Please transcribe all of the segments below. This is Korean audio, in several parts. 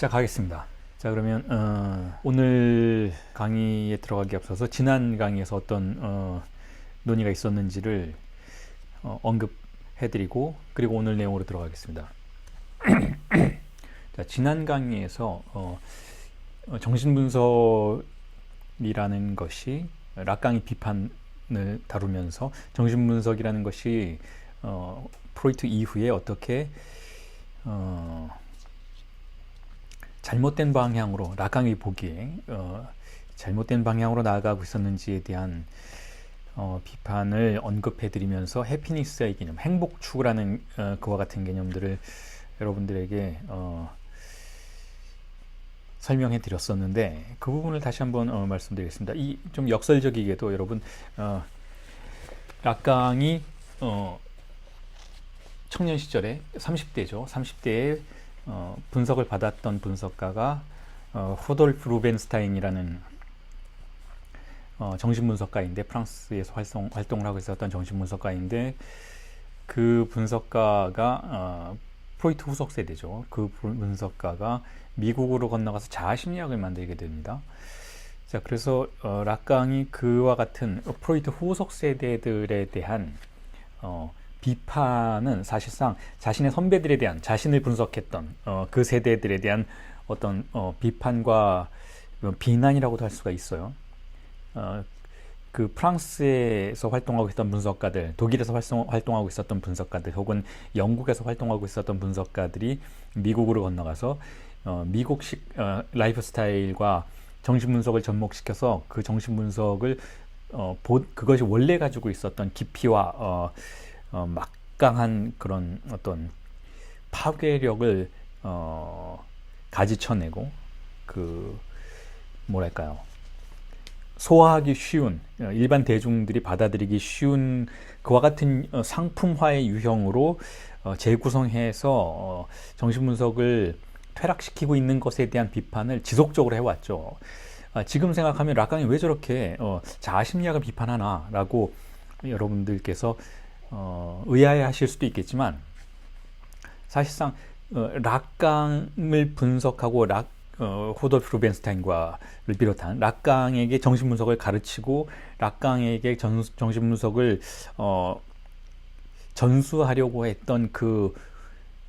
시작하겠습니다. 자, 그러면 오늘 강의에 들어가기 앞서서 지난 강의에서 어떤 논의가 있었는지를 언급해드리고 그리고 오늘 내용으로 들어가겠습니다. 자, 지난 강의에서 정신분석이라는 것이 락강의 비판을 다루면서 정신분석이라는 것이 프로이트 이후에 어떻게 잘못된 방향으로 락강이 보기에 잘못된 방향으로 나아가고 있었는지에 대한 비판을 언급해드리면서 해피니스의 개념, 행복 추구라는 그와 같은 개념들을 여러분들에게 설명해 드렸었는데 그 부분을 다시 한번 말씀드리겠습니다. 이 좀 역설적이게도 여러분 락강이 청년 시절에 30대죠. 30대에 분석을 받았던 분석가가 후돌프 루벤스타인이라는 정신분석가인데 프랑스에서 활동을 하고 있었던 정신분석가인데 그 분석가가 프로이트 후속 세대죠. 그 분석가가 미국으로 건너가서 자아심리학을 만들게 됩니다. 자, 그래서 락강이 그와 같은 프로이트 후속 세대들에 대한 비판은 사실상 자신의 선배들에 대한 자신을 분석했던 그 세대들에 대한 어떤 비판과 비난이라고도 할 수가 있어요. 그 프랑스에서 활동하고 있었던 분석가들, 독일에서 활동하고 있었던 분석가들, 혹은 영국에서 활동하고 있었던 분석가들이 미국으로 건너가서 미국식 라이프 스타일과 정신분석을 접목시켜서 그 정신분석을 그것이 원래 가지고 있었던 깊이와 막강한 그런 어떤 파괴력을 가지쳐내고 그 뭐랄까요, 소화하기 쉬운, 일반 대중들이 받아들이기 쉬운 그와 같은 상품화의 유형으로 재구성해서 정신분석을 퇴락시키고 있는 것에 대한 비판을 지속적으로 해왔죠. 지금 생각하면 락강이 왜 저렇게 자아심리학을 비판하나 라고 여러분들께서 의아해 하실 수도 있겠지만 사실상 락강을 분석하고 호돌프 루벤스타인과를 비롯한 락강에게 정신분석을 가르치고 락강에게 정신분석을 전수하려고 했던 그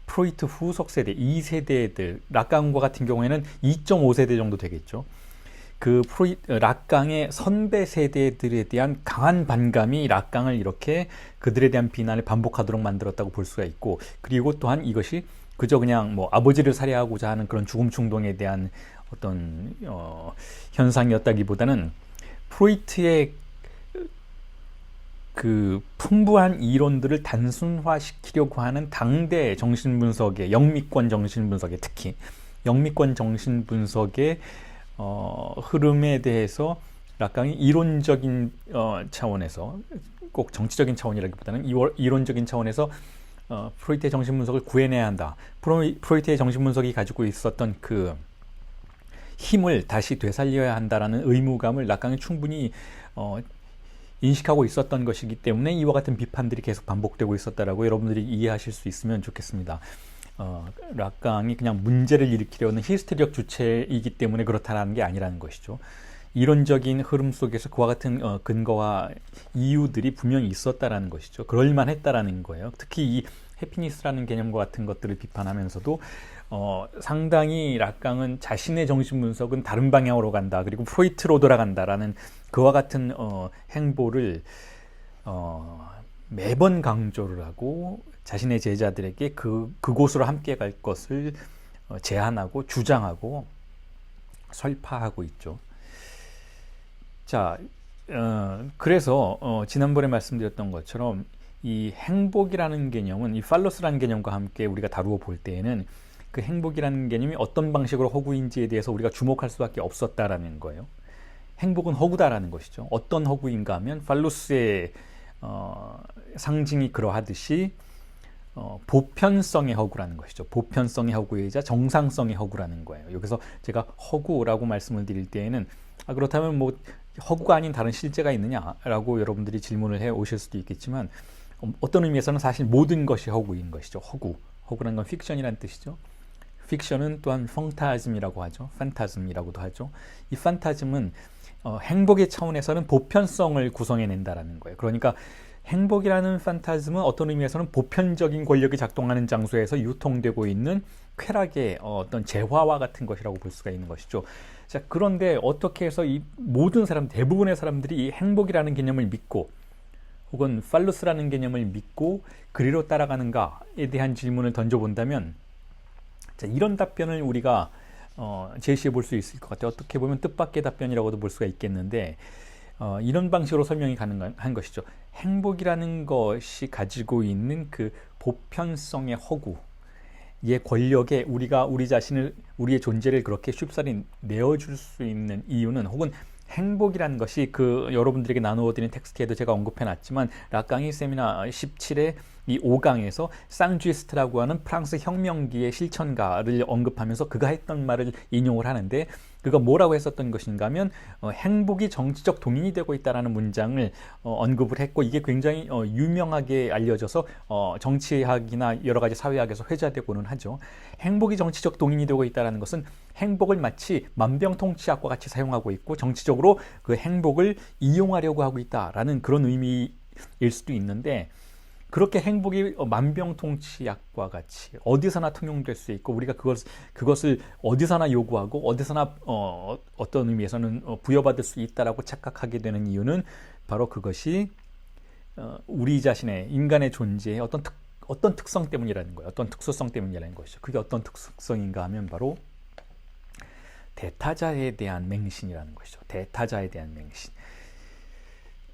프로이트 후속 세대, 2세대들, 락강과 같은 경우에는 2.5세대 정도 되겠죠. 그 락강의 선배 세대들에 대한 강한 반감이 락강을 이렇게 그들에 대한 비난을 반복하도록 만들었다고 볼 수가 있고, 그리고 또한 이것이 그저 그냥 뭐 아버지를 살해하고자 하는 그런 죽음 충동에 대한 어떤 현상이었다기보다는 프로이트의 그 풍부한 이론들을 단순화시키려고 하는 당대 정신분석의 영미권 정신분석의 특히 영미권 정신분석의 흐름에 대해서 락강이 이론적인 차원에서, 꼭 정치적인 차원이라기보다는 이론적인 차원에서 프로이트의 정신분석을 구해내야 한다. 프로이트의 정신분석이 가지고 있었던 그 힘을 다시 되살려야 한다라는 의무감을 락강이 충분히 인식하고 있었던 것이기 때문에 이와 같은 비판들이 계속 반복되고 있었다라고 여러분들이 이해하실 수 있으면 좋겠습니다. 락강이 그냥 문제를 일으키려는 히스테리적 주체이기 때문에 그렇다는 게 아니라는 것이죠. 이론적인 흐름 속에서 그와 같은 근거와 이유들이 분명히 있었다라는 것이죠. 그럴만했다라는 거예요. 특히 이 해피니스라는 개념과 같은 것들을 비판하면서도 상당히 락강은 자신의 정신분석은 다른 방향으로 간다, 그리고 프로이트로 돌아간다라는 그와 같은 행보를 매번 강조를 하고 자신의 제자들에게 그곳으로 함께 갈 것을 제안하고 주장하고 설파하고 있죠. 자, 그래서 지난번에 말씀드렸던 것처럼 이 행복이라는 개념은 이 팔로스라는 개념과 함께 우리가 다루어 볼 때에는 그 행복이라는 개념이 어떤 방식으로 허구인지에 대해서 우리가 주목할 수밖에 없었다라는 거예요. 행복은 허구다라는 것이죠. 어떤 허구인가 하면 팔로스의 상징이 그러하듯이 보편성의 허구라는 것이죠. 보편성의 허구이자 정상성의 허구라는 거예요. 여기서 제가 허구라고 말씀을 드릴 때에는 그렇다면 뭐 허구가 아닌 다른 실제가 있느냐라고 여러분들이 질문을 해 오실 수도 있겠지만 어떤 의미에서는 사실 모든 것이 허구인 것이죠. 허구라는 건 픽션이라는 뜻이죠. 픽션은 또한 펑타즘이라고 하죠. 판타즘이라고도 하죠. 이 판타즘은 행복의 차원에서는 보편성을 구성해낸다라는 거예요. 그러니까 행복이라는 판타즘은 어떤 의미에서는 보편적인 권력이 작동하는 장소에서 유통되고 있는 쾌락의 어떤 재화와 같은 것이라고 볼 수가 있는 것이죠. 자, 그런데 어떻게 해서 이 모든 사람, 대부분의 사람들이 이 행복이라는 개념을 믿고 혹은 팔루스라는 개념을 믿고 그리로 따라가는가에 대한 질문을 던져본다면, 자, 이런 답변을 우리가 제시해 볼 수 있을 것 같아요. 어떻게 보면 뜻밖의 답변이라고도 볼 수가 있겠는데, 이런 방식으로 설명이 가능한 것이죠. 행복이라는 것이 가지고 있는 그 보편성의 허구, 의 권력에 우리가 우리 자신을, 우리의 존재를 그렇게 쉽사리 내어줄 수 있는 이유는, 혹은 행복이라는 것이 그 여러분들에게 나누어 드린 텍스트에도 제가 언급해 놨지만 라깡이 세미나 17의 이 5강에서 쌍쥐스트라고 하는 프랑스 혁명기의 실천가를 언급하면서 그가 했던 말을 인용을 하는데, 그가 뭐라고 했었던 것인가 하면 행복이 정치적 동인이 되고 있다는 문장을 언급을 했고, 이게 굉장히 유명하게 알려져서 정치학이나 여러 가지 사회학에서 회자되고는 하죠. 행복이 정치적 동인이 되고 있다는 것은 행복을 마치 만병통치약과 같이 사용하고 있고 정치적으로 그 행복을 이용하려고 하고 있다라는 그런 의미일 수도 있는데, 그렇게 행복이 만병통치약과 같이 어디서나 통용될 수 있고 우리가 그것을 어디서나 요구하고 어디서나 어떤 의미에서는 부여받을 수 있다라고 착각하게 되는 이유는 바로 그것이 우리 자신의, 인간의 존재의 어떤 특성 때문이라는 거예요. 어떤 특수성 때문이라는 것이죠. 그게 어떤 특수성인가 하면 바로 대타자에 대한 맹신이라는 것이죠. 대타자에 대한 맹신.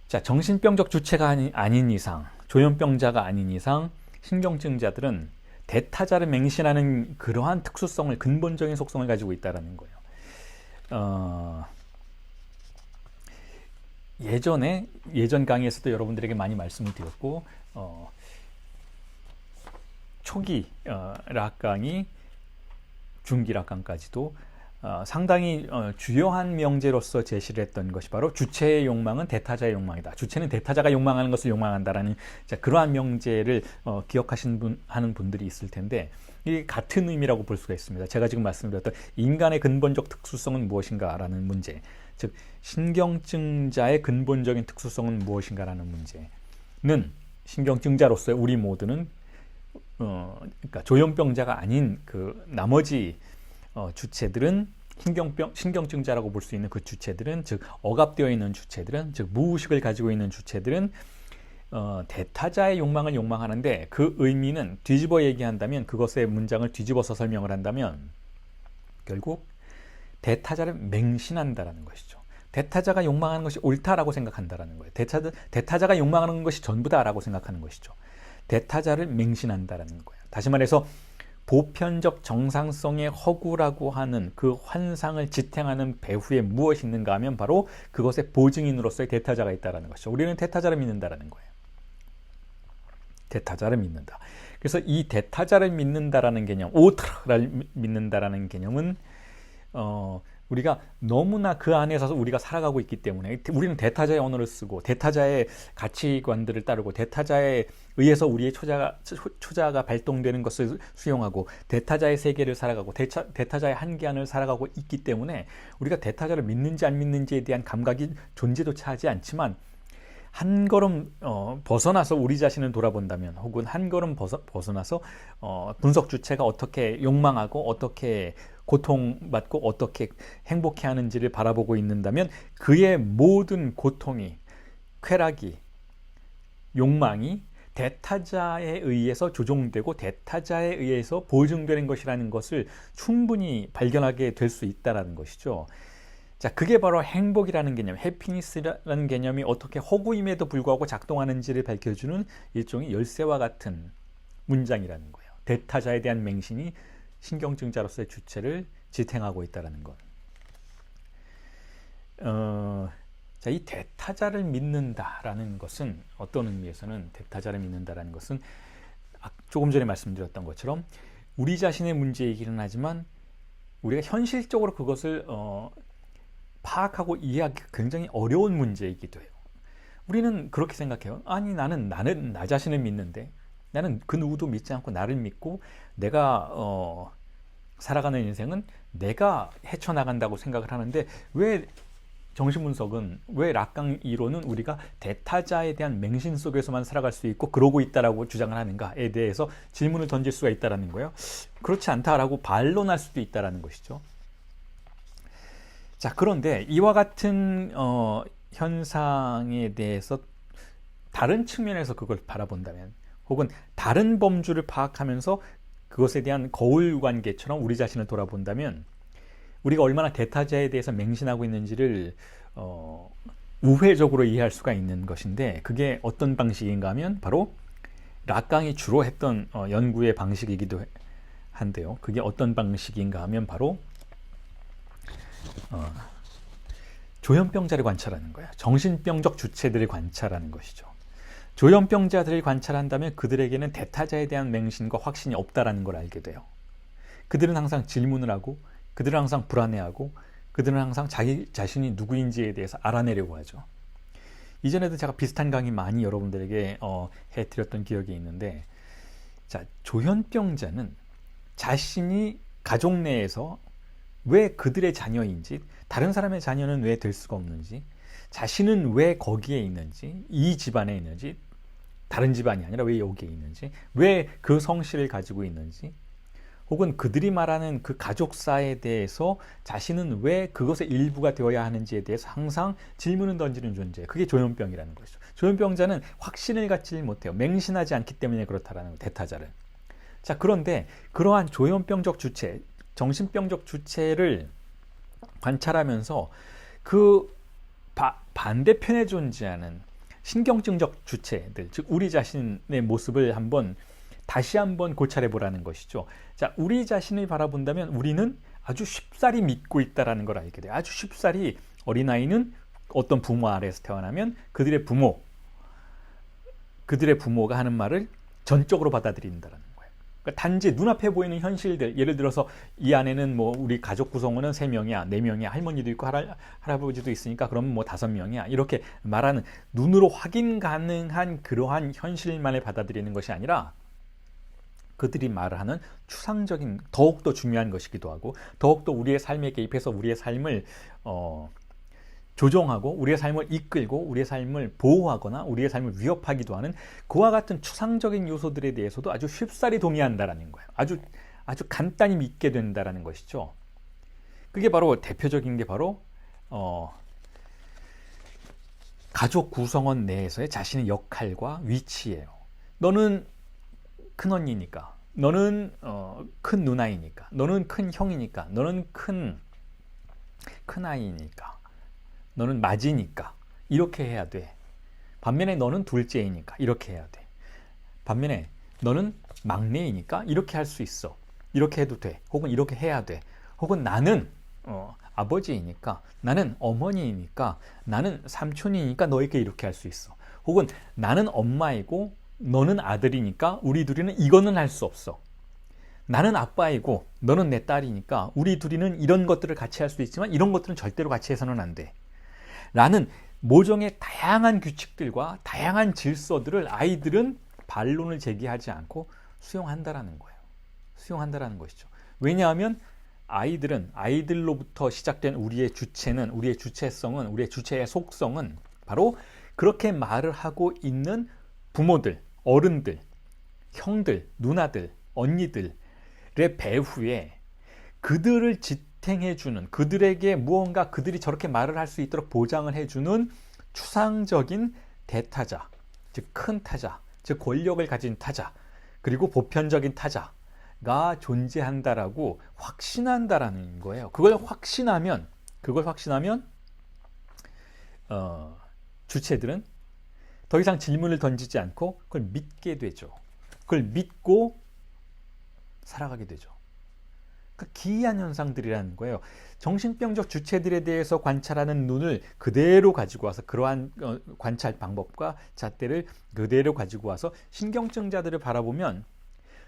자, 정신병적 주체가 아닌 이상, 조현병자가 아닌 이상 신경증자들은 대타자를 맹신하는 그러한 특수성을, 근본적인 속성을 가지고 있다는 거예요. 예전 강의에서도 여러분들에게 많이 말씀을 드렸고, 초기 락강이 중기 락강까지도 상당히 주요한 명제로서 제시를 했던 것이 바로 주체의 욕망은 대타자의 욕망이다. 주체는 대타자가 욕망하는 것을 욕망한다라는 그러한 명제를 하는 분들이 있을 텐데, 이게 같은 의미라고 볼 수가 있습니다. 제가 지금 말씀드렸던 인간의 근본적 특수성은 무엇인가라는 문제, 즉 신경증자의 근본적인 특수성은 무엇인가라는 문제는 신경증자로서의 우리 모두는 그러니까 조현병자가 아닌 그 나머지 주체들은, 신경증자라고 볼 수 있는 그 주체들은, 즉 억압되어 있는 주체들은, 즉 무의식을 가지고 있는 주체들은 대타자의 욕망을 욕망하는데, 그 의미는 뒤집어 얘기한다면, 그것의 문장을 뒤집어서 설명을 한다면 결국 대타자를 맹신한다라는 것이죠. 대타자가 욕망하는 것이 옳다라고 생각한다라는 거예요. 대타자가 욕망하는 것이 전부다라고 생각하는 것이죠. 대타자를 맹신한다라는 거예요. 다시 말해서 보편적 정상성의 허구라고 하는 그 환상을 지탱하는 배후에 무엇이 있는가 하면 바로 그것의 보증인으로서의 대타자가 있다는 것이죠. 우리는 대타자를 믿는다라는 거예요. 대타자를 믿는다. 그래서 이 대타자를 믿는다라는 개념, 오트를 믿는다라는 개념은 우리가 너무나 그 안에서 우리가 살아가고 있기 때문에 우리는 대타자의 언어를 쓰고 대타자의 가치관들을 따르고 대타자에 의해서 우리의 초자가 발동되는 것을 수용하고 대타자의 세계를 살아가고 대타자의 한계안을 살아가고 있기 때문에 우리가 대타자를 믿는지 안 믿는지에 대한 감각이 존재조차 하지 않지만, 한 걸음 벗어나서 우리 자신을 돌아본다면, 혹은 한 걸음 벗어나서 분석 주체가 어떻게 욕망하고 어떻게 고통받고 어떻게 행복해하는지를 바라보고 있는다면, 그의 모든 고통이, 쾌락이, 욕망이 대타자에 의해서 조종되고 대타자에 의해서 보증되는 것이라는 것을 충분히 발견하게 될 수 있다는 것이죠. 자, 그게 바로 행복이라는 개념, 해피니스라는 개념이 어떻게 허구임에도 불구하고 작동하는지를 밝혀주는 일종의 열쇠와 같은 문장이라는 거예요. 대타자에 대한 맹신이 신경증자로서의 주체를 지탱하고 있다는 것. 자, 이 대타자를 믿는다라는 것은 어떤 의미에서는 대타자를 믿는다라는 것은 조금 전에 말씀드렸던 것처럼 우리 자신의 문제이기는 하지만 우리가 현실적으로 그것을 파악하고 이해하기 굉장히 어려운 문제이기도 해요. 우리는 그렇게 생각해요. 아니, 나는 나 자신을 믿는데, 나는 그 누구도 믿지 않고 나를 믿고 내가 살아가는 인생은 내가 헤쳐나간다고 생각을 하는데 왜 정신분석은 왜 락강 이론은 우리가 대타자에 대한 맹신 속에서만 살아갈 수 있고 그러고 있다라고 주장을 하는가에 대해서 질문을 던질 수가 있다라는 거예요. 그렇지 않다라고 반론할 수도 있다라는 것이죠. 자, 그런데 이와 같은 현상에 대해서 다른 측면에서 그걸 바라본다면 혹은 다른 범주를 파악하면서 그것에 대한 거울 관계처럼 우리 자신을 돌아본다면 우리가 얼마나 대타자에 대해서 맹신하고 있는지를 우회적으로 이해할 수가 있는 것인데 그게 어떤 방식인가 하면 바로 락강이 주로 했던 연구의 방식이기도 한데요. 그게 어떤 방식인가 하면 바로 조현병자를 관찰하는 거예요. 정신병적 주체들을 관찰하는 것이죠. 조현병자들을 관찰한다면 그들에게는 대타자에 대한 맹신과 확신이 없다라는 걸 알게 돼요. 그들은 항상 질문을 하고 그들은 항상 불안해하고 그들은 항상 자기 자신이 누구인지에 대해서 알아내려고 하죠. 이전에도 제가 비슷한 강의 많이 여러분들에게 해드렸던 기억이 있는데 자, 조현병자는 자신이 가족 내에서 왜 그들의 자녀인지 다른 사람의 자녀는 왜 될 수가 없는지 자신은 왜 거기에 있는지 이 집안에 있는지 다른 집안이 아니라 왜 여기에 있는지 왜 그 성실을 가지고 있는지 혹은 그들이 말하는 그 가족사에 대해서 자신은 왜 그것의 일부가 되어야 하는지에 대해서 항상 질문을 던지는 존재. 그게 조현병이라는 것이죠. 조현병자는 확신을 갖지 못해요. 맹신하지 않기 때문에 그렇다라는 거예요. 대타자를. 자, 그런데 그러한 조현병적 주체, 정신병적 주체를 관찰하면서 그 반대편에 존재하는 신경증적 주체들, 즉 우리 자신의 모습을 다시 한번 고찰해 보라는 것이죠. 자, 우리 자신을 바라본다면 우리는 아주 쉽사리 믿고 있다는 걸 알게 돼요. 아주 쉽사리 어린아이는 어떤 부모 아래에서 태어나면 그들의 부모가 하는 말을 전적으로 받아들인다는 거예요. 그러니까 단지 눈앞에 보이는 현실들, 예를 들어서 이 안에는 뭐 우리 가족 구성원은 3명이야, 4명이야, 할머니도 있고 할아버지도 있으니까 그럼 뭐 5명이야 이렇게 말하는 눈으로 확인 가능한 그러한 현실만을 받아들이는 것이 아니라 그들이 말하는 추상적인 더욱더 중요한 것이기도 하고 더욱더 우리의 삶에 개입해서 우리의 삶을 조종하고 우리의 삶을 이끌고 우리의 삶을 보호하거나 우리의 삶을 위협하기도 하는 그와 같은 추상적인 요소들에 대해서도 아주 쉽사리 동의한다라는 거예요. 아주 간단히 믿게 된다라는 것이죠. 그게 바로 대표적인 게 바로 가족 구성원 내에서의 자신의 역할과 위치예요. 너는 큰 언니니까, 너는 큰 누나이니까, 너는 큰 형이니까, 너는 큰 아이니까, 너는 맏이니까 이렇게 해야 돼. 반면에 너는 둘째이니까 이렇게 해야 돼. 반면에 너는 막내이니까 이렇게 할 수 있어. 이렇게 해도 돼. 혹은 이렇게 해야 돼. 혹은 나는 아버지이니까, 나는 어머니이니까, 나는 삼촌이니까 너에게 이렇게 할 수 있어. 혹은 나는 엄마이고 너는 아들이니까 우리 둘이는 이거는 할 수 없어. 나는 아빠이고 너는 내 딸이니까 우리 둘이는 이런 것들을 같이 할 수 있지만 이런 것들은 절대로 같이 해서는 안 돼. 라는 모종의 다양한 규칙들과 다양한 질서들을 아이들은 반론을 제기하지 않고 수용한다라는 거예요. 수용한다라는 것이죠. 왜냐하면 아이들은 아이들로부터 시작된 우리의 주체는, 우리의 주체성은, 우리의 주체의 속성은 바로 그렇게 말을 하고 있는 부모들, 어른들, 형들, 누나들, 언니들의 배후에 그들을 지탱해주는, 그들에게 무언가 그들이 저렇게 말을 할 수 있도록 보장을 해주는 추상적인 대타자, 즉 큰 타자, 즉 권력을 가진 타자, 그리고 보편적인 타자가 존재한다라고 확신한다라는 거예요. 그걸 확신하면 주체들은 더 이상 질문을 던지지 않고 그걸 믿게 되죠. 그걸 믿고 살아가게 되죠. 그러니까 기이한 현상들이라는 거예요. 정신병적 주체들에 대해서 관찰하는 눈을 그대로 가지고 와서 그러한 관찰 방법과 잣대를 그대로 가지고 와서 신경증자들을 바라보면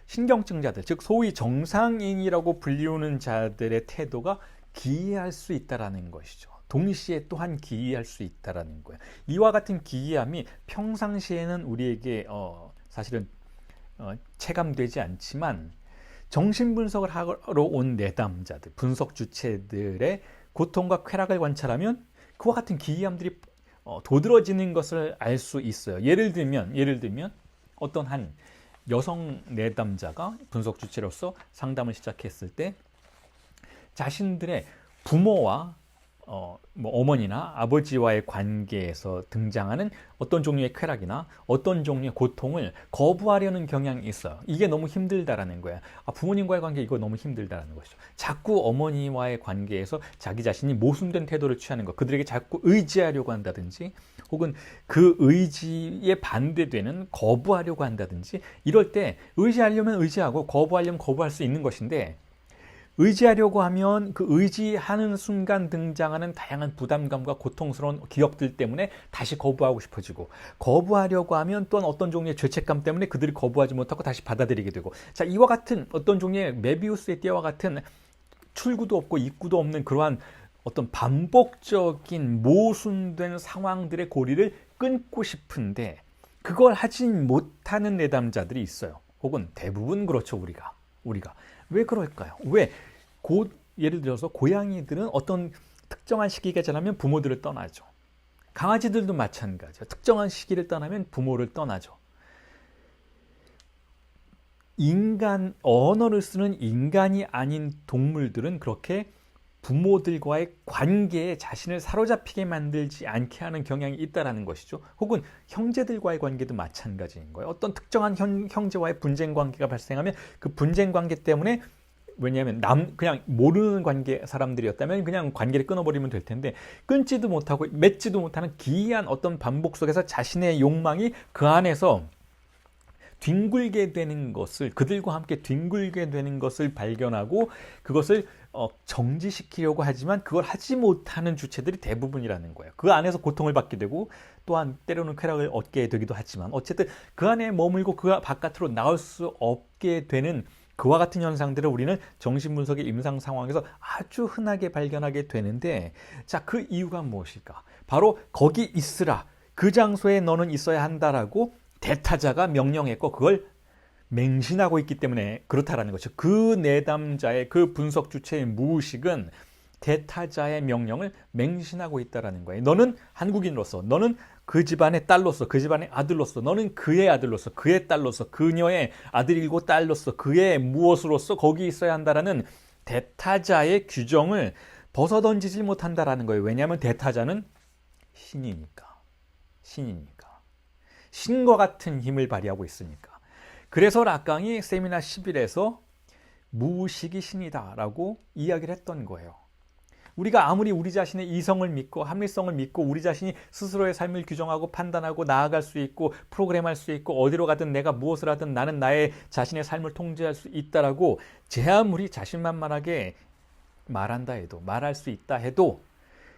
신경증자들, 즉 소위 정상인이라고 불리우는 자들의 태도가 기이할 수 있다는 것이죠. 동시에 또한 기이할 수 있다는 거예요. 이와 같은 기이함이 평상시에는 우리에게 사실은 체감되지 않지만 정신분석을 하러 온 내담자들, 분석 주체들의 고통과 쾌락을 관찰하면 그와 같은 기이함들이 도드러지는 것을 알 수 있어요. 예를 들면 어떤 한 여성 내담자가 분석 주체로서 상담을 시작했을 때 자신들의 부모와 어머니나 아버지와의 관계에서 등장하는 어떤 종류의 쾌락이나 어떤 종류의 고통을 거부하려는 경향이 있어요. 이게 너무 힘들다라는 거야. 부모님과의 관계 이거 너무 힘들다라는 것이죠. 자꾸 어머니와의 관계에서 자기 자신이 모순된 태도를 취하는 것, 그들에게 자꾸 의지하려고 한다든지 혹은 그 의지에 반대되는 거부하려고 한다든지 이럴 때 의지하려면 의지하고 거부하려면 거부할 수 있는 것인데 의지하려고 하면 그 의지하는 순간 등장하는 다양한 부담감과 고통스러운 기억들 때문에 다시 거부하고 싶어지고 거부하려고 하면 또한 어떤 종류의 죄책감 때문에 그들이 거부하지 못하고 다시 받아들이게 되고 자 이와 같은 어떤 종류의 메비우스의 띠와 같은 출구도 없고 입구도 없는 그러한 어떤 반복적인 모순된 상황들의 고리를 끊고 싶은데 그걸 하지 못하는 내담자들이 있어요. 혹은 대부분 그렇죠. 우리가 왜 그럴까요? 예를 들어서 고양이들은 어떤 특정한 시기가 지나면 부모들을 떠나죠. 강아지들도 마찬가지죠. 특정한 시기를 떠나면 부모를 떠나죠. 언어를 쓰는 인간이 아닌 동물들은 그렇게 부모들과의 관계에 자신을 사로잡히게 만들지 않게 하는 경향이 있다는 것이죠. 혹은 형제들과의 관계도 마찬가지인 거예요. 어떤 특정한 형제와의 분쟁 관계가 발생하면 그 분쟁 관계 때문에 왜냐하면 그냥 모르는 관계 사람들이었다면 그냥 관계를 끊어버리면 될 텐데 끊지도 못하고 맺지도 못하는 기이한 어떤 반복 속에서 자신의 욕망이 그 안에서 뒹굴게 되는 것을 그들과 함께 뒹굴게 되는 것을 발견하고 그것을 정지시키려고 하지만 그걸 하지 못하는 주체들이 대부분이라는 거예요. 그 안에서 고통을 받게 되고 또한 때로는 쾌락을 얻게 되기도 하지만 어쨌든 그 안에 머물고 그 바깥으로 나올 수 없게 되는 그와 같은 현상들을 우리는 정신분석의 임상 상황에서 아주 흔하게 발견하게 되는데 자, 그 이유가 무엇일까? 바로 거기 있으라. 그 장소에 너는 있어야 한다라고 대타자가 명령했고 그걸 맹신하고 있기 때문에 그렇다라는 거죠. 그 내담자의 그 분석 주체의 무의식은 대타자의 명령을 맹신하고 있다라는 거예요. 너는 한국인으로서, 너는 그 집안의 딸로서, 그 집안의 아들로서, 너는 그의 아들로서, 그의 딸로서, 그녀의 아들이고 딸로서, 그의 무엇으로서 거기 있어야 한다라는 대타자의 규정을 벗어던지질 못한다라는 거예요. 왜냐하면 대타자는 신이니까. 신과 같은 힘을 발휘하고 있으니까. 그래서 락강이 세미나 11에서 무의식이 신이다라고 이야기를 했던 거예요. 우리가 아무리 우리 자신의 이성을 믿고 합리성을 믿고 우리 자신이 스스로의 삶을 규정하고 판단하고 나아갈 수 있고 프로그램할 수 있고 어디로 가든 내가 무엇을 하든 나는 나의 자신의 삶을 통제할 수 있다라고 제 아무리 자신만만하게 말할 수 있다 해도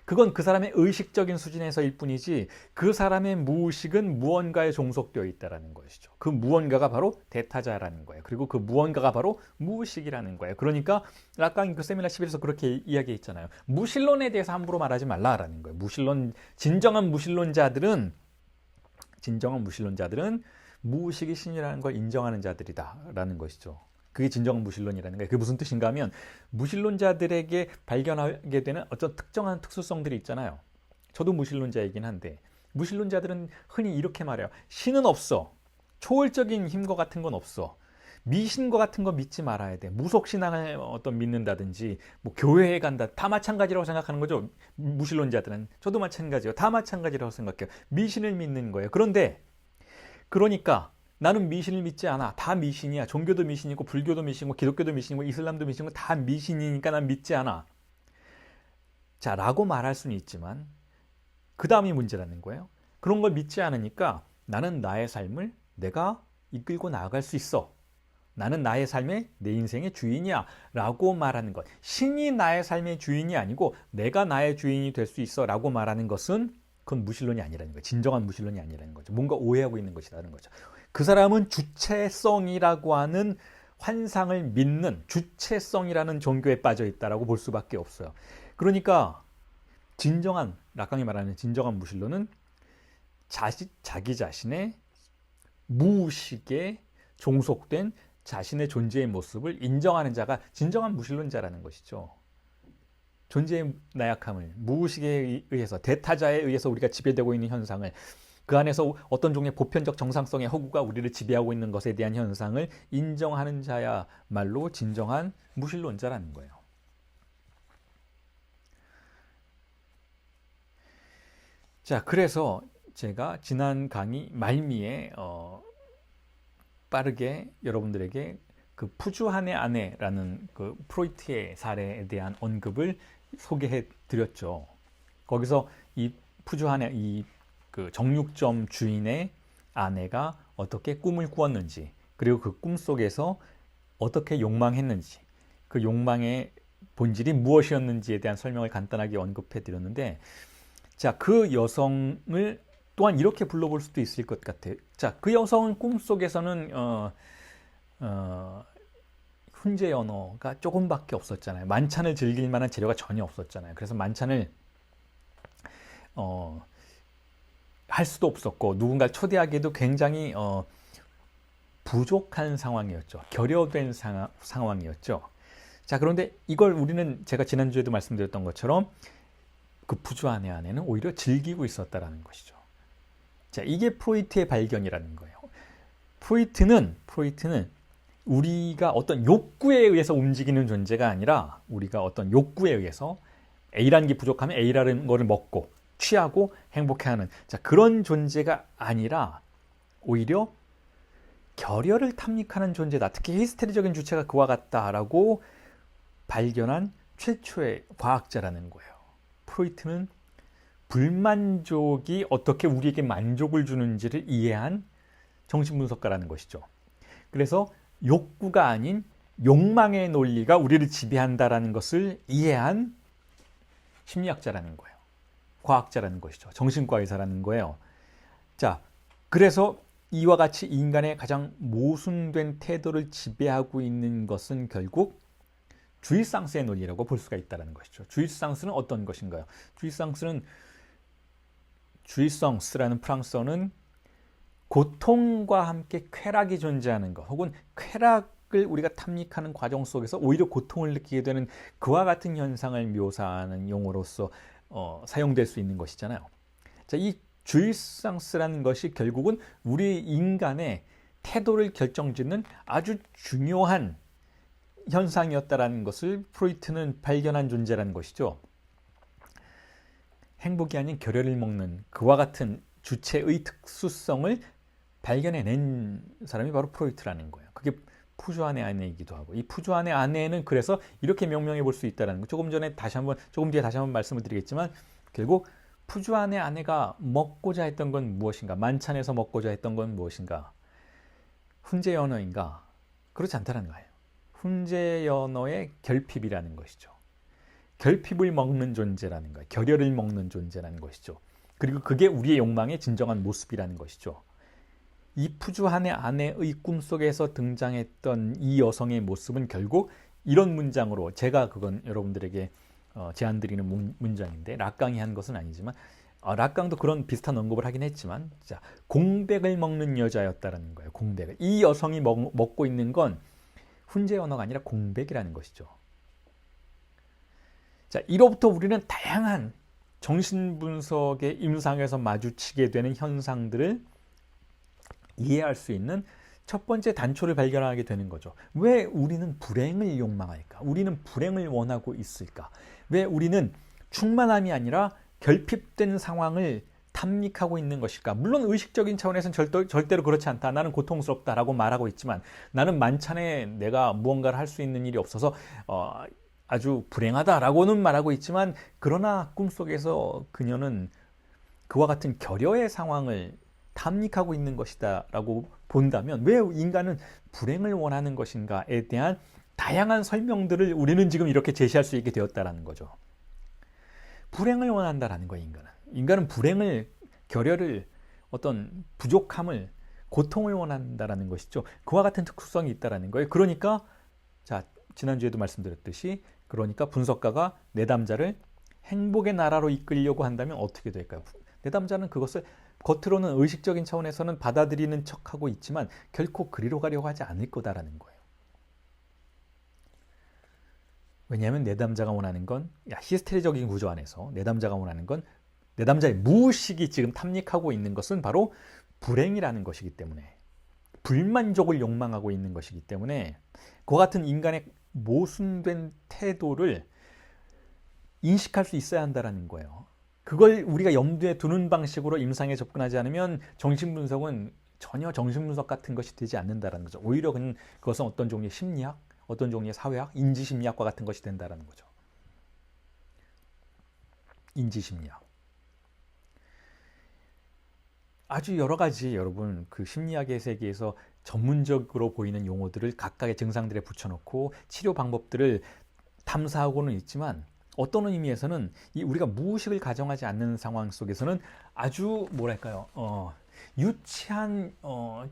그건 그 사람의 의식적인 수준에서일 뿐이지 그 사람의 무의식은 무언가에 종속되어 있다는 것이죠. 그 무언가가 바로 대타자라는 거예요. 그리고 그 무언가가 바로 무의식이라는 거예요. 그러니까 락강이 그 세미나 11에서 그렇게 이야기했잖아요. 무신론에 대해서 함부로 말하지 말라라는 거예요. 진정한 무신론자들은 무의식이 신이라는 걸 인정하는 자들이다라는 것이죠. 그게 진정한 무신론이라는 거예요. 그게 무슨 뜻인가 하면 무신론자들에게 발견하게 되는 어떤 특정한 특수성들이 있잖아요. 저도 무신론자이긴 한데 무신론자들은 흔히 이렇게 말해요. 신은 없어. 초월적인 힘과 같은 건 없어. 미신과 같은 거 믿지 말아야 돼. 무속신앙을 믿는다든지 뭐 교회에 간다. 다 마찬가지라고 생각하는 거죠. 무신론자들은. 저도 마찬가지예요. 다 마찬가지라고 생각해요. 미신을 믿는 거예요. 그러니까 나는 미신을 믿지 않아. 다 미신이야. 종교도 미신이고 불교도 미신이고 기독교도 미신이고 이슬람도 미신이고 다 미신이니까 난 믿지 않아. 자, 라고 말할 수는 있지만 그 다음이 문제라는 거예요. 그런 걸 믿지 않으니까 나는 나의 삶을 내가 이끌고 나아갈 수 있어. 나는 나의 삶의 내 인생의 주인이야 라고 말하는 것. 신이 나의 삶의 주인이 아니고 내가 나의 주인이 될 수 있어 라고 말하는 것은 그건 무신론이 아니라는 거예요. 진정한 무신론이 아니라는 거죠. 뭔가 오해하고 있는 것이라는 거죠. 그 사람은 주체성이라고 하는 환상을 믿는 주체성이라는 종교에 빠져 있다라고 볼 수밖에 없어요. 그러니까 락강이 말하는 진정한 무신론은 자기 자신의 무의식에 종속된 자신의 존재의 모습을 인정하는 자가 진정한 무신론자라는 것이죠. 존재의 나약함을, 무의식에 의해서, 대타자에 의해서 우리가 지배되고 있는 현상을, 그 안에서 어떤 종의 보편적 정상성의 허구가 우리를 지배하고 있는 것에 대한 현상을 인정하는 자야말로 진정한 무신론자라는 거예요. 자, 그래서 제가 지난 강의 말미에 빠르게 여러분들에게 그 푸주한의 아내라는 그 프로이트의 사례에 대한 언급을 소개해 드렸죠. 거기서 이 푸주한의 그 정육점 주인의 아내가 어떻게 꿈을 꾸었는지, 그리고 그 꿈 속에서 어떻게 욕망했는지, 그 욕망의 본질이 무엇이었는지에 대한 설명을 간단하게 언급해 드렸는데, 자, 그 여성을 또한 이렇게 불러볼 수도 있을 것 같아요. 자, 그 여성은 꿈속에서는 훈제 연어가 조금밖에 없었잖아요. 만찬을 즐길 만한 재료가 전혀 없었잖아요. 그래서 만찬을 할 수도 없었고, 누군가를 초대하기에도 굉장히 부족한 상황이었죠. 결여된 상황이었죠. 자, 그런데 이걸 우리는 제가 지난주에도 말씀드렸던 것처럼 그 푸주한의 아내는 오히려 즐기고 있었다라는 것이죠. 자, 이게 프로이트의 발견이라는 거예요. 프로이트는 우리가 어떤 욕구에 의해서 움직이는 존재가 아니라, 우리가 어떤 욕구에 의해서 A라는 게 부족하면 A라는 거를 먹고 취하고 행복해하는, 자, 그런 존재가 아니라 오히려 결여를 탐닉하는 존재다. 특히 히스테리적인 주체가 그와 같다라고 발견한 최초의 과학자라는 거예요. 프로이트는 불만족이 어떻게 우리에게 만족을 주는지를 이해한 정신분석가라는 것이죠. 그래서 욕구가 아닌 욕망의 논리가 우리를 지배한다라는 것을 이해한 심리학자라는 거예요. 과학자라는 것이죠. 정신과 의사라는 거예요. 자, 그래서 이와 같이 인간의 가장 모순된 태도를 지배하고 있는 것은 결국 주이상스의 논리라고 볼 수가 있다는 것이죠. 주이상스는 어떤 것인가요? 주이상스라는 프랑스어는 고통과 함께 쾌락이 존재하는 것, 혹은 쾌락을 우리가 탐닉하는 과정 속에서 오히려 고통을 느끼게 되는 그와 같은 현상을 묘사하는 용어로서 사용될 수 있는 것이잖아요. 자, 이 주이상스라는 것이 결국은 우리 인간의 태도를 결정짓는 아주 중요한 현상이었다라는 것을 프로이트는 발견한 존재라는 것이죠. 행복이 아닌 결여를 먹는 그와 같은 주체의 특수성을 발견해낸 사람이 바로 프로이트라는 거예요. 그게 푸주한의 아내이기도 하고, 이 푸주한의 아내는 그래서 이렇게 명명해 볼 수 있다는 거, 조금 뒤에 다시 한번 말씀을 드리겠지만, 결국 푸주한의 아내가 먹고자 했던 건 무엇인가? 만찬에서 먹고자 했던 건 무엇인가? 훈제 연어인가? 그렇지 않다는 거예요. 훈제 연어의 결핍이라는 것이죠. 결핍을 먹는 존재라는 거예요. 결여를 먹는 존재라는 것이죠. 그리고 그게 우리의 욕망의 진정한 모습이라는 것이죠. 이 푸주한의 아내의 꿈속에서 등장했던 이 여성의 모습은 결국 이런 문장으로, 제가 그건 여러분들에게 제안드리는 문장인데, 락강이 한 것은 아니지만, 락강도 그런 비슷한 언급을 하긴 했지만, 자, 공백을 먹는 여자였다라는 거예요. 공백을. 이 여성이 먹고 있는 건 훈제 언어가 아니라 공백이라는 것이죠. 자, 이로부터 우리는 다양한 정신분석의 임상에서 마주치게 되는 현상들을 이해할 수 있는 첫 번째 단초를 발견하게 되는 거죠. 왜 우리는 불행을 욕망할까? 우리는 불행을 원하고 있을까? 왜 우리는 충만함이 아니라 결핍된 상황을 탐닉하고 있는 것일까? 물론 의식적인 차원에서는 절대로 그렇지 않다. 나는 고통스럽다라고 말하고 있지만, 나는 만찬에 내가 무언가를 할 수 있는 일이 없어서 아주 불행하다라고는 말하고 있지만, 그러나 꿈속에서 그녀는 그와 같은 결여의 상황을 탐닉하고 있는 것이다 라고 본다면, 왜 인간은 불행을 원하는 것인가에 대한 다양한 설명들을 우리는 지금 이렇게 제시할 수 있게 되었다는 거죠. 불행을 원한다라는 거예요. 인간은 불행을, 결여를, 어떤 부족함을, 고통을 원한다라는 것이죠. 그와 같은 특수성이 있다라는 거예요. 그러니까, 자, 지난주에도 말씀드렸듯이, 그러니까 분석가가 내담자를 행복의 나라로 이끌려고 한다면 어떻게 될까요? 내담자는 그것을 겉으로는 의식적인 차원에서는 받아들이는 척하고 있지만 결코 그리로 가려고 하지 않을 거다라는 거예요. 왜냐하면 내담자가 원하는 건 히스테리적인 구조 안에서 내담자가 원하는 건 내담자의 무의식이 지금 탐닉하고 있는 것은 바로 불행이라는 것이기 때문에 불만족을 욕망하고 있는 것이기 때문에 그와 같은 인간의 모순된 태도를 인식할 수 있어야 한다는 거예요. 그걸 우리가 염두에 두는 방식으로 임상에 접근하지 않으면 정신분석은 전혀 정신분석 같은 것이 되지 않는다는 거죠. 오히려 그것은 어떤 종류의 심리학, 어떤 종류의 사회학, 인지심리학과 같은 것이 된다는 거죠. 인지심리학. 아주 여러 가지 여러분 그 심리학의 세계에서 전문적으로 보이는 용어들을 각각의 증상들에 붙여놓고 치료 방법들을 탐사하고는 있지만 어떤 의미에서는 우리가 무의식을 가정하지 않는 상황 속에서는 아주 뭐랄까요 유치한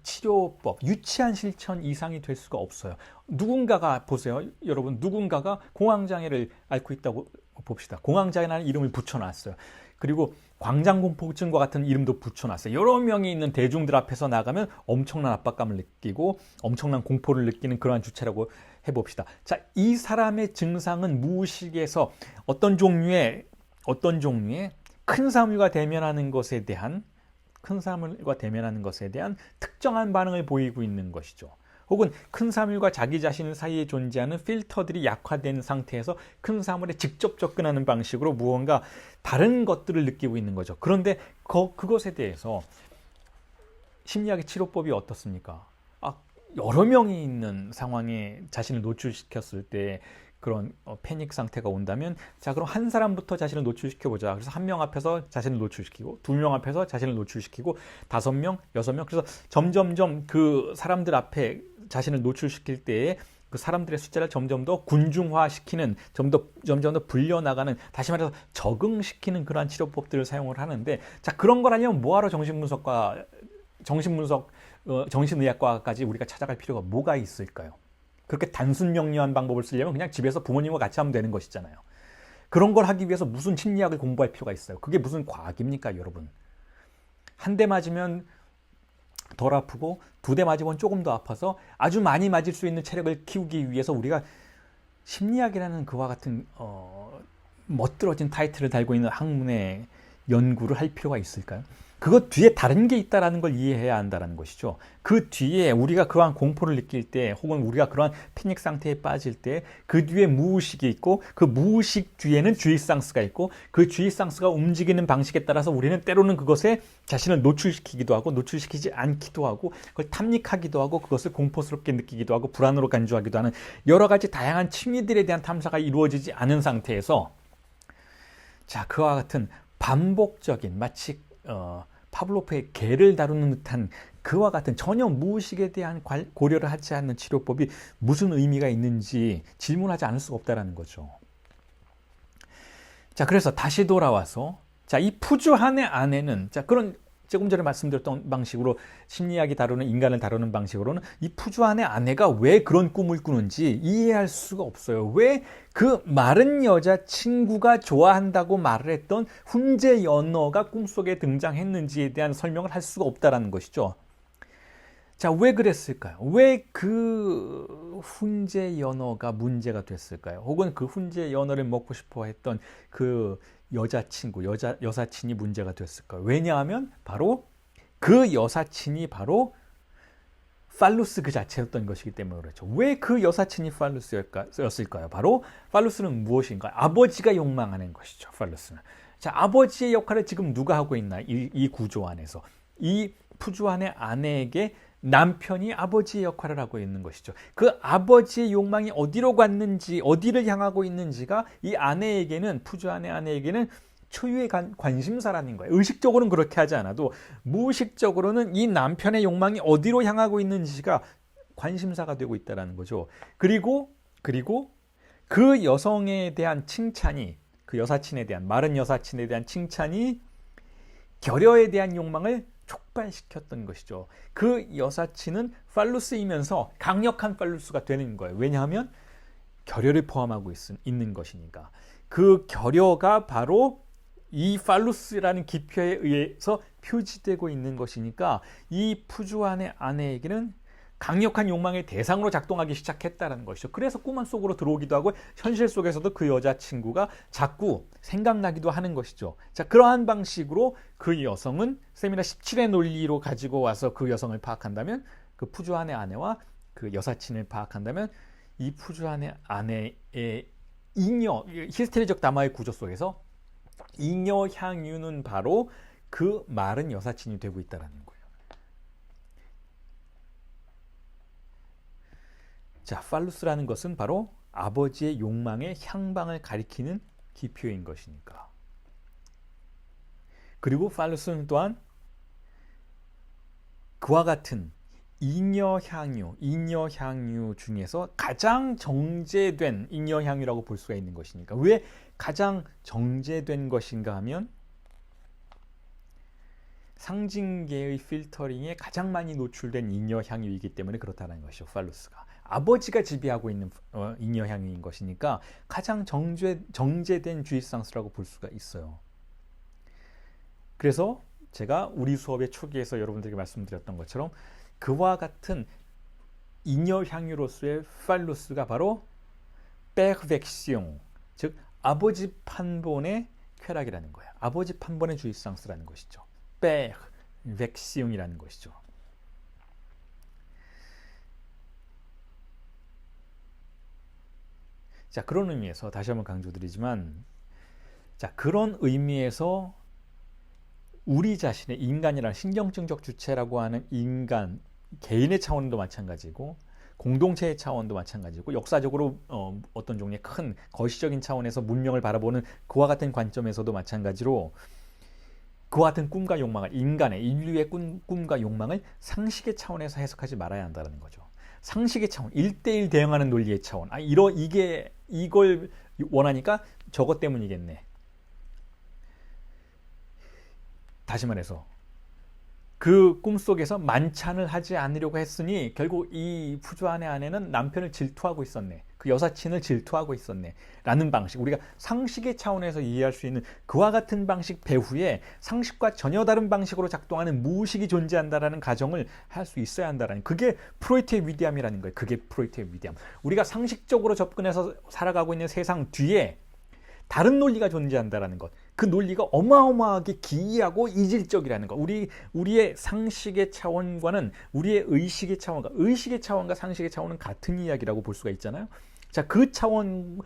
치료법, 유치한 실천 이상이 될 수가 없어요. 누군가가 보세요, 여러분 누군가가 공황장애를 앓고 있다고 봅시다. 공황장애라는 이름을 붙여놨어요. 그리고 광장공포증과 같은 이름도 붙여놨어요. 여러 명이 있는 대중들 앞에서 나가면 엄청난 압박감을 느끼고 엄청난 공포를 느끼는 그러한 주체라고 해봅시다. 자, 이 사람의 증상은 무의식에서 어떤 종류의 큰 사물과 대면하는 것에 대한 특정한 반응을 보이고 있는 것이죠. 혹은 큰 사물과 자기 자신 사이에 존재하는 필터들이 약화된 상태에서 큰 사물에 직접 접근하는 방식으로 무언가 다른 것들을 느끼고 있는 거죠. 그런데 그것에 대해서 심리학의 치료법이 어떻습니까? 여러 명이 있는 상황에 자신을 노출시켰을 때 그런 패닉 상태가 온다면 자 그럼 한 사람부터 자신을 노출시켜보자. 그래서 한 명 앞에서 자신을 노출시키고 2명 앞에서 자신을 노출시키고 5명, 6명 그래서 점점점 그 사람들 앞에 자신을 노출시킬 때에 그 사람들의 숫자를 점점 더 군중화시키는 점점 더 불려나가는 다시 말해서 적응시키는 그러한 치료법들을 사용을 하는데 자 그런 걸 하려면 뭐하러 정신의학과까지 우리가 찾아갈 필요가 뭐가 있을까요? 그렇게 단순 명료한 방법을 쓰려면 그냥 집에서 부모님과 같이 하면 되는 것이잖아요. 그런 걸 하기 위해서 무슨 심리학을 공부할 필요가 있어요? 그게 무슨 과학입니까, 여러분? 한 대 맞으면 덜 아프고 2대 맞으면 조금 더 아파서 아주 많이 맞을 수 있는 체력을 키우기 위해서 우리가 심리학이라는 그와 같은 멋들어진 타이틀을 달고 있는 학문의 연구를 할 필요가 있을까요? 그것 뒤에 다른 게 있다는 걸 이해해야 한다는 것이죠. 그 뒤에 우리가 그러한 공포를 느낄 때 혹은 우리가 그러한 패닉 상태에 빠질 때 그 뒤에 무의식이 있고 그 무의식 뒤에는 주의상스가 있고 그 주의상스가 움직이는 방식에 따라서 우리는 때로는 그것에 자신을 노출시키기도 하고 노출시키지 않기도 하고 그걸 탐닉하기도 하고 그것을 공포스럽게 느끼기도 하고 불안으로 간주하기도 하는 여러 가지 다양한 층위들에 대한 탐사가 이루어지지 않은 상태에서 자 그와 같은 반복적인 마치 파블로프의 개를 다루는 듯한 그와 같은 전혀 무의식에 대한 고려를 하지 않는 치료법이 무슨 의미가 있는지 질문하지 않을 수가 없다는 거죠. 자, 그래서 다시 돌아와서 자, 이 푸주한의 아내는 자, 그런 조금 전에 말씀드렸던 방식으로 심리학이 다루는 인간을 다루는 방식으로는 이 푸주한의 아내가 왜 그런 꿈을 꾸는지 이해할 수가 없어요. 왜 그 마른 여자친구가 좋아한다고 말을 했던 훈제 연어가 꿈속에 등장했는지에 대한 설명을 할 수가 없다는 것이죠. 자, 왜 그랬을까요? 왜 그 훈제 연어가 문제가 됐을까요? 혹은 그 훈제 연어를 먹고 싶어 했던 그 여사친이 문제가 됐을까요? 왜냐하면 바로 그 여사친이 바로 팔루스 그 자체였던 것이기 때문에 그렇죠. 왜 그 여사친이 팔루스였을까요? 바로 팔루스는 무엇인가요? 아버지가 욕망하는 것이죠. 팔루스는. 자, 아버지의 역할을 지금 누가 하고 있나? 이 구조 안에서. 이 푸주한의 아내에게 남편이 아버지의 역할을 하고 있는 것이죠. 그 아버지의 욕망이 어디로 갔는지, 어디를 향하고 있는지가 이 아내에게는, 푸주한의 아내에게는 초유의 관심사라는 거예요. 의식적으로는 그렇게 하지 않아도 무의식적으로는 이 남편의 욕망이 어디로 향하고 있는지가 관심사가 되고 있다는 거죠. 그리고 그 여성에 대한 칭찬이, 그 여사친에 대한, 마른 여사친에 대한 칭찬이 결여에 대한 욕망을 촉발시켰던 것이죠. 그 여사친은 팔루스이면서 강력한 팔루스가 되는 거예요. 왜냐하면 결여를 포함하고 있는 것이니까. 그 결여가 바로 이 팔루스라는 기표에 의해서 표지되고 있는 것이니까 이 푸주한의 아내에게는 강력한 욕망의 대상으로 작동하기 시작했다는 것이죠. 그래서 꿈 속으로 들어오기도 하고 현실 속에서도 그 여자친구가 자꾸 생각나기도 하는 것이죠. 자, 그러한 방식으로 그 여성은 세미나 17의 논리로 가지고 와서 그 여성을 파악한다면, 그 푸주안의 아내와 그 여사친을 파악한다면, 이 푸주안의 아내의 잉여, 히스테리적 담화의 구조 속에서 잉여 향유는 바로 그 마른 여사친이 되고 있다는 거예요. 자, 팔루스라는 것은 바로 아버지의 욕망의 향방을 가리키는 기표인 것이니까. 그리고 팔루스는 또한 그와 같은 잉여향유 중에서 가장 정제된 잉여향유라고 볼 수가 있는 것이니까. 왜 가장 정제된 것인가 하면 상징계의 필터링에 가장 많이 노출된 잉여향유이기 때문에 그렇다는 것이죠. 팔루스가 아버지가 지배하고 있는 잉여향유인 것이니까 가장 정제된 주입상수라고 볼 수가 있어요. 그래서 제가 우리 수업의 초기에서 여러분들에게 말씀드렸던 것처럼 그와 같은 잉여향유로서의 팔루스가 바로 페르벡시옹, 즉 아버지 판본의 쾌락이라는 거예요. 아버지 판본의 주입상수라는 것이죠. 페르벡시옹이라는 것이죠. 자, 그런 의미에서 다시 한번 강조드리지만, 자, 그런 의미에서 우리 자신의 인간이라는 신경증적 주체라고 하는 인간, 개인의 차원도 마찬가지고 공동체의 차원도 마찬가지고 역사적으로 어떤 종류의 큰 거시적인 차원에서 문명을 바라보는 그와 같은 관점에서도 마찬가지로 그와 같은 꿈과 욕망을, 인간의 인류의 꿈과 욕망을 상식의 차원에서 해석하지 말아야 한다는 거죠. 상식의 차원, 1대1 대응하는 논리의 차원. 이걸 원하니까 저것 때문이겠네. 다시 말해서 그 꿈속에서 만찬을 하지 않으려고 했으니 결국 이 푸주안의 아내는 남편을 질투하고 있었네. 그 여사친을 질투하고 있었네. 라는 방식. 우리가 상식의 차원에서 이해할 수 있는 그와 같은 방식 배후에 상식과 전혀 다른 방식으로 작동하는 무의식이 존재한다라는 가정을 할 수 있어야 한다라는, 그게 프로이트의 위대함이라는 거예요. 그게 프로이트의 위대함. 우리가 상식적으로 접근해서 살아가고 있는 세상 뒤에 다른 논리가 존재한다라는 것. 그 논리가 어마어마하게 기이하고 이질적이라는 것. 우리의 상식의 차원과는 우리의 의식의 차원과 상식의 차원은 같은 이야기라고 볼 수가 있잖아요. 자, 그 차원을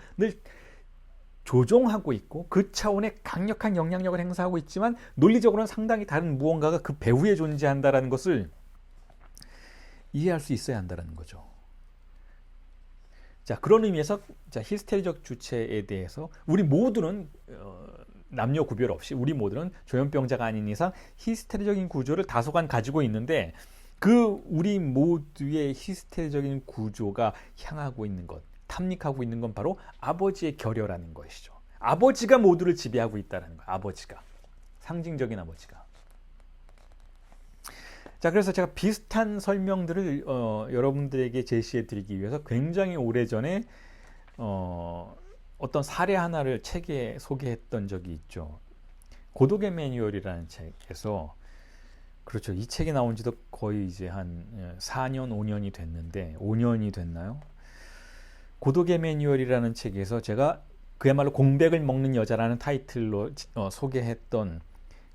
조종하고 있고 그 차원에 강력한 영향력을 행사하고 있지만 논리적으로는 상당히 다른 무언가가 그 배후에 존재한다라는 것을 이해할 수 있어야 한다는 거죠. 자, 그런 의미에서 히스테리적 주체에 대해서 우리 모두는 남녀 구별 없이 우리 모두는 조현병자가 아닌 이상 히스테리적인 구조를 다소간 가지고 있는데, 그 우리 모두의 히스테리적인 구조가 향하고 있는 것, 탐닉하고 있는 건 바로 아버지의 결여라는 것이죠. 아버지가 모두를 지배하고 있다는 거예요. 아버지가, 상징적인 아버지가. 자, 그래서 제가 비슷한 설명들을 여러분들에게 제시해 드리기 위해서 굉장히 오래전에 어떤 사례 하나를 책에 소개했던 적이 있죠. 고독의 매뉴얼이라는 책에서, 그렇죠, 이 책이 나온 지도 거의 이제 한 4년, 5년이 됐는데, 5년이 됐나요? 고독의 매뉴얼이라는 책에서 제가 그야말로 공백을 먹는 여자라는 타이틀로 소개했던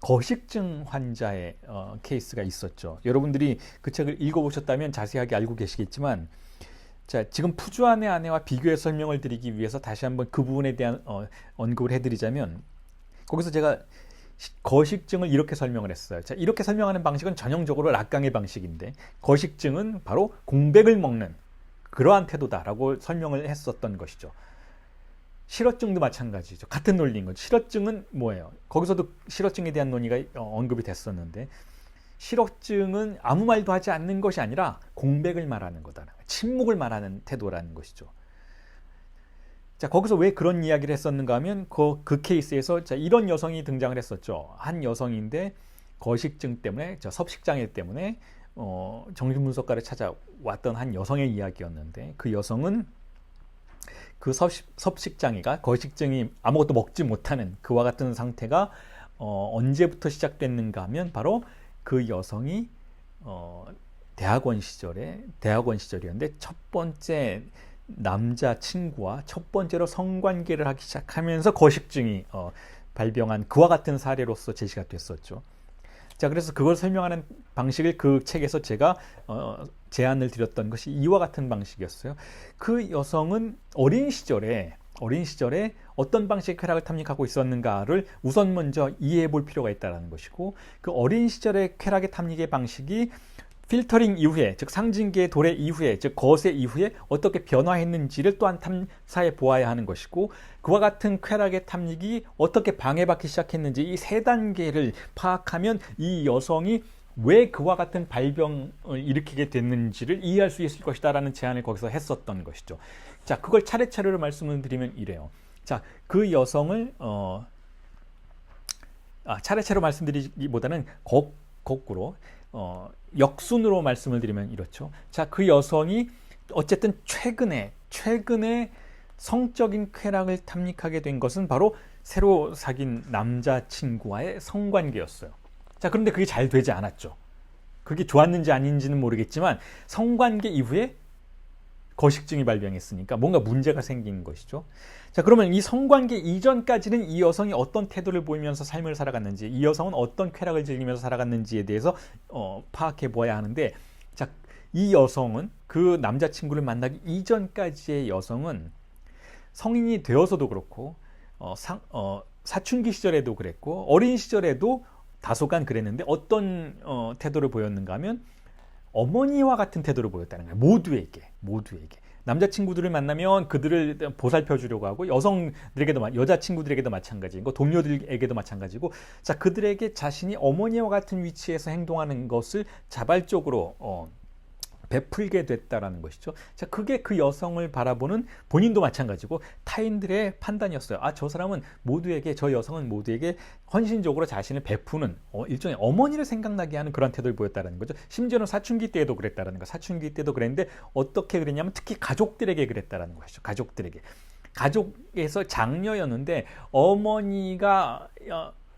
거식증 환자의 케이스가 있었죠. 여러분들이 그 책을 읽어보셨다면 자세하게 알고 계시겠지만, 자, 지금 푸주안의 아내와 비교해 설명을 드리기 위해서 다시 한번 그 부분에 대한 언급을 해드리자면, 거기서 제가 거식증을 이렇게 설명을 했어요. 자, 이렇게 설명하는 방식은 전형적으로 락강의 방식인데, 거식증은 바로 공백을 먹는 그러한 태도다라고 설명을 했었던 것이죠. 실어증도 마찬가지죠. 같은 논리인 거죠. 실어증은 뭐예요? 거기서도 실어증에 대한 논의가 언급이 됐었는데, 실어증은 아무 말도 하지 않는 것이 아니라 공백을 말하는 거다. 침묵을 말하는 태도라는 것이죠. 자, 거기서 왜 그런 이야기를 했었는가 하면 그 케이스에서 자, 이런 여성이 등장을 했었죠. 한 여성인데 거식증 때문에, 섭식장애 때문에 정신분석가를 찾아왔던 한 여성의 이야기였는데, 그 여성은 그 섭식장애가, 거식증이 아무것도 먹지 못하는 그와 같은 상태가 언제부터 시작됐는가 하면 바로 그 여성이 대학원 시절이었는데 첫 번째 남자 친구와 첫 번째로 성관계를 하기 시작하면서 거식증이 발병한 그와 같은 사례로서 제시가 됐었죠. 자, 그래서 그걸 설명하는 방식을 그 책에서 제가 제안을 드렸던 것이 이와 같은 방식이었어요. 그 여성은 어린 시절에 어떤 방식의 쾌락을 탐닉하고 있었는가를 우선 먼저 이해해 볼 필요가 있다는 것이고, 그 어린 시절의 쾌락의 탐닉의 방식이 필터링 이후에, 즉 상징계의 도래 이후에, 즉 거세 이후에 어떻게 변화했는지를 또한 탐사해 보아야 하는 것이고, 그와 같은 쾌락의 탐닉이 어떻게 방해받기 시작했는지 이 세 단계를 파악하면 이 여성이 왜 그와 같은 발병을 일으키게 됐는지를 이해할 수 있을 것이다 라는 제안을 거기서 했었던 것이죠. 자, 그걸 차례차례로 말씀을 드리면 이래요. 자, 그 여성을 차례차례로 말씀드리기보다는 거꾸로 역순으로 말씀을 드리면 이렇죠. 자, 그 여성이 어쨌든 최근에 성적인 쾌락을 탐닉하게 된 것은 바로 새로 사귄 남자친구와의 성관계였어요. 자, 그런데 그게 잘 되지 않았죠. 그게 좋았는지 아닌지는 모르겠지만 성관계 이후에 거식증이 발병했으니까 뭔가 문제가 생긴 것이죠. 자, 그러면 이 성관계 이전까지는 이 여성이 어떤 태도를 보이면서 삶을 살아갔는지, 이 여성은 어떤 쾌락을 즐기면서 살아갔는지에 대해서 파악해 보아야 하는데, 자, 이 여성은 그 남자친구를 만나기 이전까지의 여성은 성인이 되어서도 그렇고 사춘기 시절에도 그랬고 어린 시절에도 다소간 그랬는데 어떤 태도를 보였는가 하면 어머니와 같은 태도를 보였다는 거예요. 모두에게. 남자친구들을 만나면 그들을 보살펴 주려고 하고 여자친구들에게도 마찬가지고 동료들에게도 마찬가지고, 자, 그들에게 자신이 어머니와 같은 위치에서 행동하는 것을 자발적으로 베풀게 됐다라는 것이죠. 자, 그게 그 여성을 바라보는 본인도 마찬가지고 타인들의 판단이었어요. 저 여성은 모두에게 헌신적으로 자신을 베푸는 일종의 어머니를 생각나게 하는 그런 태도를 보였다라는 거죠. 심지어는 사춘기 때에도 그랬다라는 거. 사춘기 때도 그랬는데 어떻게 그랬냐면 특히 가족들에게 그랬다라는 것이죠. 가족에서 장녀였는데 어머니가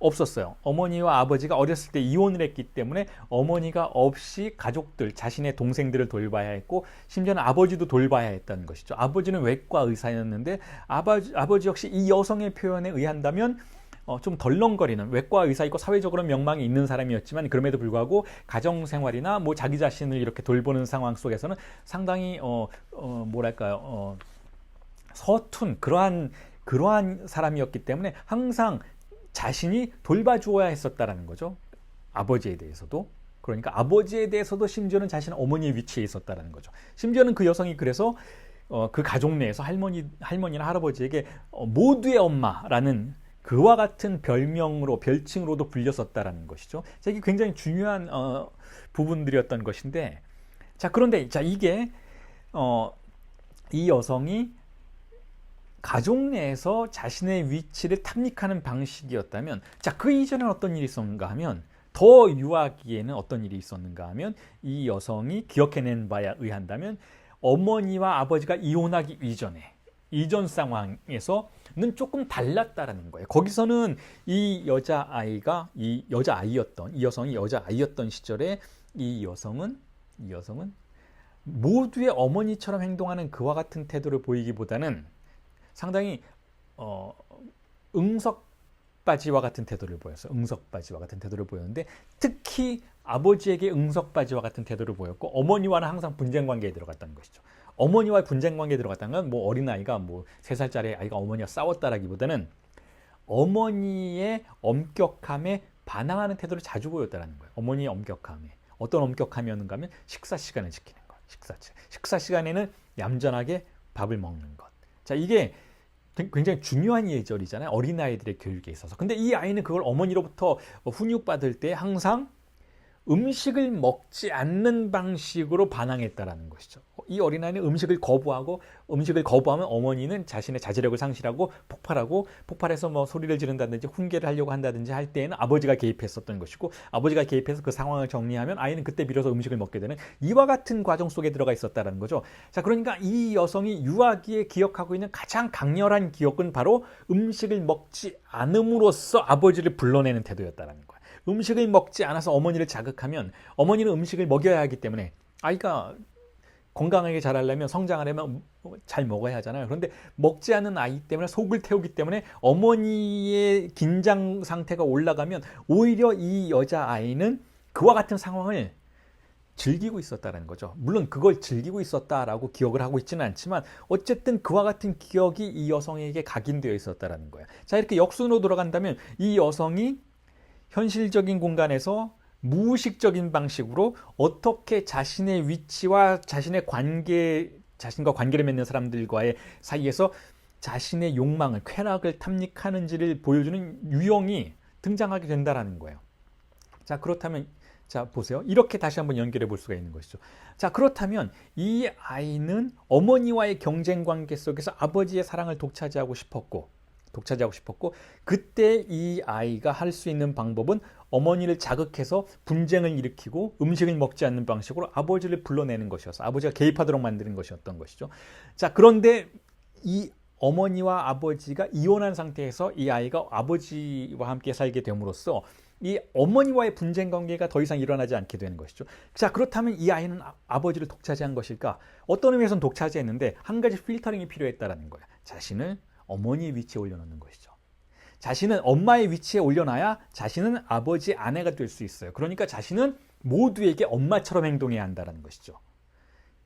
없었어요. 어머니와 아버지가 어렸을 때 이혼을 했기 때문에 어머니가 없이 가족들, 자신의 동생들을 돌봐야 했고, 심지어는 아버지도 돌봐야 했다는 것이죠. 아버지는 외과 의사였는데 아버지 역시 이 여성의 표현에 의한다면 좀 덜렁거리는 외과 의사이고 사회적으로 명망이 있는 사람이었지만, 그럼에도 불구하고 가정생활이나 자기 자신을 이렇게 돌보는 상황 속에서는 상당히 서툰 그러한 사람이었기 때문에 항상 자신이 돌봐주어야 했었다라는 거죠. 아버지에 대해서도. 그러니까 아버지에 대해서도 심지어는 자신은 어머니의 위치에 있었다라는 거죠. 심지어는 그 여성이 그래서 그 가족 내에서 할머니나 할아버지에게 모두의 엄마라는 그와 같은 별칭으로도 불렸었다라는 것이죠. 자, 이게 굉장히 중요한 부분들이었던 것인데, 자, 그런데 이게 이 여성이 가족 내에서 자신의 위치를 탐닉하는 방식이었다면, 자, 그 이전에는 어떤 일이 있었는가 하면, 더 유아기에는 어떤 일이 있었는가 하면, 이 여성이 기억해낸 바에 의한다면 어머니와 아버지가 이혼하기 이전 상황에서는 조금 달랐다라는 거예요. 거기서는 이 여성이 여자아이였던 시절에 이 여성은 모두의 어머니처럼 행동하는 그와 같은 태도를 보이기보다는 상당히 응석바지와 같은 태도를 보였어요. 응석바지와 같은 태도를 보였는데, 특히 아버지에게 응석바지와 같은 태도를 보였고, 어머니와는 항상 분쟁 관계에 들어갔다는 것이죠. 어머니와 분쟁 관계에 들어갔다는 건 어린아이가 3살짜리 아이가 어머니와 싸웠다라기보다는 어머니의 엄격함에 반항하는 태도를 자주 보였다는 거예요. 어머니의 엄격함에. 어떤 엄격함이었는가 하면 식사 시간을 지키는 것. 식사 시간에는 얌전하게 밥을 먹는 것. 자, 이게 굉장히 중요한 예절이잖아요. 어린아이들의 교육에 있어서. 근데 이 아이는 그걸 어머니로부터 훈육받을 때 항상 음식을 먹지 않는 방식으로 반항했다라는 것이죠. 이 어린아이는 음식을 거부하면 어머니는 자신의 자제력을 상실하고 폭발해서 소리를 지른다든지 훈계를 하려고 한다든지 할 때에는 아버지가 개입했었던 것이고, 아버지가 개입해서 그 상황을 정리하면 아이는 그때 비로소 음식을 먹게 되는 이와 같은 과정 속에 들어가 있었다는 거죠. 자, 그러니까 이 여성이 유아기에 기억하고 있는 가장 강렬한 기억은 바로 음식을 먹지 않음으로써 아버지를 불러내는 태도였다는 거예요. 음식을 먹지 않아서 어머니를 자극하면 어머니는 음식을 먹여야 하기 때문에 아이가 건강하게 자라려면 성장하려면 잘 먹어야 하잖아요. 그런데 먹지 않는 아이 때문에 속을 태우기 때문에 어머니의 긴장 상태가 올라가면 오히려 이 여자아이는 그와 같은 상황을 즐기고 있었다는 거죠. 물론 그걸 즐기고 있었다라고 기억을 하고 있지는 않지만 어쨌든 그와 같은 기억이 이 여성에게 각인되어 있었다는 거예요. 자, 이렇게 역순으로 돌아간다면 이 여성이 현실적인 공간에서 무의식적인 방식으로 어떻게 자신의 위치와 자신의 자신과 관계를 맺는 사람들과의 사이에서 자신의 욕망을, 쾌락을 탐닉하는지를 보여주는 유형이 등장하게 된다는 거예요. 자, 그렇다면 자, 보세요. 이렇게 다시 한번 연결해 볼 수가 있는 것이죠. 자, 그렇다면 이 아이는 어머니와의 경쟁 관계 속에서 아버지의 사랑을 독차지하고 싶었고 그때 이 아이가 할 수 있는 방법은 어머니를 자극해서 분쟁을 일으키고 음식을 먹지 않는 방식으로 아버지를 불러내는 것이어서 아버지가 개입하도록 만드는 것이었던 것이죠. 자, 그런데 이 어머니와 아버지가 이혼한 상태에서 이 아이가 아버지와 함께 살게 됨으로써 이 어머니와의 분쟁 관계가 더 이상 일어나지 않게 되는 것이죠. 자, 그렇다면 이 아이는 아버지를 독차지한 것일까? 어떤 의미에서는 독차지했는데 한 가지 필터링이 필요했다는 거예요. 자신을 어머니의 위치에 올려놓는 것이죠. 자신은 엄마의 위치에 올려놔야 자신은 아버지 아내가 될 수 있어요. 그러니까 자신은 모두에게 엄마처럼 행동해야 한다는 것이죠.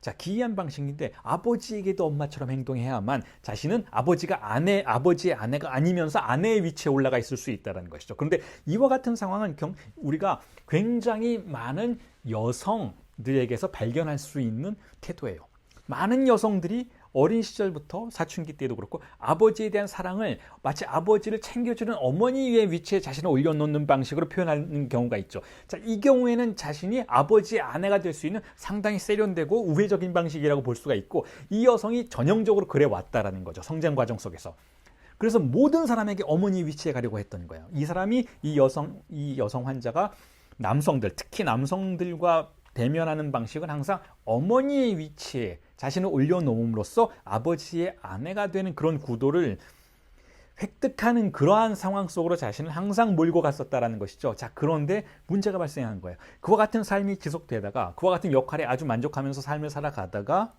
자, 기이한 방식인데 아버지에게도 엄마처럼 행동해야만 자신은 아버지의 아내가 아니면서 아내의 위치에 올라가 있을 수 있다는 것이죠. 그런데 이와 같은 상황은 우리가 굉장히 많은 여성들에게서 발견할 수 있는 태도예요. 많은 여성들이 어린 시절부터 사춘기 때도 그렇고 아버지에 대한 사랑을 마치 아버지를 챙겨주는 어머니의 위치에 자신을 올려놓는 방식으로 표현하는 경우가 있죠. 자, 이 경우에는 자신이 아버지의 아내가 될 수 있는 상당히 세련되고 우회적인 방식이라고 볼 수가 있고 이 여성이 전형적으로 그래 왔다라는 거죠. 성장 과정 속에서. 그래서 모든 사람에게 어머니 위치에 가려고 했던 거예요. 이 사람이 이 여성 환자가 남성들, 특히 남성들과 대면하는 방식은 항상 어머니의 위치에 자신을 올려놓음으로써 아버지의 아내가 되는 그런 구도를 획득하는 그러한 상황 속으로 자신을 항상 몰고 갔었다라는 것이죠. 자, 그런데 문제가 발생한 거예요. 그와 같은 삶이 지속되다가 그와 같은 역할에 아주 만족하면서 삶을 살아가다가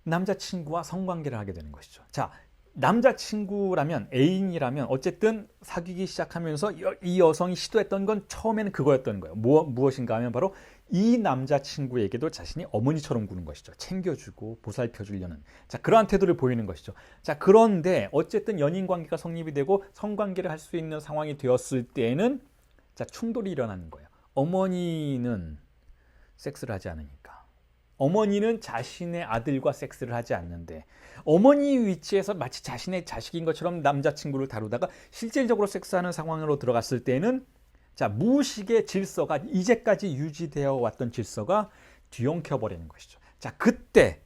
남자친구와 성관계를 하게 되는 것이죠. 자, 남자친구라면 애인이라면 어쨌든 사귀기 시작하면서 이 여성이 시도했던 건 처음에는 그거였던 거예요. 무엇인가 하면 바로 이 남자친구에게도 자신이 어머니처럼 구는 것이죠. 챙겨주고 보살펴주려는. 자, 그러한 태도를 보이는 것이죠. 자, 그런데 어쨌든 연인 관계가 성립이 되고 성관계를 할 수 있는 상황이 되었을 때에는 자, 충돌이 일어나는 거예요. 어머니는 섹스를 하지 않으니까. 어머니는 자신의 아들과 섹스를 하지 않는데 어머니 위치에서 마치 자신의 자식인 것처럼 남자친구를 다루다가 실질적으로 섹스하는 상황으로 들어갔을 때는 자, 무의식의 질서가 이제까지 유지되어 왔던 질서가 뒤엉켜 버리는 것이죠. 자, 그때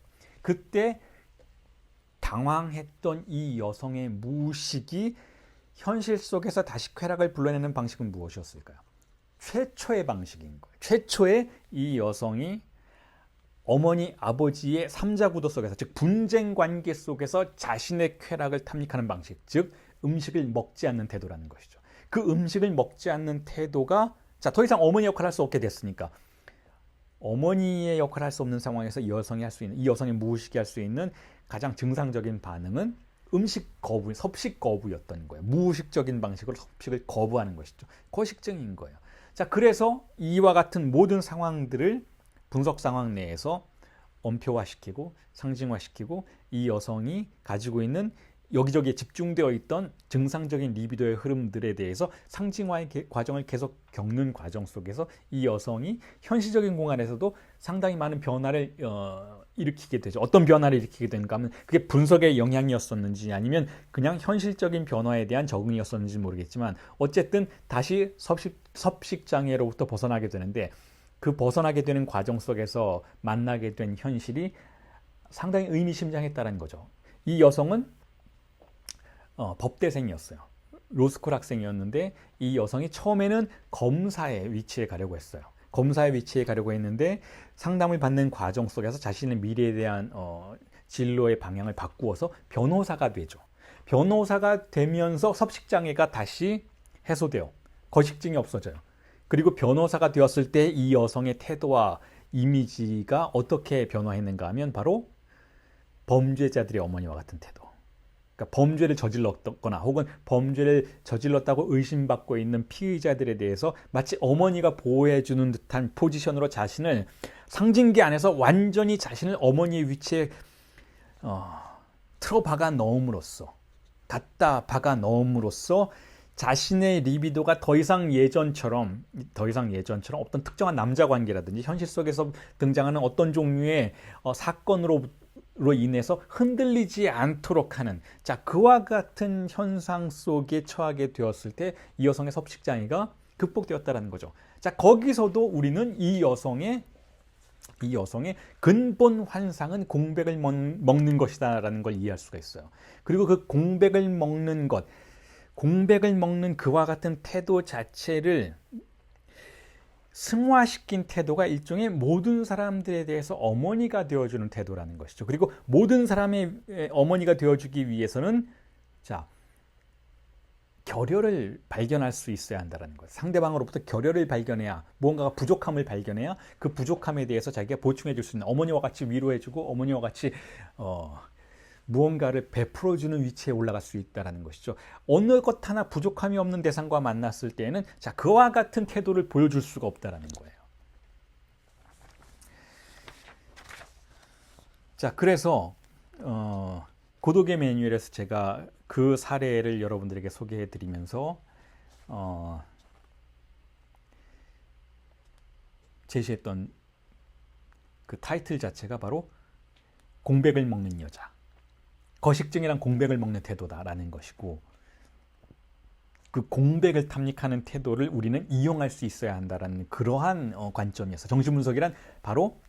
당황했던 이 여성의 무의식이 현실 속에서 다시 쾌락을 불러내는 방식은 무엇이었을까요? 최초의 방식인 거예요. 최초의 이 여성이 어머니, 아버지의 삼자구도 속에서, 즉 분쟁 관계 속에서 자신의 쾌락을 탐닉하는 방식, 즉 음식을 먹지 않는 태도라는 것이죠. 그 음식을 먹지 않는 태도가 자, 더 이상 어머니 역할을 할 수 없게 됐으니까 어머니의 역할을 할 수 없는 상황에서 이 여성이 무의식이 할 수 있는 가장 증상적인 반응은 음식 거부, 섭식 거부였던 거예요. 무의식적인 방식으로 섭식을 거부하는 것이죠. 거식증인 거예요. 자, 그래서 이와 같은 모든 상황들을 분석 상황 내에서 엄표화시키고 상징화시키고 이 여성이 가지고 있는 여기저기에 집중되어 있던 증상적인 리비도의 흐름들에 대해서 상징화의 과정을 계속 겪는 과정 속에서 이 여성이 현실적인 공간에서도 상당히 많은 변화를 일으키게 되죠. 어떤 변화를 일으키게 되는가 하면 그게 분석의 영향이었었는지 아니면 그냥 현실적인 변화에 대한 적응이었었는지 모르겠지만 어쨌든 다시 섭식장애로부터 벗어나게 되는데 그 벗어나게 되는 과정 속에서 만나게 된 현실이 상당히 의미심장했다는 거죠. 이 여성은 법대생이었어요. 로스쿨 학생이었는데 이 여성이 처음에는 검사의 위치에 가려고 했어요. 검사의 위치에 가려고 했는데 상담을 받는 과정 속에서 자신의 미래에 대한 진로의 방향을 바꾸어서 변호사가 되죠. 변호사가 되면서 섭식장애가 다시 해소돼요. 거식증이 없어져요. 그리고 변호사가 되었을 때 이 여성의 태도와 이미지가 어떻게 변화했는가 하면 바로 범죄자들의 어머니와 같은 태도. 그러니까 범죄를 저질렀거나 혹은 범죄를 저질렀다고 의심받고 있는 피의자들에 대해서 마치 어머니가 보호해주는 듯한 포지션으로 자신을 상징기 안에서 완전히 자신을 어머니의 위치에 틀어박아 넣음으로써, 갖다 박아 넣음으로써 자신의 리비도가 더 이상 예전처럼 어떤 특정한 남자 관계라든지 현실 속에서 등장하는 어떤 종류의 사건으로 인해서 흔들리지 않도록 하는, 자, 그와 같은 현상 속에 처하게 되었을 때 이 여성의 섭식장애가 극복되었다는 거죠. 자, 거기서도 우리는 이 여성의 근본 환상은 공백을 먹는 것이다라는 걸 이해할 수가 있어요. 그리고 그 공백을 먹는 그와 같은 태도 자체를 승화시킨 태도가 일종의 모든 사람들에 대해서 어머니가 되어주는 태도라는 것이죠. 그리고 모든 사람의 어머니가 되어주기 위해서는, 자, 결여를 발견할 수 있어야 한다는 거예요. 상대방으로부터 결여를 발견해야, 무언가가 부족함을 발견해야 그 부족함에 대해서 자기가 보충해 줄 수 있는, 어머니와 같이 위로해주고 어머니와 같이 무언가를 베풀어주는 위치에 올라갈 수 있다는 것이죠. 어느 것 하나 부족함이 없는 대상과 만났을 때에는, 자, 그와 같은 태도를 보여줄 수가 없다는 거예요. 자, 그래서 고독의 매뉴얼에서 제가 그 사례를 여러분들에게 소개해 드리면서 제시했던 그 타이틀 자체가 바로 공백을 먹는 여자, 거식증이란 공백을 먹는 태도다라는 것이고, 그 공백을 탐닉하는 태도를 우리는 이용할 수 있어야 한다라는 그러한 관점이어서 정신분석이란 바로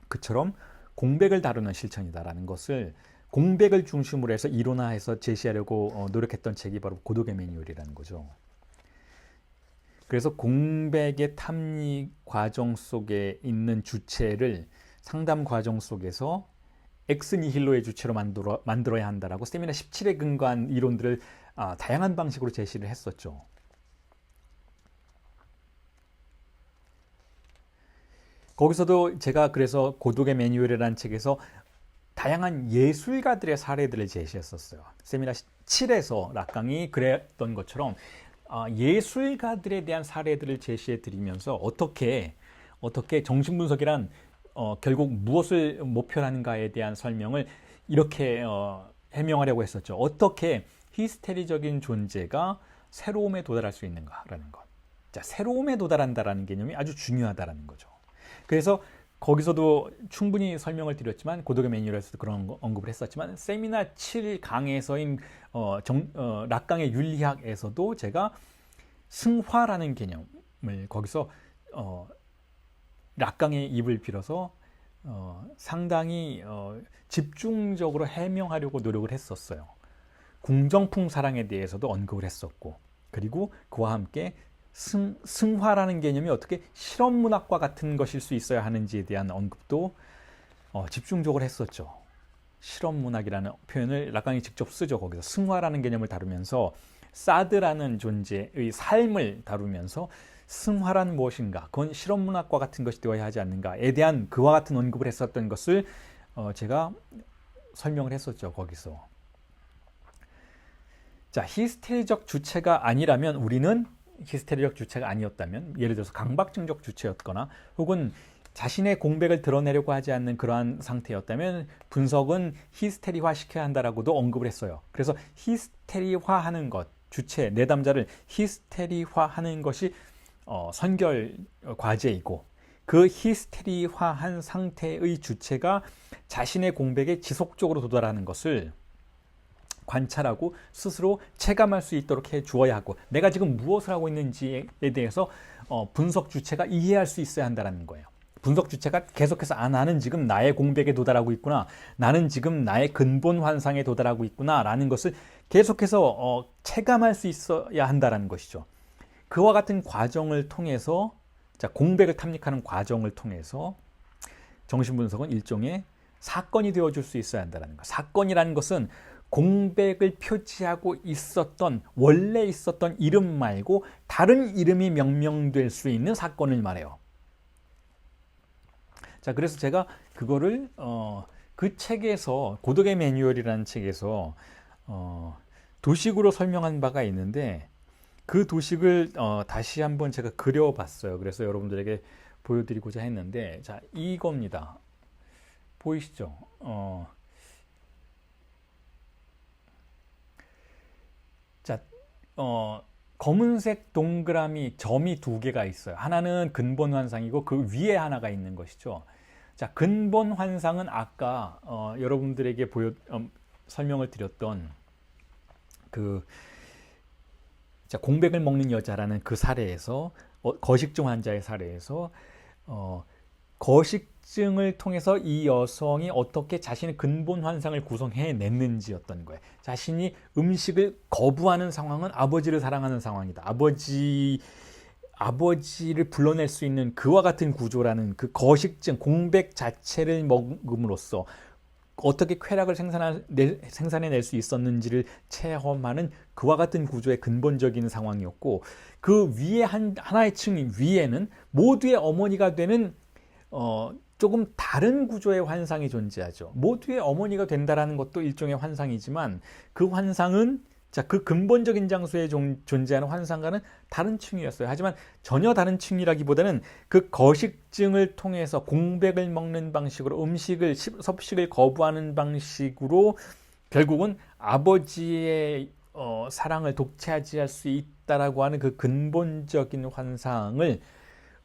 그처럼 공백을 다루는 실천이다라는 것을, 공백을 중심으로 해서 이론화해서 제시하려고 노력했던 책이 바로 고독의 매뉴얼이라는 거죠. 그래서 공백의 탐닉 과정 속에 있는 주체를 상담 과정 속에서 엑스니힐로의 주체로 만들어야 한다라고 세미나 17에 근거한 이론들을 다양한 방식으로 제시를 했었죠. 거기서도 제가 그래서 고독의 매뉴얼이라는 책에서 다양한 예술가들의 사례들을 제시했었어요. 세미나 7에서 락강이 그랬던 것처럼 예술가들에 대한 사례들을 제시해 드리면서 어떻게 정신분석이란 결국 무엇을 목표로 하는가에 대한 설명을 이렇게 해명하려고 했었죠. 어떻게 히스테리적인 존재가 새로움에 도달할 수 있는가라는 것. 자, 새로움에 도달한다라는 개념이 아주 중요하다라는 거죠. 그래서 거기서도 충분히 설명을 드렸지만, 고독의 매뉴얼에서도 그런 언급을 했었지만, 세미나 7 강에서인 락강의 윤리학에서도 제가 승화라는 개념을 거기서 락강의 입을 빌어서 상당히 집중적으로 해명하려고 노력을 했었어요. 궁정풍 사랑에 대해서도 언급을 했었고, 그리고 그와 함께 승화라는 개념이 어떻게 실험문학과 같은 것일 수 있어야 하는지에 대한 언급도 집중적으로 했었죠. 실험문학이라는 표현을 락강이 직접 쓰죠. 거기서 승화라는 개념을 다루면서 사드라는 존재의 삶을 다루면서 승화란 무엇인가, 그건 실험문학과 같은 것이 되어야 하지 않는가에 대한 그와 같은 언급을 했었던 것을 제가 설명을 했었죠. 거기서. 자, 히스테리적 주체가 아니라면, 우리는 히스테리적 주체가 아니었다면, 예를 들어서 강박증적 주체였거나 혹은 자신의 공백을 드러내려고 하지 않는 그러한 상태였다면 분석은 히스테리화 시켜야 한다라고도 언급을 했어요. 그래서 히스테리화하는 것, 주체, 내담자를 히스테리화하는 것이 선결 과제이고, 그 히스테리화한 상태의 주체가 자신의 공백에 지속적으로 도달하는 것을 관찰하고 스스로 체감할 수 있도록 해 주어야 하고, 내가 지금 무엇을 하고 있는지에 대해서 분석 주체가 이해할 수 있어야 한다는 거예요. 분석 주체가 계속해서 나는 지금 나의 공백에 도달하고 있구나, 나는 지금 나의 근본 환상에 도달하고 있구나 라는 것을 계속해서 체감할 수 있어야 한다는 것이죠. 그와 같은 과정을 통해서, 자, 공백을 탐닉하는 과정을 통해서 정신분석은 일종의 사건이 되어줄 수 있어야 한다는 것. 사건이라는 것은 공백을 표지하고 있었던 원래 있었던 이름 말고 다른 이름이 명명될 수 있는 사건을 말해요. 자, 그래서 제가 그거를 그 책에서 고독의 매뉴얼이라는 책에서 도식으로 설명한 바가 있는데 그 도식을 다시 한번 제가 그려봤어요. 그래서 여러분들에게 보여드리고자 했는데 자, 이겁니다. 보이시죠? 자, 검은색 동그라미 점이 두 개가 있어요. 하나는 근본 환상이고 그 위에 하나가 있는 것이죠. 자, 근본 환상은 아까 여러분들에게 설명을 드렸던 그 자, 공백을 먹는 여자라는 그 사례에서 거식증 환자의 사례에서 거식증을 통해서 이 여성이 어떻게 자신의 근본 환상을 구성해냈는지였던 거예요. 자신이 음식을 거부하는 상황은 아버지를 사랑하는 상황이다. 아버지를 불러낼 수 있는 그와 같은 구조라는 그 거식증, 공백 자체를 먹음으로써 어떻게 쾌락을 생산해낼 수 있었는지를 체험하는 그와 같은 구조의 근본적인 상황이었고, 그 위에 하나의 층 위에는 모두의 어머니가 되는 조금 다른 구조의 환상이 존재하죠. 모두의 어머니가 된다라는 것도 일종의 환상이지만 그 환상은 그 근본적인 장소에 존재하는 환상과는 다른 층이었어요. 하지만 전혀 다른 층이라기보다는 그 거식증을 통해서 공백을 먹는 방식으로 섭식을 거부하는 방식으로 결국은 아버지의 사랑을 독차지할 수 있다라고 하는 그 근본적인 환상을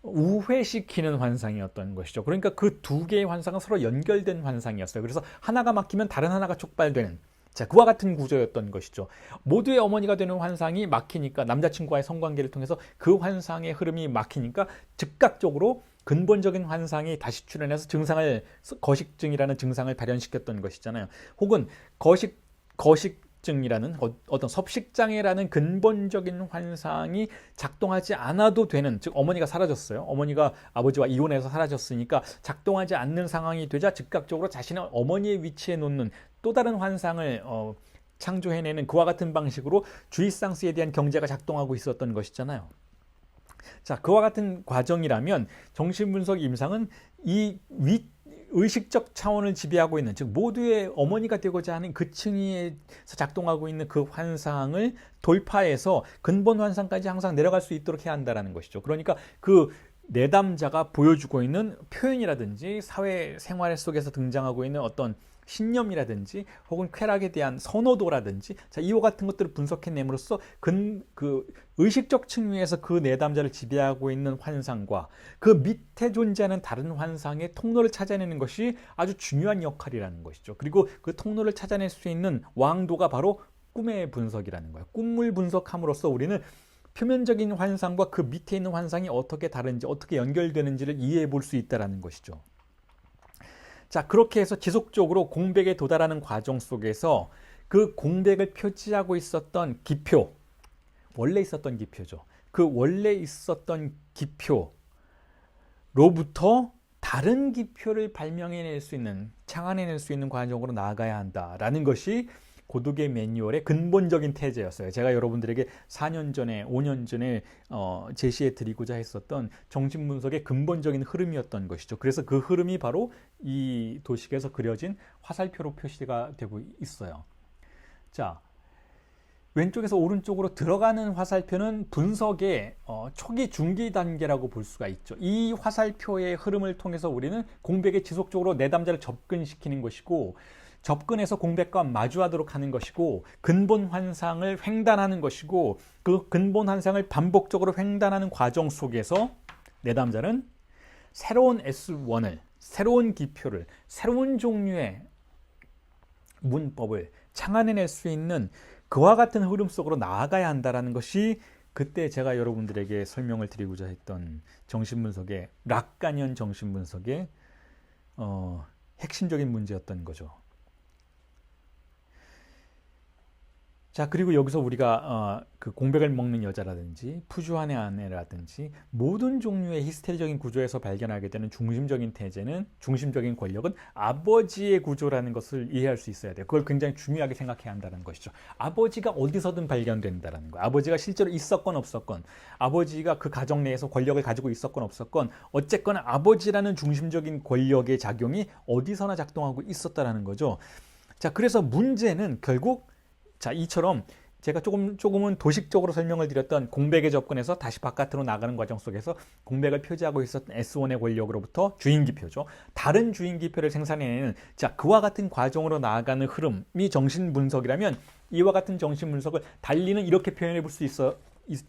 우회시키는 환상이었던 것이죠. 그러니까 그 두 개의 환상은 서로 연결된 환상이었어요. 그래서 하나가 막히면 다른 하나가 촉발되는 그와 같은 구조였던 것이죠. 모두의 어머니가 되는 환상이 막히니까 남자친구와의 성관계를 통해서 그 환상의 흐름이 막히니까 즉각적으로 근본적인 환상이 다시 출현해서 거식증이라는 증상을 발현시켰던 것이잖아요. 혹은 거식증이라는 어떤 섭식장애라는 근본적인 환상이 작동하지 않아도 되는, 즉 어머니가 사라졌어요. 어머니가 아버지와 이혼해서 사라졌으니까 작동하지 않는 상황이 되자 즉각적으로 자신의 어머니의 위치에 놓는 또 다른 환상을 창조해내는 그와 같은 방식으로 주이상스에 대한 경제가 작동하고 있었던 것이잖아요. 자, 그와 같은 과정이라면 정신분석 임상은 이 의식적 차원을 지배하고 있는, 즉 모두의 어머니가 되고자 하는 그 층위에서 작동하고 있는 그 환상을 돌파해서 근본 환상까지 항상 내려갈 수 있도록 해야 한다는 것이죠. 그러니까 그 내담자가 보여주고 있는 표현이라든지 사회 생활 속에서 등장하고 있는 어떤 신념이라든지 혹은 쾌락에 대한 선호도라든지 이와 같은 것들을 분석해냄으로써 그 의식적 층위에서 그 내담자를 지배하고 있는 환상과 그 밑에 존재하는 다른 환상의 통로를 찾아내는 것이 아주 중요한 역할이라는 것이죠. 그리고 그 통로를 찾아낼 수 있는 왕도가 바로 꿈의 분석이라는 거예요. 꿈을 분석함으로써 우리는 표면적인 환상과 그 밑에 있는 환상이 어떻게 다른지, 어떻게 연결되는지를 이해해 볼 수 있다는 것이죠. 자, 그렇게 해서 지속적으로 공백에 도달하는 과정 속에서 그 공백을 표지하고 있었던 기표, 원래 있었던 기표죠. 그 원래 있었던 기표로부터 다른 기표를 발명해낼 수 있는, 창안해낼 수 있는 과정으로 나아가야 한다라는 것이 고독의 매뉴얼의 근본적인 태제였어요. 제가 여러분들에게 4년 전에, 5년 전에 제시해 드리고자 했었던 정신분석의 근본적인 흐름이었던 것이죠. 그래서 그 흐름이 바로 이 도식에서 그려진 화살표로 표시가 되고 있어요. 자, 왼쪽에서 오른쪽으로 들어가는 화살표는 분석의 초기 중기 단계라고 볼 수가 있죠. 이 화살표의 흐름을 통해서 우리는 공백에 지속적으로 내담자를 접근시키는 것이고, 접근해서 공백과 마주하도록 하는 것이고, 근본 환상을 횡단하는 것이고, 그 근본 환상을 반복적으로 횡단하는 과정 속에서 내담자는 새로운 S1을, 새로운 기표를, 새로운 종류의 문법을 창안해낼 수 있는 그와 같은 흐름 속으로 나아가야 한다는 것이 그때 제가 여러분들에게 설명을 드리고자 했던 정신분석의, 락가니언 정신분석의 핵심적인 문제였던 거죠. 자, 그리고 여기서 우리가 그 공백을 먹는 여자라든지 푸주한의 아내라든지 모든 종류의 히스테리적인 구조에서 발견하게 되는 중심적인 태제는, 중심적인 권력은 아버지의 구조라는 것을 이해할 수 있어야 돼요. 그걸 굉장히 중요하게 생각해야 한다는 것이죠. 아버지가 어디서든 발견된다는 거예요. 아버지가 실제로 있었건 없었건, 아버지가 그 가정 내에서 권력을 가지고 있었건 없었건, 어쨌거나 아버지라는 중심적인 권력의 작용이 어디서나 작동하고 있었다라는 거죠. 자, 그래서 문제는 결국, 자, 이처럼 제가 조금은 도식적으로 설명을 드렸던 공백에 접근해서 다시 바깥으로 나가는 과정 속에서 공백을 표지하고 있었던 S1의 권력으로부터 주인기표죠. 다른 주인기표를 생산해내는, 자, 그와 같은 과정으로 나아가는 흐름이 정신분석이라면 이와 같은 정신분석을 달리는 이렇게 표현해 볼 수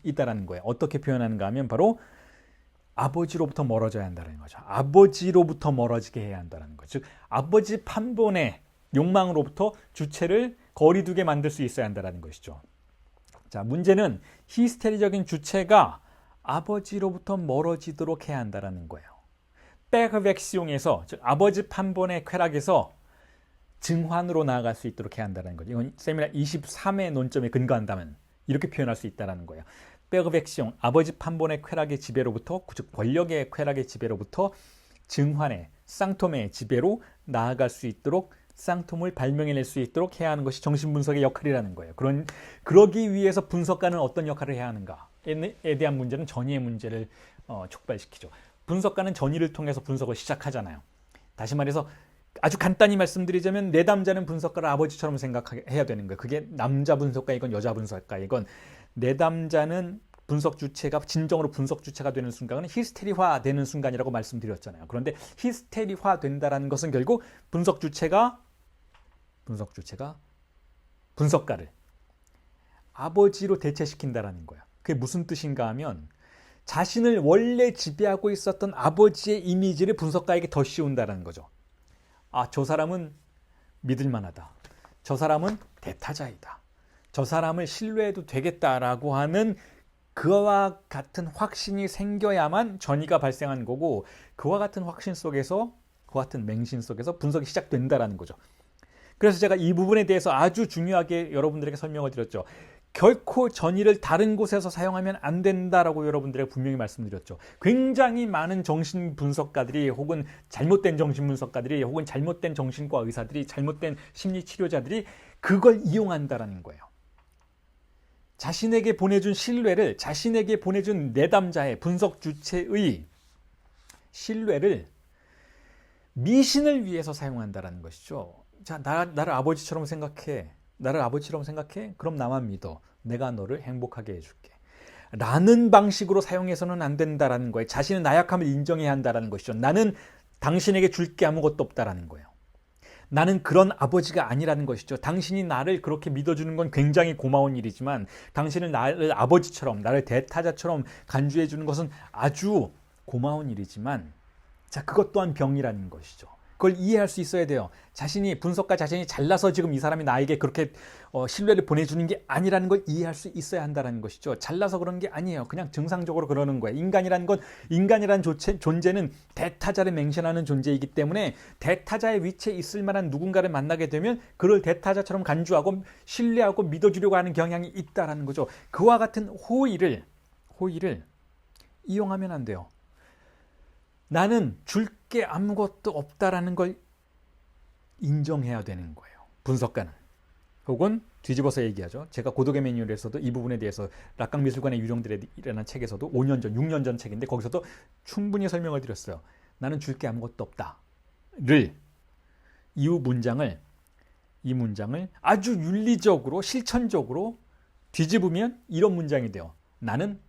있다라는 거예요. 어떻게 표현하는가 하면 바로 아버지로부터 멀어져야 한다는 거죠. 아버지로부터 멀어지게 해야 한다는 거죠. 즉, 아버지 판본의 욕망으로부터 주체를 거리두게 만들 수 있어야 한다는 것이죠. 자, 문제는 히스테리적인 주체가 아버지로부터 멀어지도록 해야 한다는 거예요. 백백시용에서, 즉 아버지 판본의 쾌락에서 증환으로 나아갈 수 있도록 해야 한다는 거죠. 이건 세미나 23의 논점에 근거한다면 이렇게 표현할 수 있다는 거예요. 백백시용, 아버지 판본의 쾌락의 지배로부터, 즉 권력의 쾌락의 지배로부터 증환의, 쌍톰의 지배로 나아갈 수 있도록, 쌍톰을 발명해낼 수 있도록 해야 하는 것이 정신분석의 역할이라는 거예요. 그러기 위해서 분석가는 어떤 역할을 해야 하는가에 대한 문제는 전이의 문제를 촉발시키죠. 분석가는 전이를 통해서 분석을 시작하잖아요. 다시 말해서 아주 간단히 말씀드리자면 내담자는 분석가를 아버지처럼 생각해야 되는 거예요. 그게 남자 분석가이건 여자 분석가이건, 내담자는 분석 주체가 진정으로 분석 주체가 되는 순간은 히스테리화 되는 순간이라고 말씀드렸잖아요. 그런데 히스테리화 된다라는 것은 결국 분석 주체가 분석가를 아버지로 대체시킨다라는 거예요. 그게 무슨 뜻인가 하면 자신을 원래 지배하고 있었던 아버지의 이미지를 분석가에게 더 씌운다라는 거죠. 아, 저 사람은 믿을 만하다. 저 사람은 대타자이다. 저 사람을 신뢰해도 되겠다라고 하는 그와 같은 확신이 생겨야만 전이가 발생하는 거고, 그와 같은 확신 속에서, 그와 같은 맹신 속에서 분석이 시작된다라는 거죠. 그래서 제가 이 부분에 대해서 아주 중요하게 여러분들에게 설명을 드렸죠. 결코 전이를 다른 곳에서 사용하면 안 된다라고 여러분들에게 분명히 말씀드렸죠. 굉장히 많은 정신분석가들이, 혹은 잘못된 정신분석가들이, 혹은 잘못된 정신과 의사들이, 잘못된 심리치료자들이 그걸 이용한다라는 거예요. 자신에게 보내준 신뢰를, 자신에게 보내준 내담자의 분석 주체의 신뢰를 미신을 위해서 사용한다라는 것이죠. 자, 나를 아버지처럼 생각해. 나를 아버지처럼 생각해? 그럼 나만 믿어. 내가 너를 행복하게 해줄게. 라는 방식으로 사용해서는 안 된다라는 거예요. 자신의 나약함을 인정해야 한다라는 것이죠. 나는 당신에게 줄 게 아무것도 없다라는 거예요. 나는 그런 아버지가 아니라는 것이죠. 당신이 나를 그렇게 믿어주는 건 굉장히 고마운 일이지만, 당신은 나를 아버지처럼, 나를 대타자처럼 간주해 주는 것은 아주 고마운 일이지만, 자, 그것 또한 병이라는 것이죠. 그걸 이해할 수 있어야 돼요. 분석가 자신이 잘나서 지금 이 사람이 나에게 그렇게 신뢰를 보내주는 게 아니라는 걸 이해할 수 있어야 한다는 것이죠. 잘나서 그런 게 아니에요. 그냥 정상적으로 그러는 거예요. 인간이라는 존재는 대타자를 맹신하는 존재이기 때문에 대타자의 위치에 있을 만한 누군가를 만나게 되면 그를 대타자처럼 간주하고 신뢰하고 믿어주려고 하는 경향이 있다는 거죠. 그와 같은 호의를 이용하면 안 돼요. 나는 줄 게 아무것도 없다라는 걸 인정해야 되는 거예요. 분석가는. 혹은 뒤집어서 얘기하죠. 제가 고독의 매뉴얼에서도 이 부분에 대해서 락강미술관의 유령들이라는 책에서도 5년 전, 6년 전 책인데 거기서도 충분히 설명을 드렸어요. 나는 줄 게 아무것도 없다를, 이 문장을 아주 윤리적으로 실천적으로 뒤집으면 이런 문장이 돼요. 나는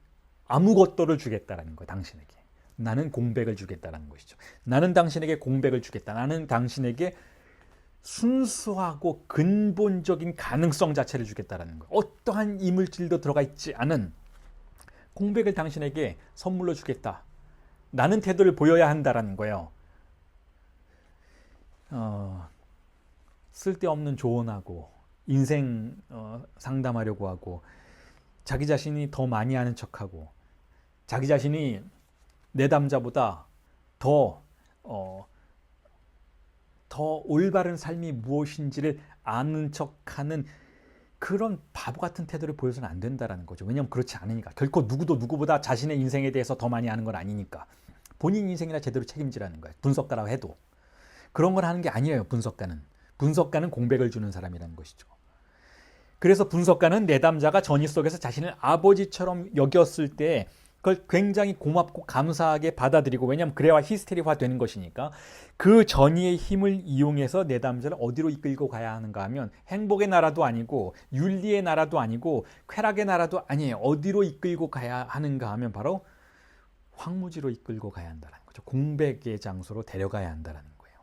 아무것도를 주겠다라는 거예요. 당신에게. 나는 공백을 주겠다는 것이죠. 나는 당신에게 공백을 주겠다. 나는 당신에게 순수하고 근본적인 가능성 자체를 주겠다는 거예요. 어떠한 이물질도 들어가 있지 않은 공백을 당신에게 선물로 주겠다. 라는 태도를 보여야 한다는 거예요. 쓸데없는 조언하고 인생 상담하려고 하고, 자기 자신이 더 많이 아는 척하고, 자기 자신이 내담자보다 더 올바른 삶이 무엇인지를 아는 척하는 그런 바보 같은 태도를 보여서는 안 된다라는 거죠. 왜냐하면 그렇지 않으니까. 결코 누구도 누구보다 자신의 인생에 대해서 더 많이 아는 건 아니니까. 본인 인생이나 제대로 책임지라는 거예요. 분석가라고 해도. 그런 걸 하는 게 아니에요. 분석가는. 분석가는 공백을 주는 사람이라는 것이죠. 그래서 분석가는 내담자가 전이 속에서 자신을 아버지처럼 여겼을 때 그걸 굉장히 고맙고 감사하게 받아들이고, 왜냐하면 그래야 히스테리화 되는 것이니까, 그 전이의 힘을 이용해서 내담자를 어디로 이끌고 가야 하는가 하면 행복의 나라도 아니고 윤리의 나라도 아니고 쾌락의 나라도 아니에요. 어디로 이끌고 가야 하는가 하면 바로 황무지로 이끌고 가야 한다는 거죠. 공백의 장소로 데려가야 한다는 거예요.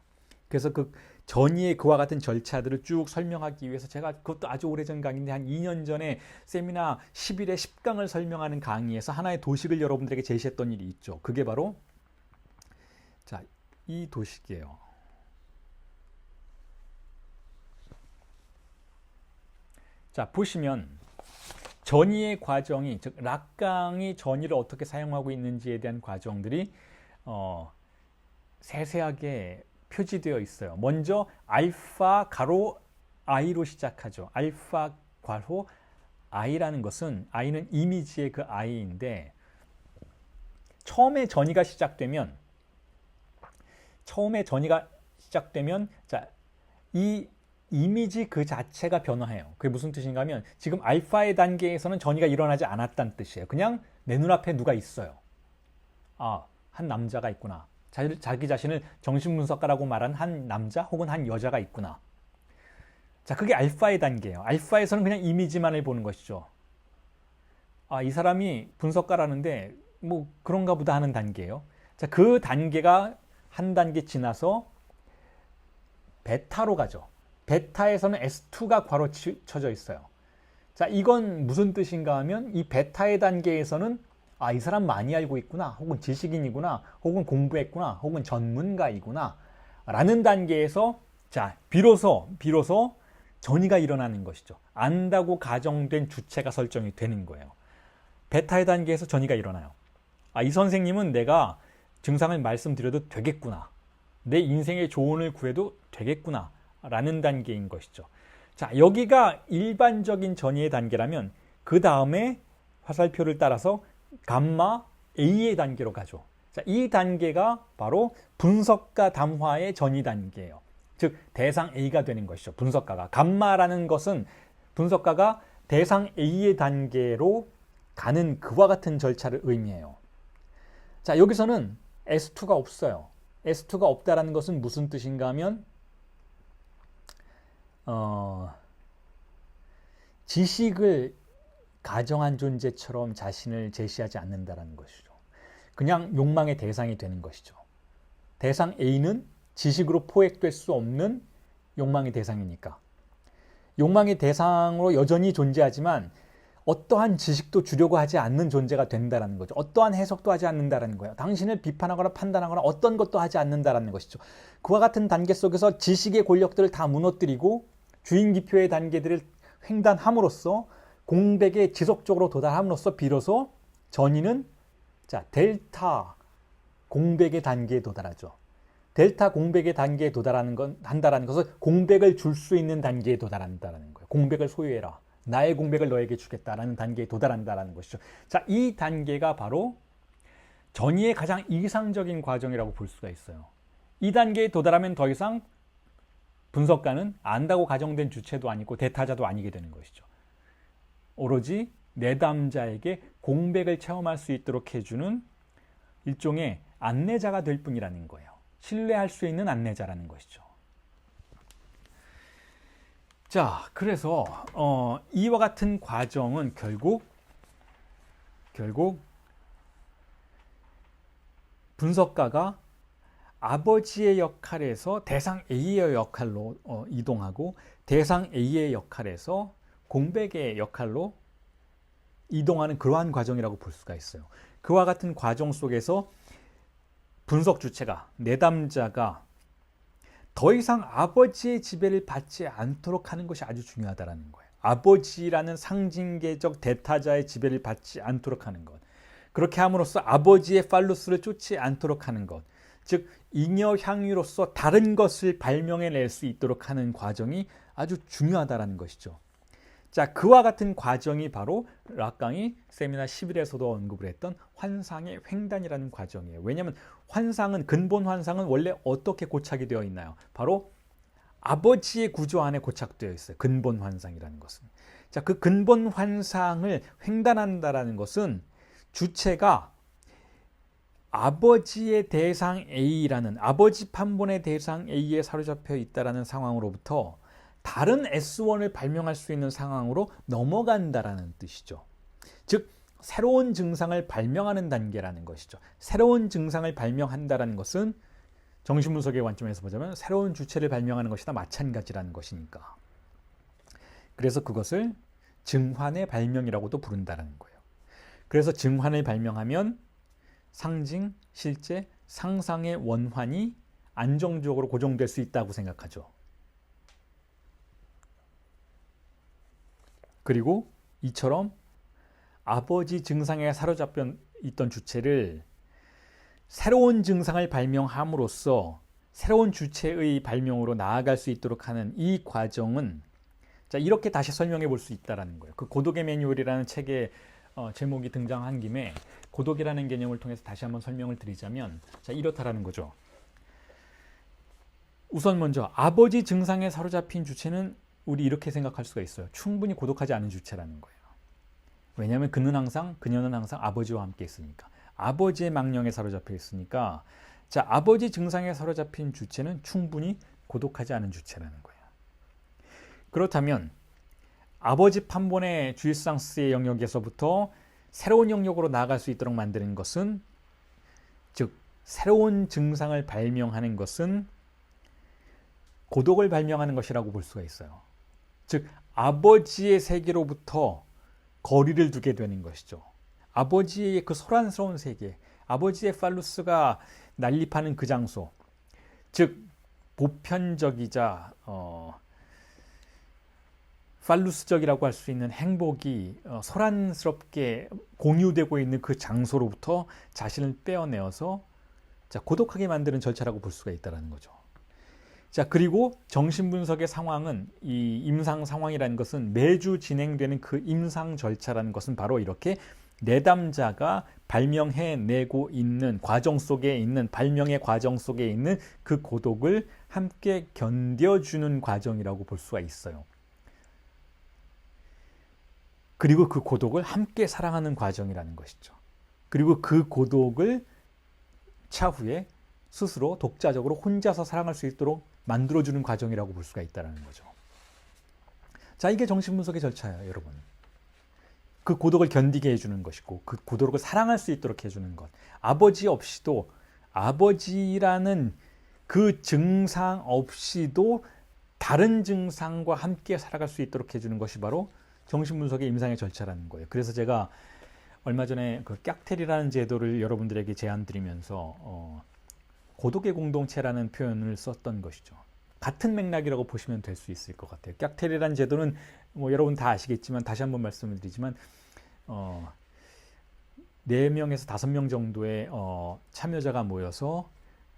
그래서 그 전이의 그와 같은 절차들을 쭉 설명하기 위해서 제가, 그것도 아주 오래전 강의인데 한 2년 전에 세미나 10일의 10강을 설명하는 강의에서 하나의 도식을 여러분들에게 제시했던 일이 있죠. 그게 바로 자, 이 도식이에요. 자, 보시면 전이의 과정이, 즉 락강이 전이를 어떻게 사용하고 있는지에 대한 과정들이 세세하게 표지되어 있어요. 먼저 알파 가로 i로 시작하죠. 알파 가로 i라는 것은, i는 이미지의 그 i인데, 처음에 전이가 시작되면 자, 이 이미지 그 자체가 변화해요. 그게 무슨 뜻인가 하면, 지금 알파의 단계에서는 전이가 일어나지 않았다는 뜻이에요. 그냥 내 눈앞에 누가 있어요. 아, 한 남자가 있구나. 자기 자신을 정신분석가라고 말한 한 남자 혹은 한 여자가 있구나. 자, 그게 알파의 단계예요. 알파에서는 그냥 이미지만을 보는 것이죠. 아, 이 사람이 분석가라는데 뭐 그런가 보다 하는 단계예요. 자, 그 단계가 한 단계 지나서 베타로 가죠. 베타에서는 S2가 괄호 쳐져 있어요. 자, 이건 무슨 뜻인가 하면, 이 베타의 단계에서는 아, 이 사람 많이 알고 있구나, 혹은 지식인이구나, 혹은 공부했구나, 혹은 전문가이구나 라는 단계에서, 자, 비로소 전이가 일어나는 것이죠. 안다고 가정된 주체가 설정이 되는 거예요. 베타의 단계에서 전이가 일어나요. 아, 이 선생님은 내가 증상을 말씀드려도 되겠구나, 내 인생의 조언을 구해도 되겠구나 라는 단계인 것이죠. 자, 여기가 일반적인 전이의 단계라면, 그 다음에 화살표를 따라서 감마 A의 단계로 가죠. 자, 이 단계가 바로 분석가 담화의 전이 단계예요. 즉 대상 A가 되는 것이죠. 분석가가. 감마라는 것은 분석가가 대상 A의 단계로 가는 그와 같은 절차를 의미해요. 자, 여기서는 S2가 없어요. S2가 없다라는 것은 무슨 뜻인가 하면, 지식을 가정한 존재처럼 자신을 제시하지 않는다는 것이죠. 그냥 욕망의 대상이 되는 것이죠. 대상 A는 지식으로 포획될 수 없는 욕망의 대상이니까. 욕망의 대상으로 여전히 존재하지만 어떠한 지식도 주려고 하지 않는 존재가 된다는 거죠. 어떠한 해석도 하지 않는다는 거예요. 당신을 비판하거나 판단하거나 어떤 것도 하지 않는다는 것이죠. 그와 같은 단계 속에서 지식의 권력들을 다 무너뜨리고 주인기표의 단계들을 횡단함으로써, 공백에 지속적으로 도달함으로써 비로소 전이는, 자, 델타 공백의 단계에 도달하죠. 델타 공백의 단계에 한다라는 것은 공백을 줄 수 있는 단계에 도달한다는 거예요. 공백을 소유해라. 나의 공백을 너에게 주겠다라는 단계에 도달한다는 것이죠. 자, 이 단계가 바로 전이의 가장 이상적인 과정이라고 볼 수가 있어요. 이 단계에 도달하면 더 이상 분석가는 안다고 가정된 주체도 아니고 대타자도 아니게 되는 것이죠. 오로지 내담자에게 공백을 체험할 수 있도록 해주는 일종의 안내자가 될 뿐이라는 거예요. 신뢰할 수 있는 안내자라는 것이죠. 자, 그래서 이와 같은 과정은 결국 분석가가 아버지의 역할에서 대상 A의 역할로 이동하고, 대상 A의 역할에서 공백의 역할로 이동하는 그러한 과정이라고 볼 수가 있어요. 그와 같은 과정 속에서 분석 주체가, 내담자가 더 이상 아버지의 지배를 받지 않도록 하는 것이 아주 중요하다는 거예요. 아버지라는 상징계적 대타자의 지배를 받지 않도록 하는 것. 그렇게 함으로써 아버지의 팔루스를 쫓지 않도록 하는 것. 즉 잉여 향유로서 다른 것을 발명해낼 수 있도록 하는 과정이 아주 중요하다는 것이죠. 자, 그와 같은 과정이 바로 락강이 세미나 11에서도 언급을 했던 환상의 횡단이라는 과정이에요. 왜냐하면 환상은, 근본 환상은 원래 어떻게 고착이 되어 있나요? 바로 아버지의 구조 안에 고착되어 있어요. 근본 환상이라는 것은. 자, 그 근본 환상을 횡단한다라는 것은 주체가 아버지의 대상 A라는, 아버지 판본의 대상 A에 사로잡혀 있다라는 상황으로부터 다른 S1을 발명할 수 있는 상황으로 넘어간다라는 뜻이죠. 즉 새로운 증상을 발명하는 단계라는 것이죠. 새로운 증상을 발명한다라는 것은 정신분석의 관점에서 보자면 새로운 주체를 발명하는 것이나 마찬가지라는 것이니까. 그래서 그것을 증환의 발명이라고도 부른다는 거예요. 그래서 증환을 발명하면 상징, 실제, 상상의 원환이 안정적으로 고정될 수 있다고 생각하죠. 그리고 이처럼 아버지 증상에 사로잡혀 있던 주체를 새로운 증상을 발명함으로써 새로운 주체의 발명으로 나아갈 수 있도록 하는 이 과정은, 자, 이렇게 다시 설명해 볼 수 있다는 거예요. 그 고독의 매뉴얼이라는 책의 제목이 등장한 김에 고독이라는 개념을 통해서 다시 한번 설명을 드리자면, 자, 이렇다라는 거죠. 우선 먼저 아버지 증상에 사로잡힌 주체는 우리 이렇게 생각할 수가 있어요. 충분히 고독하지 않은 주체라는 거예요. 왜냐하면 그녀는 항상 아버지와 함께 있으니까. 아버지의 망령에 사로잡혀 있으니까, 자, 아버지 증상에 사로잡힌 주체는 충분히 고독하지 않은 주체라는 거예요. 그렇다면 아버지 판본의 주일상스의 영역에서부터 새로운 영역으로 나아갈 수 있도록 만드는 것은, 즉 새로운 증상을 발명하는 것은 고독을 발명하는 것이라고 볼 수가 있어요. 즉 아버지의 세계로부터 거리를 두게 되는 것이죠. 아버지의 그 소란스러운 세계, 아버지의 팔루스가 난립하는 그 장소, 즉 보편적이자 팔루스적이라고 할 수 있는 행복이 소란스럽게 공유되고 있는 그 장소로부터 자신을 빼어내어서, 자, 고독하게 만드는 절차라고 볼 수가 있다는 거죠. 자, 그리고 정신분석의 상황은, 이 임상 상황이라는 것은 매주 진행되는 그 임상 절차라는 것은 바로 이렇게 내담자가 발명해내고 있는 과정 속에 있는, 발명의 과정 속에 있는 그 고독을 함께 견뎌주는 과정이라고 볼 수가 있어요. 그리고 그 고독을 함께 사랑하는 과정이라는 것이죠. 그리고 그 고독을 차후에 스스로 독자적으로 혼자서 사랑할 수 있도록 만들어주는 과정이라고 볼 수가 있다는 거죠. 자, 이게 정신분석의 절차예요, 여러분. 그 고독을 견디게 해주는 것이고, 그 고독을 사랑할 수 있도록 해주는 것. 아버지 없이도, 아버지라는 그 증상 없이도 다른 증상과 함께 살아갈 수 있도록 해주는 것이 바로 정신분석의 임상의 절차라는 거예요. 그래서 제가 얼마 전에 그 깍텔이라는 제도를 여러분들에게 제안드리면서 고독의 공동체라는 표현을 썼던 것이죠. 같은 맥락이라고 보시면 될 수 있을 것 같아요. 깍텔이라는 제도는 뭐 여러분 다 아시겠지만, 다시 한번 말씀을 드리지만 4명에서 5명 정도의 참여자가 모여서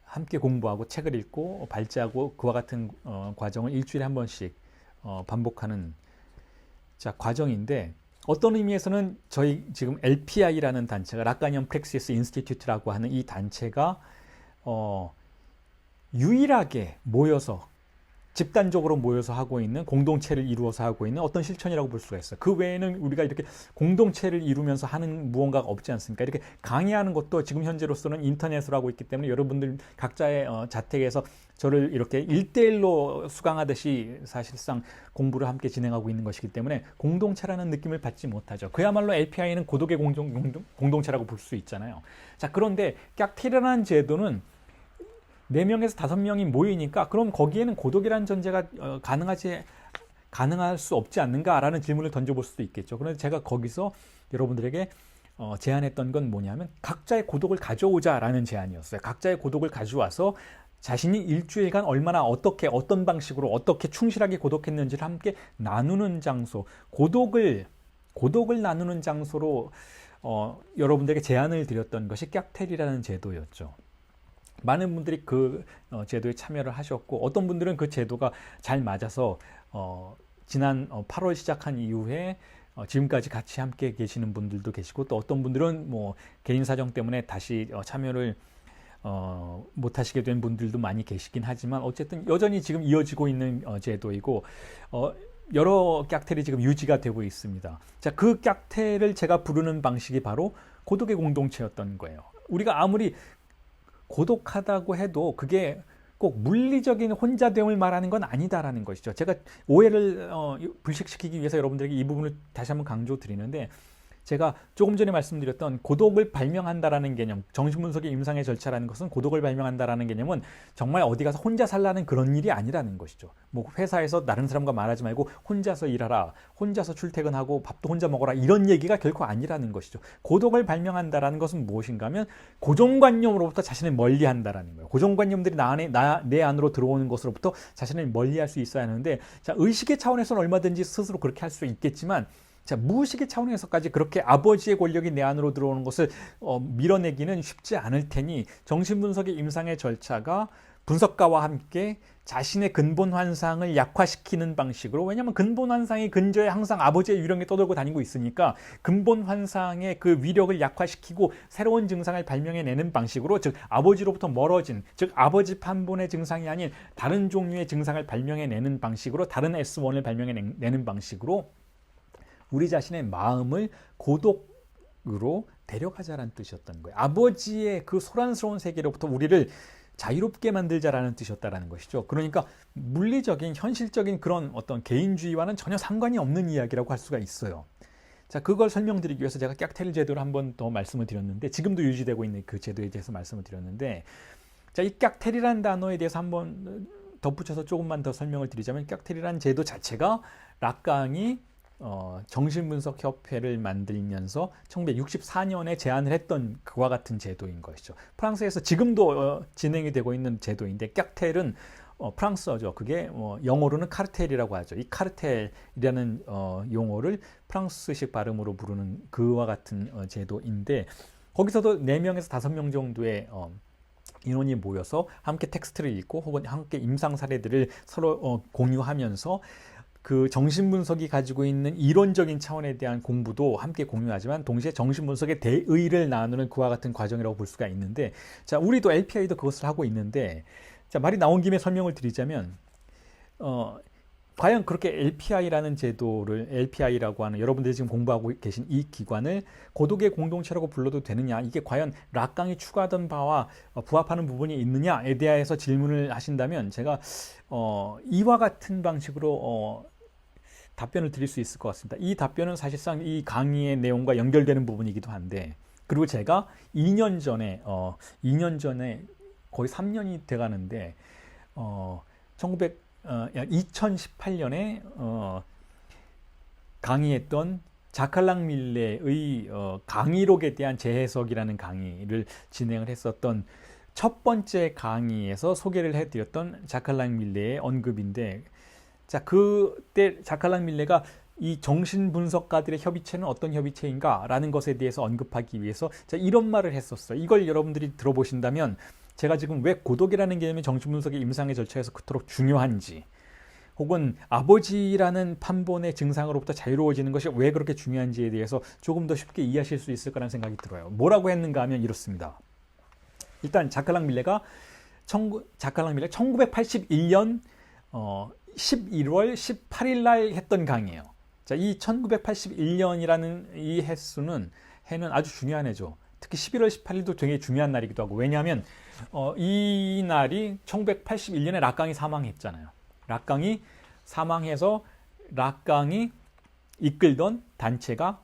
함께 공부하고 책을 읽고 발제하고 그와 같은 과정을 일주일에 한 번씩 반복하는, 자, 과정인데, 어떤 의미에서는 저희 지금 LPI라는 단체가, 락가니언 프랙시스 인스티튜트라고 하는 이 단체가 유일하게 모여서, 집단적으로 모여서 하고 있는, 공동체를 이루어서 하고 있는 어떤 실천이라고 볼 수가 있어요. 그 외에는 우리가 이렇게 공동체를 이루면서 하는 무언가가 없지 않습니까? 이렇게 강의하는 것도 지금 현재로서는 인터넷으로 하고 있기 때문에 여러분들 각자의 자택에서 저를 이렇게 1대1로 수강하듯이 사실상 공부를 함께 진행하고 있는 것이기 때문에 공동체라는 느낌을 받지 못하죠. 그야말로 LPI는 고독의 공동체라고 볼 수 있잖아요. 자, 그런데 깍테라는 제도는 4명에서 5명이 모이니까, 그럼 거기에는 고독이라는 전제가 가능할 수 없지 않는가라는 질문을 던져볼 수도 있겠죠. 그런데 제가 거기서 여러분들에게 제안했던 건 뭐냐면, 각자의 고독을 가져오자라는 제안이었어요. 각자의 고독을 가져와서 자신이 일주일간 얼마나 어떤 방식으로 어떻게 충실하게 고독했는지를 함께 나누는 장소, 고독을 나누는 장소로 여러분들에게 제안을 드렸던 것이 깍텔이라는 제도였죠. 많은 분들이 그 제도에 참여를 하셨고, 어떤 분들은 그 제도가 잘 맞아서 지난 8월 시작한 이후에 지금까지 같이 함께 계시는 분들도 계시고 또 어떤 분들은 뭐 개인 사정 때문에 다시 참여를 못 하시게 된 분들도 많이 계시긴 하지만 어쨌든 여전히 지금 이어지고 있는 제도이고 여러 깍텔이 지금 유지가 되고 있습니다. 자, 그 깍텔을 제가 부르는 방식이 바로 고독의 공동체였던 거예요. 우리가 아무리 고독하다고 해도 그게 꼭 물리적인 혼자됨을 말하는 건 아니다라는 것이죠. 제가 오해를 불식시키기 위해서 여러분들에게 이 부분을 다시 한번 강조드리는데, 제가 조금 전에 말씀드렸던 고독을 발명한다라는 개념, 정신분석의 임상의 절차라는 것은 고독을 발명한다라는 개념은 정말 어디 가서 혼자 살라는 그런 일이 아니라는 것이죠. 뭐 회사에서 다른 사람과 말하지 말고 혼자서 일하라, 혼자서 출퇴근하고 밥도 혼자 먹어라, 이런 얘기가 결코 아니라는 것이죠. 고독을 발명한다라는 것은 무엇인가 하면 고정관념으로부터 자신을 멀리한다라는 거예요. 고정관념들이 내 안으로 들어오는 것으로부터 자신을 멀리할 수 있어야 하는데, 자, 의식의 차원에서는 얼마든지 스스로 그렇게 할 수 있겠지만, 자, 무의식의 차원에서까지 그렇게 아버지의 권력이 내 안으로 들어오는 것을 밀어내기는 쉽지 않을 테니, 정신분석의 임상의 절차가 분석가와 함께 자신의 근본 환상을 약화시키는 방식으로, 왜냐하면 근본 환상의 근저에 항상 아버지의 유령이 떠돌고 다니고 있으니까 근본 환상의 그 위력을 약화시키고 새로운 증상을 발명해내는 방식으로, 즉 아버지로부터 멀어진, 즉 아버지 판본의 증상이 아닌 다른 종류의 증상을 발명해내는 방식으로, 다른 S1을 발명해내는 방식으로 우리 자신의 마음을 고독으로 데려가자라는 뜻이었던 거예요. 아버지의 그 소란스러운 세계로부터 우리를 자유롭게 만들자라는 뜻이었다라는 것이죠. 그러니까 물리적인, 현실적인 그런 어떤 개인주의와는 전혀 상관이 없는 이야기라고 할 수가 있어요. 자, 그걸 설명드리기 위해서 제가 깍텔 제도를 한 번 더 말씀을 드렸는데, 지금도 유지되고 있는 그 제도에 대해서 말씀을 드렸는데, 자, 이 깍텔이라는 단어에 대해서 한번 덧붙여서 조금만 더 설명을 드리자면, 깍텔이라는 제도 자체가 락강이 정신분석협회를 만들면서 1964년에 제안을 했던 그와 같은 제도인 것이죠. 프랑스에서 지금도 진행이 되고 있는 제도인데, 깍텔은 프랑스어죠. 그게 영어로는 카르텔이라고 하죠. 이 카르텔이라는 용어를 프랑스식 발음으로 부르는 그와 같은 제도인데, 거기서도 4명에서 5명 정도의 인원이 모여서 함께 텍스트를 읽고 혹은 함께 임상 사례들을 서로 공유하면서 그 정신분석이 가지고 있는 이론적인 차원에 대한 공부도 함께 공유하지만 동시에 정신분석의 대의를 나누는 그와 같은 과정이라고 볼 수가 있는데, 자, 우리도 LPI도 그것을 하고 있는데, 자, 말이 나온 김에 설명을 드리자면, 과연 그렇게 LPI라는 제도를, LPI라고 하는 여러분들이 지금 공부하고 계신 이 기관을 고독의 공동체라고 불러도 되느냐, 이게 과연 락강이 추구하던 바와 부합하는 부분이 있느냐에 대해서 질문을 하신다면, 제가 이와 같은 방식으로 답변을 드릴 수 있을 것 같습니다. 이 답변은 사실상 이 강의의 내용과 연결되는 부분이기도 한데, 그리고 제가 2년 전에 거의 3년이 돼가는데 2018년에 강의했던 자칼랑 밀레의 강의록에 대한 재해석이라는 강의를 진행을 했었던 첫 번째 강의에서 소개를 해드렸던 자칼랑 밀레의 언급인데, 자, 그때 자칼랑 밀레가 이 정신분석가들의 협의체는 어떤 협의체인가 라는 것에 대해서 언급하기 위해서 자, 이런 말을 했었어요. 이걸 여러분들이 들어보신다면, 제가 지금 왜 고독이라는 개념이 정신분석의 임상의 절차에서 그토록 중요한지, 혹은 아버지라는 판본의 증상으로부터 자유로워지는 것이 왜 그렇게 중요한지에 대해서 조금 더 쉽게 이해하실 수 있을 거라는 생각이 들어요. 뭐라고 했는가 하면 이렇습니다. 일단 자칼랑 밀레가 1981년 11월 18일 날 했던 강의예요. 자, 이 1981년이라는 이 해는 아주 중요한 해죠. 특히 11월 18일도 되게 중요한 날이기도 하고, 왜냐하면 이 날이 1981년에 락강이 사망했잖아요. 락강이 사망해서 락강이 이끌던 단체가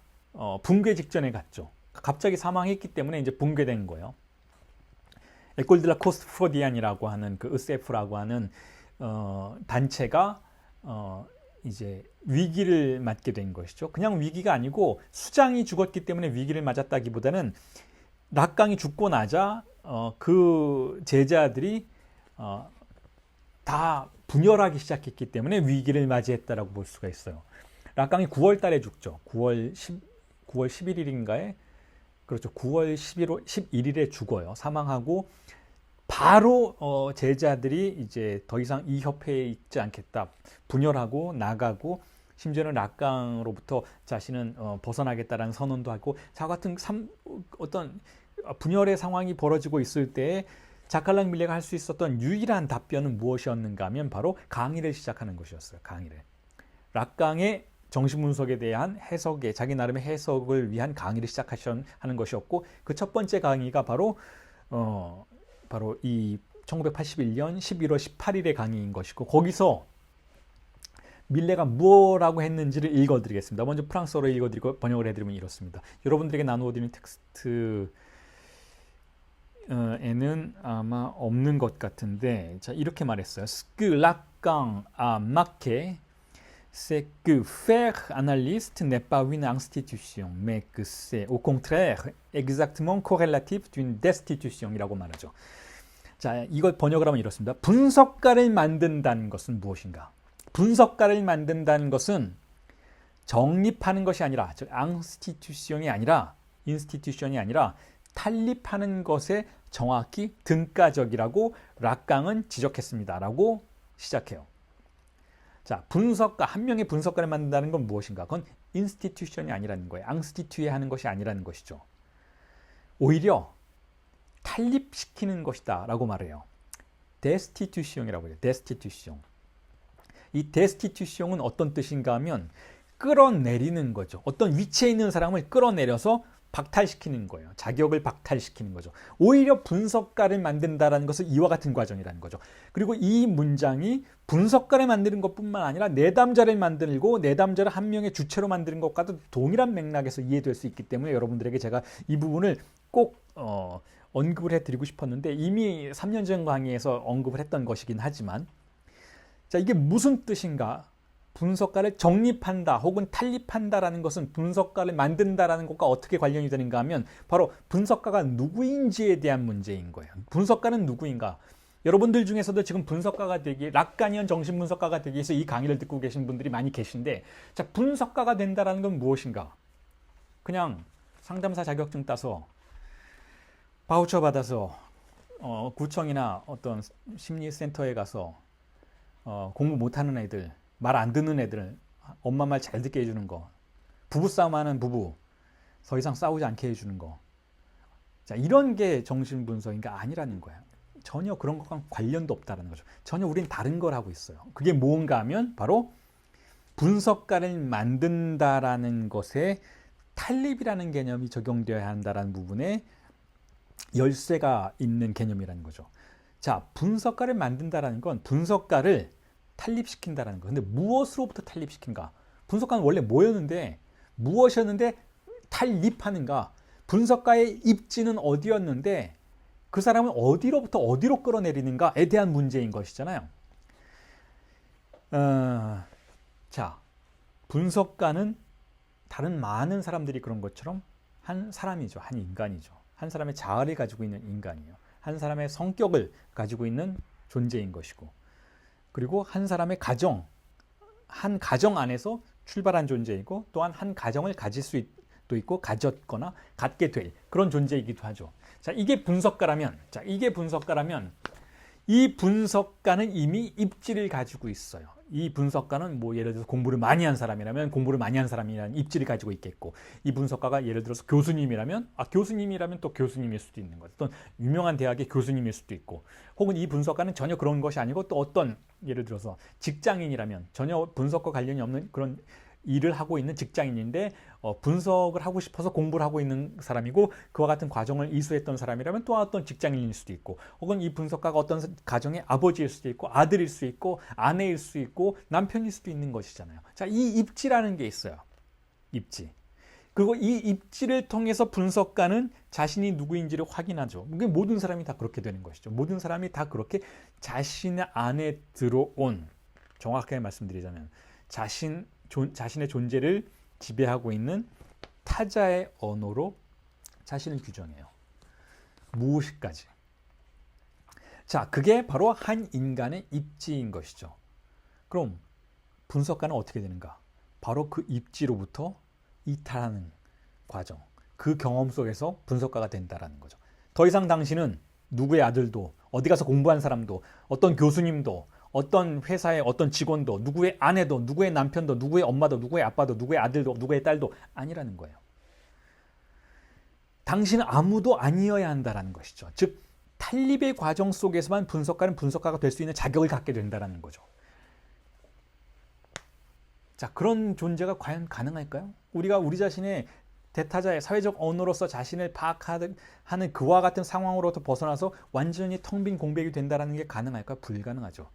붕괴 직전에 갔죠. 갑자기 사망했기 때문에 이제 붕괴된 거예요. 에콜 드 라 코스트 프로디안이라고 하는 그 으세프라고 하는 단체가 이제 위기를 맞게 된 것이죠. 그냥 위기가 아니고 수장이 죽었기 때문에 위기를 맞았다기보다는 락강이 죽고 나자 그 제자들이 다 분열하기 시작했기 때문에 위기를 맞이했다라고 볼 수가 있어요. 락강이 9월 달에 죽죠. 9월 11일인가에, 그렇죠. 9월 11일에 죽어요. 사망하고 바로 제자들이 이제 더 이상 이 협회에 있지 않겠다, 분열하고 나가고 심지어는 락강으로부터 자신은 벗어나겠다라는 선언도 하고 자 같은 어떤 분열의 상황이 벌어지고 있을 때에 자칼랑 밀레가 할 수 있었던 유일한 답변은 무엇이었는가 하면 바로 강의를 시작하는 것이었어요. 강의를. 락강의 정신분석에 대한 해석에 자기 나름의 해석을 위한 강의를 시작하는 것이었고 그 첫 번째 강의가 바로 이 1981년 11월 18일의 강의인 것이고 거기서 밀레가 무엇라고 했는지를 읽어드리겠습니다. 먼저 프랑스어로 읽어드리고 번역을 해드리면 이렇습니다. 여러분들에게 나누어드리는 텍스트 에는 아마 없는 것 같은데 자 이렇게 말했어요. Ce que Lacan a marqué, c'est que faire analyste n'est pas une institution, mais que c'est au contraire exactement corrélatif d'une destitution이라고 말하죠. 자 이걸 번역을 하면 이렇습니다. 분석가를 만든다는 것은 무엇인가? 분석가를 만든다는 것은 정립하는 것이 아니라 즉 institution이 아니라 institution이 아니라 탈립하는 것에 정확히 등가적이라고 락강은 지적했습니다. 라고 시작해요. 자, 분석가, 한 명의 분석가를 만든다는 건 무엇인가? 그건 인스티튜션이 아니라는 거예요. 앙스티튜에 하는 것이 아니라는 것이죠. 오히려 탈립시키는 것이다 라고 말해요. 데스티튜션이라고 해요. 데스티튜션. 이 데스티튜션은 어떤 뜻인가 하면 끌어내리는 거죠. 어떤 위치에 있는 사람을 끌어내려서 박탈시키는 거예요. 자격을 박탈시키는 거죠. 오히려 분석가를 만든다는 것은 이와 같은 과정이라는 거죠. 그리고 이 문장이 분석가를 만드는 것뿐만 아니라 내담자를 만들고 내담자를 한 명의 주체로 만드는 것과도 동일한 맥락에서 이해될 수 있기 때문에 여러분들에게 제가 이 부분을 꼭 언급을 해드리고 싶었는데 이미 3년 전 강의에서 언급을 했던 것이긴 하지만 자 이게 무슨 뜻인가? 분석가를 정립한다 혹은 탈립한다라는 것은 분석가를 만든다라는 것과 어떻게 관련이 되는가 하면 바로 분석가가 누구인지에 대한 문제인 거예요. 분석가는 누구인가? 여러분들 중에서도 지금 분석가가 되기, 락가니언 정신분석가가 되기 위해서 이 강의를 듣고 계신 분들이 많이 계신데 자 분석가가 된다라는 건 무엇인가? 그냥 상담사 자격증 따서 바우처 받아서 구청이나 어떤 심리센터에 가서 공부 못하는 애들 말 안 듣는 애들은 엄마 말 잘 듣게 해주는 거 부부싸움 하는 부부 더 이상 싸우지 않게 해주는 거 자 이런 게 정신분석인가 아니라는 거야. 전혀 그런 것과 관련도 없다는 거죠. 전혀 우린 다른 걸 하고 있어요. 그게 뭔가 하면 바로 분석가를 만든다라는 것에 탈립이라는 개념이 적용되어야 한다는 부분에 열쇠가 있는 개념이라는 거죠. 자 분석가를 만든다라는 건 분석가를 탈립시킨다라는 거. 근데 무엇으로부터 탈립시킨가? 분석가는 원래 뭐였는데 무엇이었는데 탈립하는가? 분석가의 입지는 어디였는데 그 사람은 어디로부터 어디로 끌어내리는가에 대한 문제인 것이잖아요. 자, 분석가는 다른 많은 사람들이 그런 것처럼 한 사람이죠. 한 인간이죠. 한 사람의 자아를 가지고 있는 인간이에요. 한 사람의 성격을 가지고 있는 존재인 것이고 그리고 한 사람의 가정, 한 가정 안에서 출발한 존재이고 또한 한 가정을 가질 수도 있고 가졌거나 갖게 될 그런 존재이기도 하죠. 자, 이게 분석가라면 이 분석가는 이미 입지를 가지고 있어요. 이 분석가는 뭐 예를 들어서 공부를 많이 한 사람이라면 공부를 많이 한 사람이라는 입지를 가지고 있겠고 이 분석가가 예를 들어서 교수님이라면 교수님이라면 또 교수님일 수도 있는 거죠. 어떤 유명한 대학의 교수님일 수도 있고 혹은 이 분석가는 전혀 그런 것이 아니고 또 어떤 예를 들어서 직장인이라면 전혀 분석과 관련이 없는 그런 일을 하고 있는 직장인인데 분석을 하고 싶어서 공부를 하고 있는 사람이고 그와 같은 과정을 이수했던 사람이라면 또 어떤 직장인일 수도 있고 혹은 이 분석가가 어떤 가정의 아버지일 수도 있고 아들일 수 있고 아내일 수 있고 남편일 수도 있는 것이잖아요. 자, 이 입지라는 게 있어요. 입지. 그리고 이 입지를 통해서 분석가는 자신이 누구인지를 확인하죠. 모든 사람이 다 그렇게 되는 것이죠. 모든 사람이 다 그렇게 자신 안에 들어온 정확하게 말씀드리자면 자신의 존재를 지배하고 있는 타자의 언어로 자신을 규정해요. 무엇이까지. 자, 그게 바로 한 인간의 입지인 것이죠. 그럼 분석가는 어떻게 되는가? 바로 그 입지로부터 이탈하는 과정. 그 경험 속에서 분석가가 된다라는 거죠. 더 이상 당신은 누구의 아들도 어디 가서 공부한 사람도 어떤 교수님도 어떤 회사의 어떤 직원도, 누구의 아내도, 누구의 남편도, 누구의 엄마도, 누구의 아빠도, 누구의 아들도, 누구의 딸도 아니라는 거예요. 당신은 아무도 아니어야 한다라는 것이죠. 즉 탈립의 과정 속에서만 분석가는 분석가가 될 수 있는 자격을 갖게 된다는 거죠. 자, 그런 존재가 과연 가능할까요? 우리가 우리 자신의 대타자의 사회적 언어로서 자신을 파악하는 그와 같은 상황으로부터 벗어나서 완전히 텅 빈 공백이 된다는 게 가능할까요? 불가능하죠.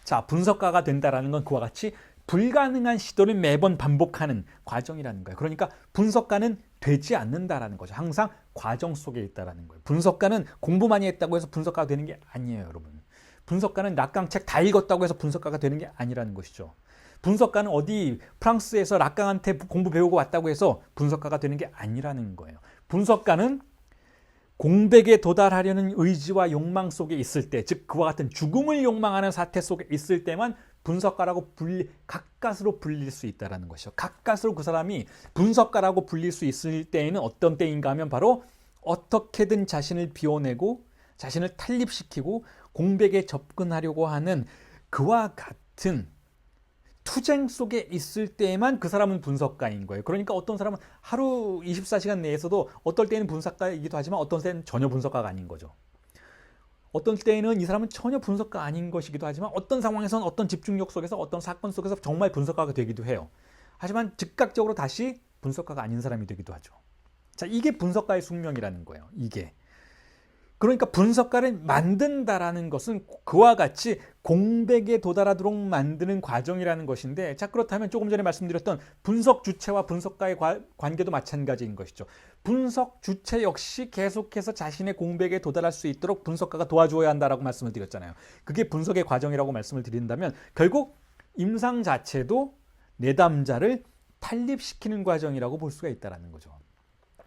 자, 분석가가 된다는 건 그와 같이 불가능한 시도를 매번 반복하는 과정이라는 거예요. 그러니까 분석가는 되지 않는다라는 거죠. 항상 과정 속에 있다라는 거예요. 분석가는 공부 많이 했다고 해서 분석가가 되는 게 아니에요, 여러분. 분석가는 락강 책 다 읽었다고 해서 분석가가 되는 게 아니라는 것이죠. 분석가는 어디 프랑스에서 락강한테 공부 배우고 왔다고 해서 분석가가 되는 게 아니라는 거예요. 분석가는 공백에 도달하려는 의지와 욕망 속에 있을 때, 즉 그와 같은 죽음을 욕망하는 사태 속에 있을 때만 분석가라고 가까스로 불릴 수 있다는 것이죠. 가까스로 그 사람이 분석가라고 불릴 수 있을 때에는 어떤 때인가 하면 바로 어떻게든 자신을 비워내고 자신을 탈립시키고 공백에 접근하려고 하는 그와 같은 투쟁 속에 있을 때에만 그 사람은 분석가인 거예요. 그러니까 어떤 사람은 하루 24시간 내에서도 어떨 때는 분석가이기도 하지만 어떤 때는 전혀 분석가가 아닌 거죠. 어떤 때에는 이 사람은 전혀 분석가 아닌 것이기도 하지만 어떤 상황에서는 어떤 집중력 속에서 어떤 사건 속에서 정말 분석가가 되기도 해요. 하지만 즉각적으로 다시 분석가가 아닌 사람이 되기도 하죠. 자, 이게 분석가의 숙명이라는 거예요. 이게. 그러니까 분석가를 만든다라는 것은 그와 같이 공백에 도달하도록 만드는 과정이라는 것인데, 자, 그렇다면 조금 전에 말씀드렸던 분석 주체와 분석가의 관계도 마찬가지인 것이죠. 분석 주체 역시 계속해서 자신의 공백에 도달할 수 있도록 분석가가 도와줘야 한다라고 말씀을 드렸잖아요. 그게 분석의 과정이라고 말씀을 드린다면 결국 임상 자체도 내담자를 탈립시키는 과정이라고 볼 수가 있다는 거죠.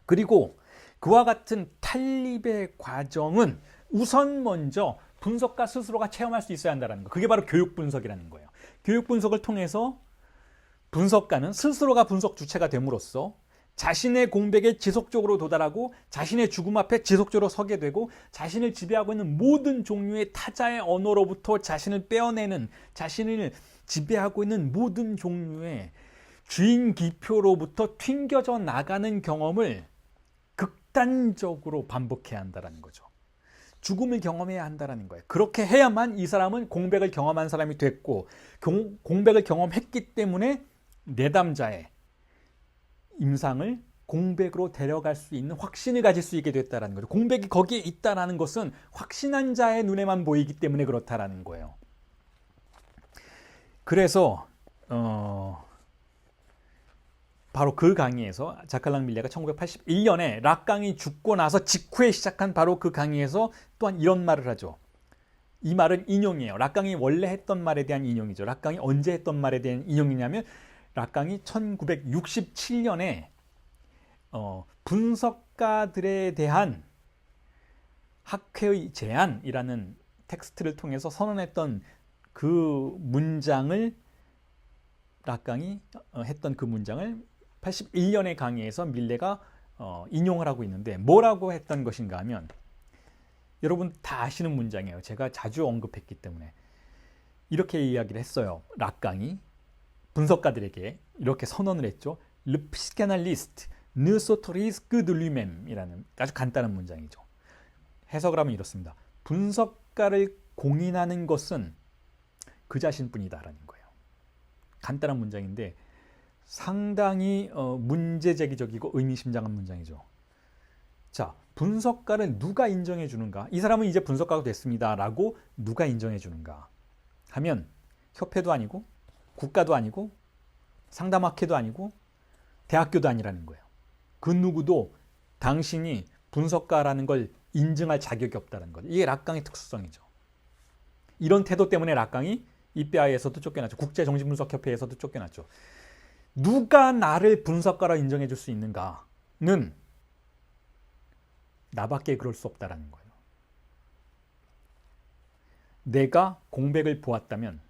그리고 그와 같은 탈립의 과정은 우선 먼저 분석가 스스로가 체험할 수 있어야 한다는 거. 그게 바로 교육 분석이라는 거예요. 교육 분석을 통해서 분석가는 스스로가 분석 주체가 됨으로써 자신의 공백에 지속적으로 도달하고 자신의 죽음 앞에 지속적으로 서게 되고 자신을 지배하고 있는 모든 종류의 타자의 언어로부터 자신을 빼어내는, 자신을 지배하고 있는 모든 종류의 주인 기표로부터 튕겨져 나가는 경험을 극단적으로 반복해야 한다는 거죠. 죽음을 경험해야 한다는 거예요. 그렇게 해야만 이 사람은 공백을 경험한 사람이 됐고, 공백을 경험했기 때문에 내담자의 임상을 공백으로 데려갈 수 있는 확신을 가질 수 있게 됐다는 거죠. 공백이 거기에 있다는 것은 확신한 자의 눈에만 보이기 때문에 그렇다는 거예요. 그래서 바로 그 강의에서 자칼랑 밀레가 1981년에 락강이 죽고 나서 직후에 시작한 바로 그 강의에서 또한 이런 말을 하죠. 이 말은 인용이에요. 락강이 원래 했던 말에 대한 인용이죠. 락강이 언제 했던 말에 대한 인용이냐면 락강이 1967년에 분석가들에 대한 학회의 제안이라는 텍스트를 통해서 선언했던 그 문장을, 락강이 했던 그 문장을 81년의 강의에서 밀레가 인용을 하고 있는데, 뭐라고 했던 것인가 하면, 여러분 다 아시는 문장이에요. 제가 자주 언급했기 때문에. 이렇게 이야기를 했어요. 락강이 분석가들에게 이렇게 선언을 했죠. Le psychanalyste ne s'autorise que de lui-même 이라는 아주 간단한 문장이죠. 해석을 하면 이렇습니다. 분석가를 공인하는 것은 그 자신뿐이다라는 거예요. 간단한 문장인데 상당히 문제제기적이고 의미심장한 문장이죠. 자, 분석가를 누가 인정해 주는가? 이 사람은 이제 분석가가 됐습니다 라고 누가 인정해 주는가 하면, 협회도 아니고 국가도 아니고 상담학회도 아니고 대학교도 아니라는 거예요. 그 누구도 당신이 분석가라는 걸 인정할 자격이 없다는 거죠. 이게 락강의 특수성이죠. 이런 태도 때문에 락강이 EPI에서도 쫓겨났죠. 국제정신분석협회에서도 쫓겨났죠. 누가 나를 분석가로 인정해 줄 수 있는가는 나밖에 그럴 수 없다는 거예요. 내가 공백을 보았다면,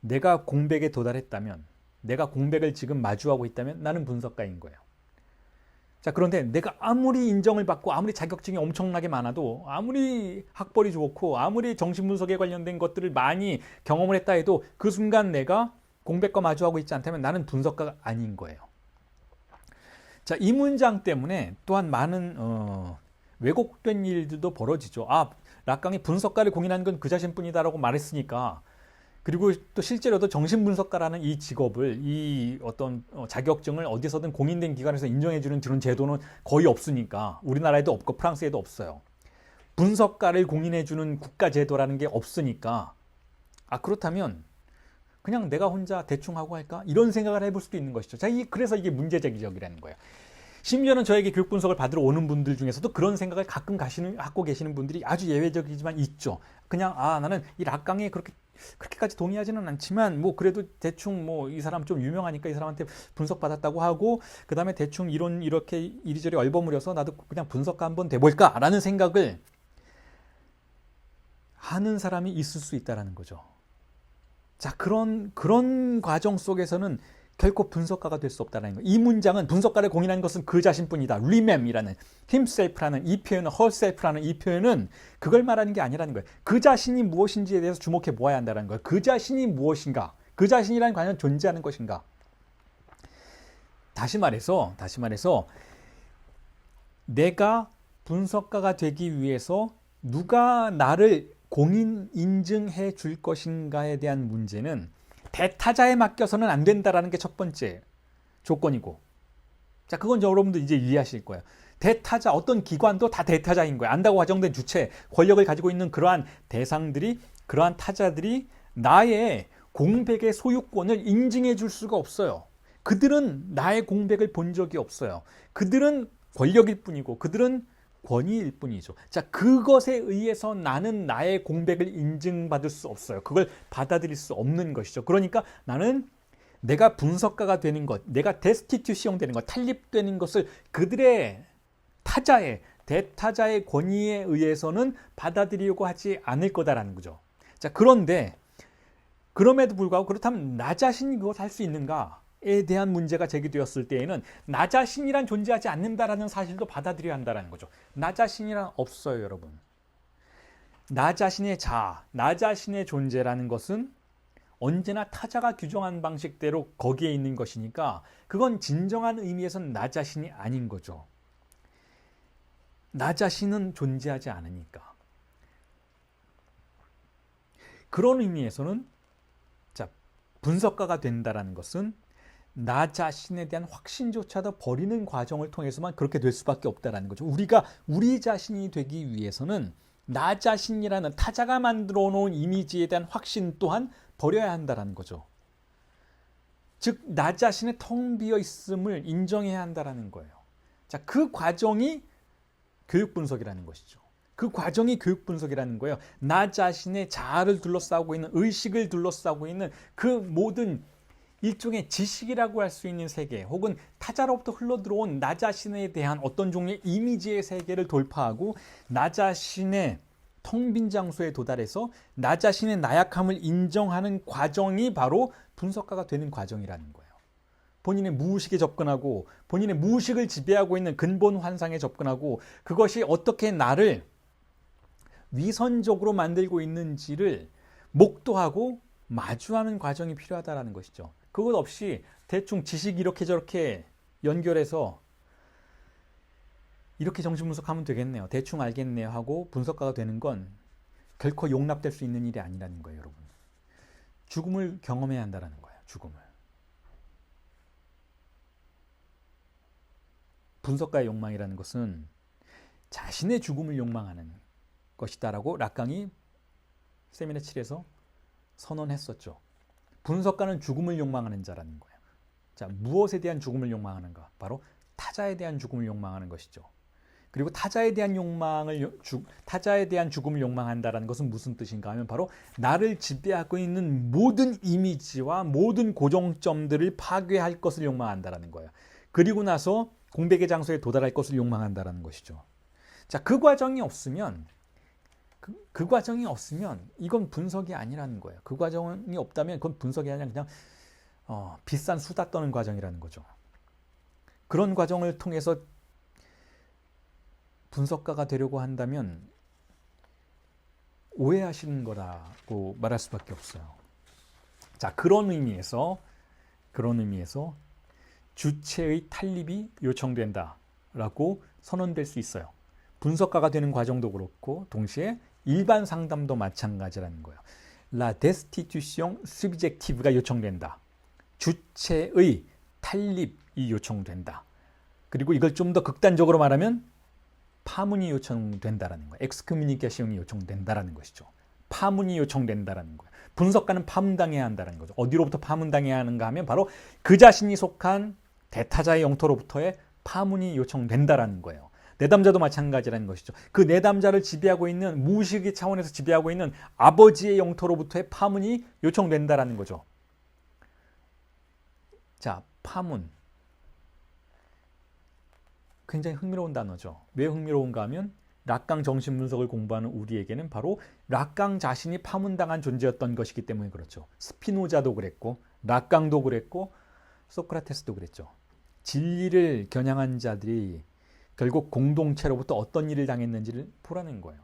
내가 공백에 도달했다면, 내가 공백을 지금 마주하고 있다면 나는 분석가인 거예요. 자, 그런데 내가 아무리 인정을 받고 아무리 자격증이 엄청나게 많아도 아무리 학벌이 좋고 아무리 정신분석에 관련된 것들을 많이 경험을 했다 해도 그 순간 내가 공백과 마주하고 있지 않다면 나는 분석가가 아닌 거예요. 자, 이 문장 때문에 또한 많은 왜곡된 일들도 벌어지죠. 아, 락강이 분석가를 공인한 건 그 자신뿐이다라고 말했으니까, 그리고 또 실제로도 정신분석가라는 이 직업을, 이 어떤 자격증을 어디서든 공인된 기관에서 인정해주는 그런 제도는 거의 없으니까, 우리나라에도 없고 프랑스에도 없어요. 분석가를 공인해주는 국가제도라는 게 없으니까, 아, 그렇다면 그냥 내가 혼자 대충 하고 할까? 이런 생각을 해볼 수도 있는 것이죠. 자, 그래서 이게 문제제기적이라는 거예요. 심지어는 저에게 교육 분석을 받으러 오는 분들 중에서도 그런 생각을 가끔 갖고 계시는 분들이 아주 예외적이지만 있죠. 그냥, 아, 나는 이 락강에 그렇게까지 동의하지는 않지만, 뭐, 그래도 대충 이 사람 좀 유명하니까 이 사람한테 분석받았다고 하고, 그 다음에 대충 이렇게 이리저리 얼버무려서 나도 그냥 분석가 한번 돼볼까? 라는 생각을 하는 사람이 있을 수 있다는 거죠. 자, 그런 과정 속에서는 결코 분석가가 될 수 없다는 거예요. 이 문장은 분석가를 공인한 것은 그 자신뿐이다. remem이라는, himself라는 이 표현은, herself라는 이 표현은 그걸 말하는 게 아니라는 거예요. 그 자신이 무엇인지에 대해서 주목해 보아야 한다는 거예요. 그 자신이 무엇인가? 그 자신이란 과연 존재하는 것인가? 다시 말해서 내가 분석가가 되기 위해서 누가 나를 공인 인증해 줄 것인가에 대한 문제는 대타자에 맡겨서는 안 된다라는 게 첫 번째 조건이고, 자, 그건 여러분들 이제 이해하실 거예요. 대타자, 어떤 기관도 다 대타자인 거예요. 안다고 과정된 주체, 권력을 가지고 있는 그러한 대상들이, 그러한 타자들이 나의 공백의 소유권을 인증해 줄 수가 없어요. 그들은 나의 공백을 본 적이 없어요. 그들은 권력일 뿐이고, 그들은 권위일 뿐이죠. 자, 그것에 의해서 나는 나의 공백을 인증받을 수 없어요. 그걸 받아들일 수 없는 것이죠. 그러니까 나는 내가 분석가가 되는 것, 내가 데스티튜시용 되는 것, 탈립되는 것을 그들의 타자의, 대타자의 권위에 의해서는 받아들이려고 하지 않을 거다라는 거죠. 자, 그런데 그럼에도 불구하고 그렇다면 나 자신이 그것을 할 수 있는가? 에 대한 문제가 제기되었을 때에는 나 자신이란 존재하지 않는다라는 사실도 받아들여야 한다는 거죠. 나 자신이란 없어요, 여러분. 나 자신의 자아, 나 자신의 존재라는 것은 언제나 타자가 규정한 방식대로 거기에 있는 것이니까 그건 진정한 의미에서는 나 자신이 아닌 거죠. 나 자신은 존재하지 않으니까. 그런 의미에서는, 자, 분석가가 된다라는 것은 나 자신에 대한 확신조차도 버리는 과정을 통해서만 그렇게 될 수밖에 없다는 거죠. 우리가 우리 자신이 되기 위해서는 나 자신이라는 타자가 만들어 놓은 이미지에 대한 확신 또한 버려야 한다는 거죠. 즉, 나 자신의 텅 비어 있음을 인정해야 한다는 거예요. 자, 그 과정이 교육 분석이라는 것이죠. 그 과정이 교육 분석이라는 거예요. 나 자신의 자아를 둘러싸고 있는, 의식을 둘러싸고 있는 그 모든 일종의 지식이라고 할 수 있는 세계, 혹은 타자로부터 흘러들어온 나 자신에 대한 어떤 종류의 이미지의 세계를 돌파하고 나 자신의 텅 빈 장소에 도달해서 나 자신의 나약함을 인정하는 과정이 바로 분석가가 되는 과정이라는 거예요. 본인의 무의식에 접근하고 본인의 무의식을 지배하고 있는 근본 환상에 접근하고 그것이 어떻게 나를 위선적으로 만들고 있는지를 목도하고 마주하는 과정이 필요하다는 것이죠. 그것 없이 대충 지식 이렇게 저렇게 연결해서 이렇게 정신분석하면 되겠네요, 대충 알겠네요 하고 분석가가 되는 건 결코 용납될 수 있는 일이 아니라는 거예요, 여러분. 죽음을 경험해야 한다는 거예요, 죽음을. 분석가의 욕망이라는 것은 자신의 죽음을 욕망하는 것이다라고 락강이 세미나 7에서 선언했었죠. 분석가는 죽음을 욕망하는 자라는 거예요. 자, 무엇에 대한 죽음을 욕망하는가? 바로 타자에 대한 죽음을 욕망하는 것이죠. 그리고 타자에 대한 죽음을 욕망한다는 것은 무슨 뜻인가 하면 바로 나를 지배하고 있는 모든 이미지와 모든 고정점들을 파괴할 것을 욕망한다는 거예요. 그리고 나서 공백의 장소에 도달할 것을 욕망한다는 것이죠. 자, 그 과정이 없으면 이건 분석이 아니라는 거예요. 그 과정이 없다면 그건 분석이 아니라 그냥 비싼 수다 떠는 과정이라는 거죠. 그런 과정을 통해서 분석가가 되려고 한다면 오해하시는 거라고 말할 수밖에 없어요. 자, 그런 의미에서 주체의 탈립이 요청된다라고 선언될 수 있어요. 분석가가 되는 과정도 그렇고 동시에 일반 상담도 마찬가지라는 거예요. La destitution subjective가 요청된다. 주체의 탈립이 요청된다. 그리고 이걸 좀 더 극단적으로 말하면 파문이 요청된다라는 거예요. 엑스커뮤니케이션이 요청된다라는 것이죠. 파문이 요청된다라는 거예요. 분석가는 파문당해야 한다는 거죠. 어디로부터 파문당해야 하는가 하면 바로 그 자신이 속한 대타자의 영토로부터의 파문이 요청된다라는 거예요. 내담자도 마찬가지라는 것이죠. 그 내담자를 지배하고 있는 무의식의 차원에서 지배하고 있는 아버지의 영토로부터의 파문이 요청된다라는 거죠. 자, 파문. 굉장히 흥미로운 단어죠. 왜 흥미로운가 하면 락강 정신분석을 공부하는 우리에게는 바로 락강 자신이 파문당한 존재였던 것이기 때문에 그렇죠. 스피노자도 그랬고 락강도 그랬고 소크라테스도 그랬죠. 진리를 겨냥한 자들이 결국 공동체로부터 어떤 일을 당했는지를 보라는 거예요.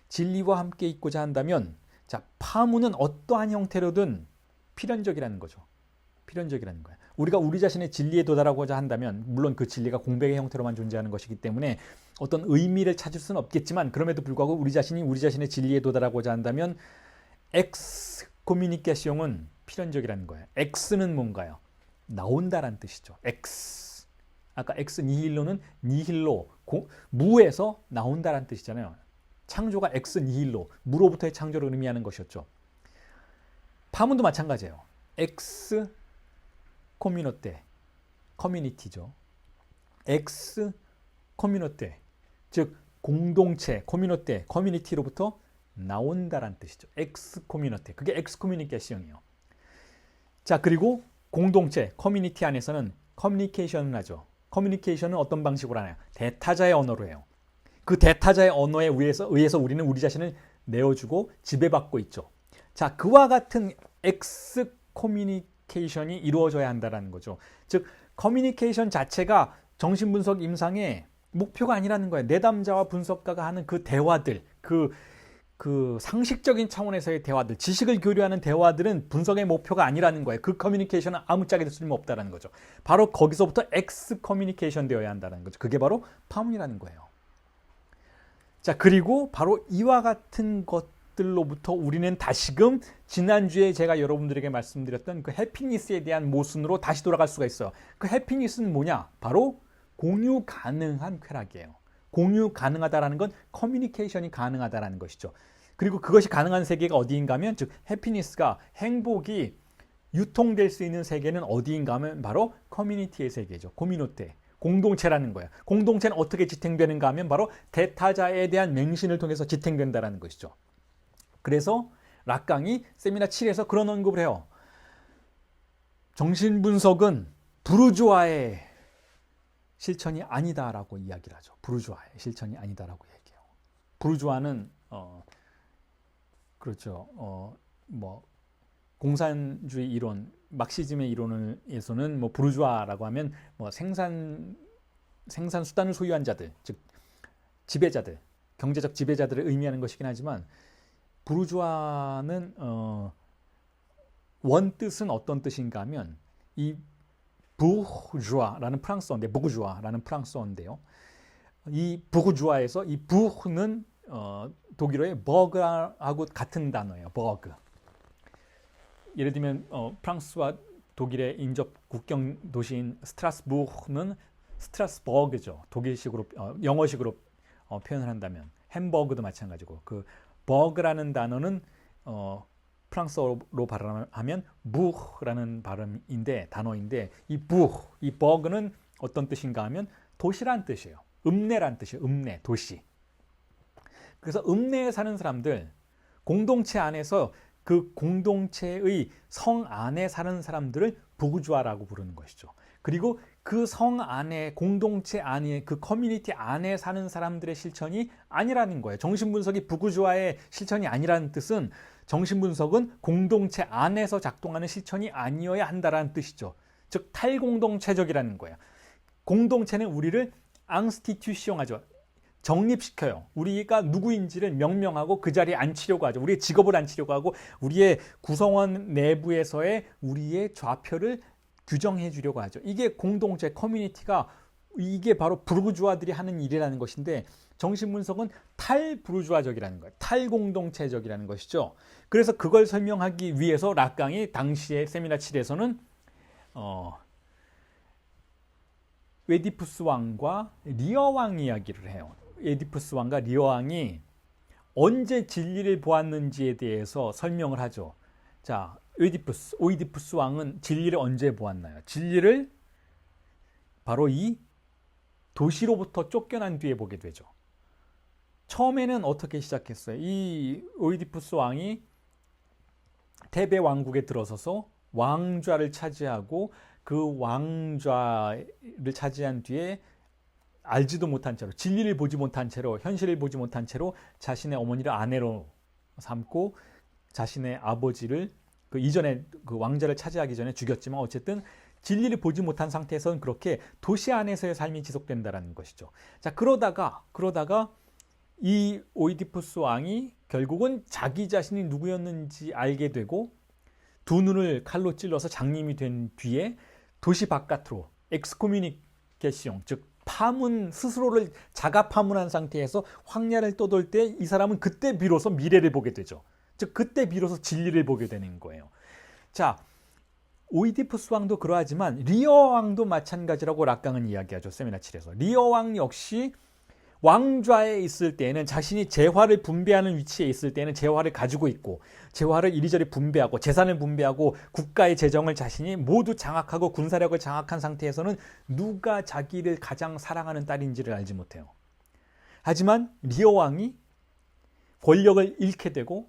진리와 함께 있고자 한다면 자, 파문은 어떠한 형태로든 필연적이라는 거죠. 필연적이라는 거예요. 우리가 우리 자신의 진리에 도달하고자 한다면 물론 그 진리가 공백의 형태로만 존재하는 것이기 때문에 어떤 의미를 찾을 수는 없겠지만 그럼에도 불구하고 우리 자신의 진리에 도달하고자 한다면 엑스코뮤니케이션은 필연적이라는 거예요. 엑스는 뭔가요? 나온다라는 뜻이죠. 엑스. 아까 엑스 니힐로는 니힐로 무에서 나온다라는 뜻이잖아요. 창조가 엑스 니힐로 무로부터의 창조를 의미하는 것이었죠. 파문도 마찬가지예요. 엑스 코미노테 커뮤니티죠. 엑스 코미노테 즉 공동체 코미노테 커뮤니티로부터 나온다라는 뜻이죠. 엑스 코미노테 그게 엑스 커뮤니케이션이에요. 자, 그리고 공동체 커뮤니티 안에서는 커뮤니케이션을 하죠. 커뮤니케이션은 어떤 방식으로 하나요? 대타자의 언어로 해요. 그 대타자의 언어에 의해서 우리는 우리 자신을 내어주고 지배받고 있죠. 자, 그와 같은 엑스 커뮤니케이션이 이루어져야 한다는 거죠. 즉 커뮤니케이션 자체가 정신분석 임상의 목표가 아니라는 거예요. 내담자와 분석가가 하는 그 대화들, 그 상식적인 차원에서의 대화들, 지식을 교류하는 대화들은 분석의 목표가 아니라는 거예요. 그 커뮤니케이션은 아무짝에도 쓸모없다는 거죠. 바로 거기서부터 엑스 커뮤니케이션 되어야 한다는 거죠. 그게 바로 파문이라는 거예요. 자, 그리고 바로 이와 같은 것들로부터 우리는 다시금 지난주에 제가 여러분들에게 말씀드렸던 그 해피니스에 대한 모순으로 다시 돌아갈 수가 있어요. 그 해피니스는 뭐냐? 바로 공유 가능한 쾌락이에요. 공유 가능하다라는 건 커뮤니케이션이 가능하다라는 것이죠. 그리고 그것이 가능한 세계가 어디인가 하면 즉 해피니스가 행복이 유통될 수 있는 세계는 어디인가 하면 바로 커뮤니티의 세계죠. 코미노테 공동체라는 거예요. 공동체는 어떻게 지탱되는가 하면 바로 대타자에 대한 맹신을 통해서 지탱된다라는 것이죠. 그래서 락강이 세미나 7에서 그런 언급을 해요. 정신분석은 부르주아의 실천이 아니다라고 이야기를 하죠. 부르주아의 실천이 아니다라고 얘기해요. 부르주아는 그렇죠. 뭐 공산주의 이론, 막시즘의 이론에서는 뭐 부르주아라고 하면 뭐 생산 수단을 소유한 자들, 즉 지배자들, 경제적 지배자들을 의미하는 것이긴 하지만 부르주아는 원뜻은 어떤 뜻인가 하면 이 부르주아라는 프랑스어인데요. 이 부르주아에서 이 부는 독일어의 버그하고 같은 단어예요. 버그. 예를 들면 프랑스와 독일의 인접 국경 도시인 스트라스부르는 스트라스버그죠. 독일식으로 영어식으로 표현을 한다면 햄버그도 마찬가지고 그 버그라는 단어는 프랑스어로 발음하면 부라는 단어인데 이 버그는 어떤 뜻인가 하면 도시란 뜻이에요. 읍내란 뜻이에요. 읍내, 도시. 그래서 읍내에 사는 사람들, 공동체 안에서 그 공동체의 성 안에 사는 사람들을 부르주아라고 부르는 것이죠. 그리고 그 성 안에, 공동체 안에, 그 커뮤니티 안에 사는 사람들의 실천이 아니라는 거예요. 정신분석이 부르주아의 실천이 아니라는 뜻은 정신분석은 공동체 안에서 작동하는 실천이 아니어야 한다라는 뜻이죠. 즉 탈공동체적이라는 거예요. 공동체는 우리를 앙스티튜시용하죠. 정립시켜요. 우리가 누구인지를 명명하고 그 자리에 앉히려고 하죠. 우리의 직업을 앉히려고 하고 우리의 구성원 내부에서의 우리의 좌표를 규정해 주려고 하죠. 이게 공동체, 커뮤니티가 이게 바로 부르주아들이 하는 일이라는 것인데 정신분석은 탈부르주아적이라는 거예요. 탈공동체적이라는 것이죠. 그래서 그걸 설명하기 위해서 락강이 당시에 세미나 7에서는 에디푸스 왕과 리어 왕 이야기를 해요. 에디푸스 왕과 리어 왕이 언제 진리를 보았는지에 대해서 설명을 하죠. 자, 오이디푸스 왕은 진리를 언제 보았나요? 진리를 바로 이 도시로부터 쫓겨난 뒤에 보게 되죠. 처음에는 어떻게 시작했어요? 이 오이디푸스 왕이 테베 왕국에 들어서서 왕좌를 차지하고 그 왕좌를 차지한 뒤에 알지도 못한 채로, 진리를 보지 못한 채로, 현실을 보지 못한 채로 자신의 어머니를 아내로 삼고 자신의 아버지를 그 이전에 그 왕좌를 차지하기 전에 죽였지만 어쨌든 진리를 보지 못한 상태에서는 그렇게 도시 안에서의 삶이 지속된다는 것이죠. 자, 그러다가 이 오이디푸스 왕이 결국은 자기 자신이 누구였는지 알게 되고 두 눈을 칼로 찔러서 장님이 된 뒤에 도시 바깥으로 엑스코뮤니케이션, 즉 파문, 스스로를 자가 파문한 상태에서 황야를 떠돌 때 이 사람은 그때 비로소 미래를 보게 되죠. 즉 그때 비로소 진리를 보게 되는 거예요. 자, 오이디푸스 왕도 그러하지만 리어 왕도 마찬가지라고 락강은 이야기하죠. 세미나 7에서. 리어 왕 역시 왕좌에 있을 때에는 자신이 재화를 분배하는 위치에 있을 때는 재화를 가지고 있고 재화를 이리저리 분배하고 재산을 분배하고 국가의 재정을 자신이 모두 장악하고 군사력을 장악한 상태에서는 누가 자기를 가장 사랑하는 딸인지를 알지 못해요. 하지만 리어 왕이 권력을 잃게 되고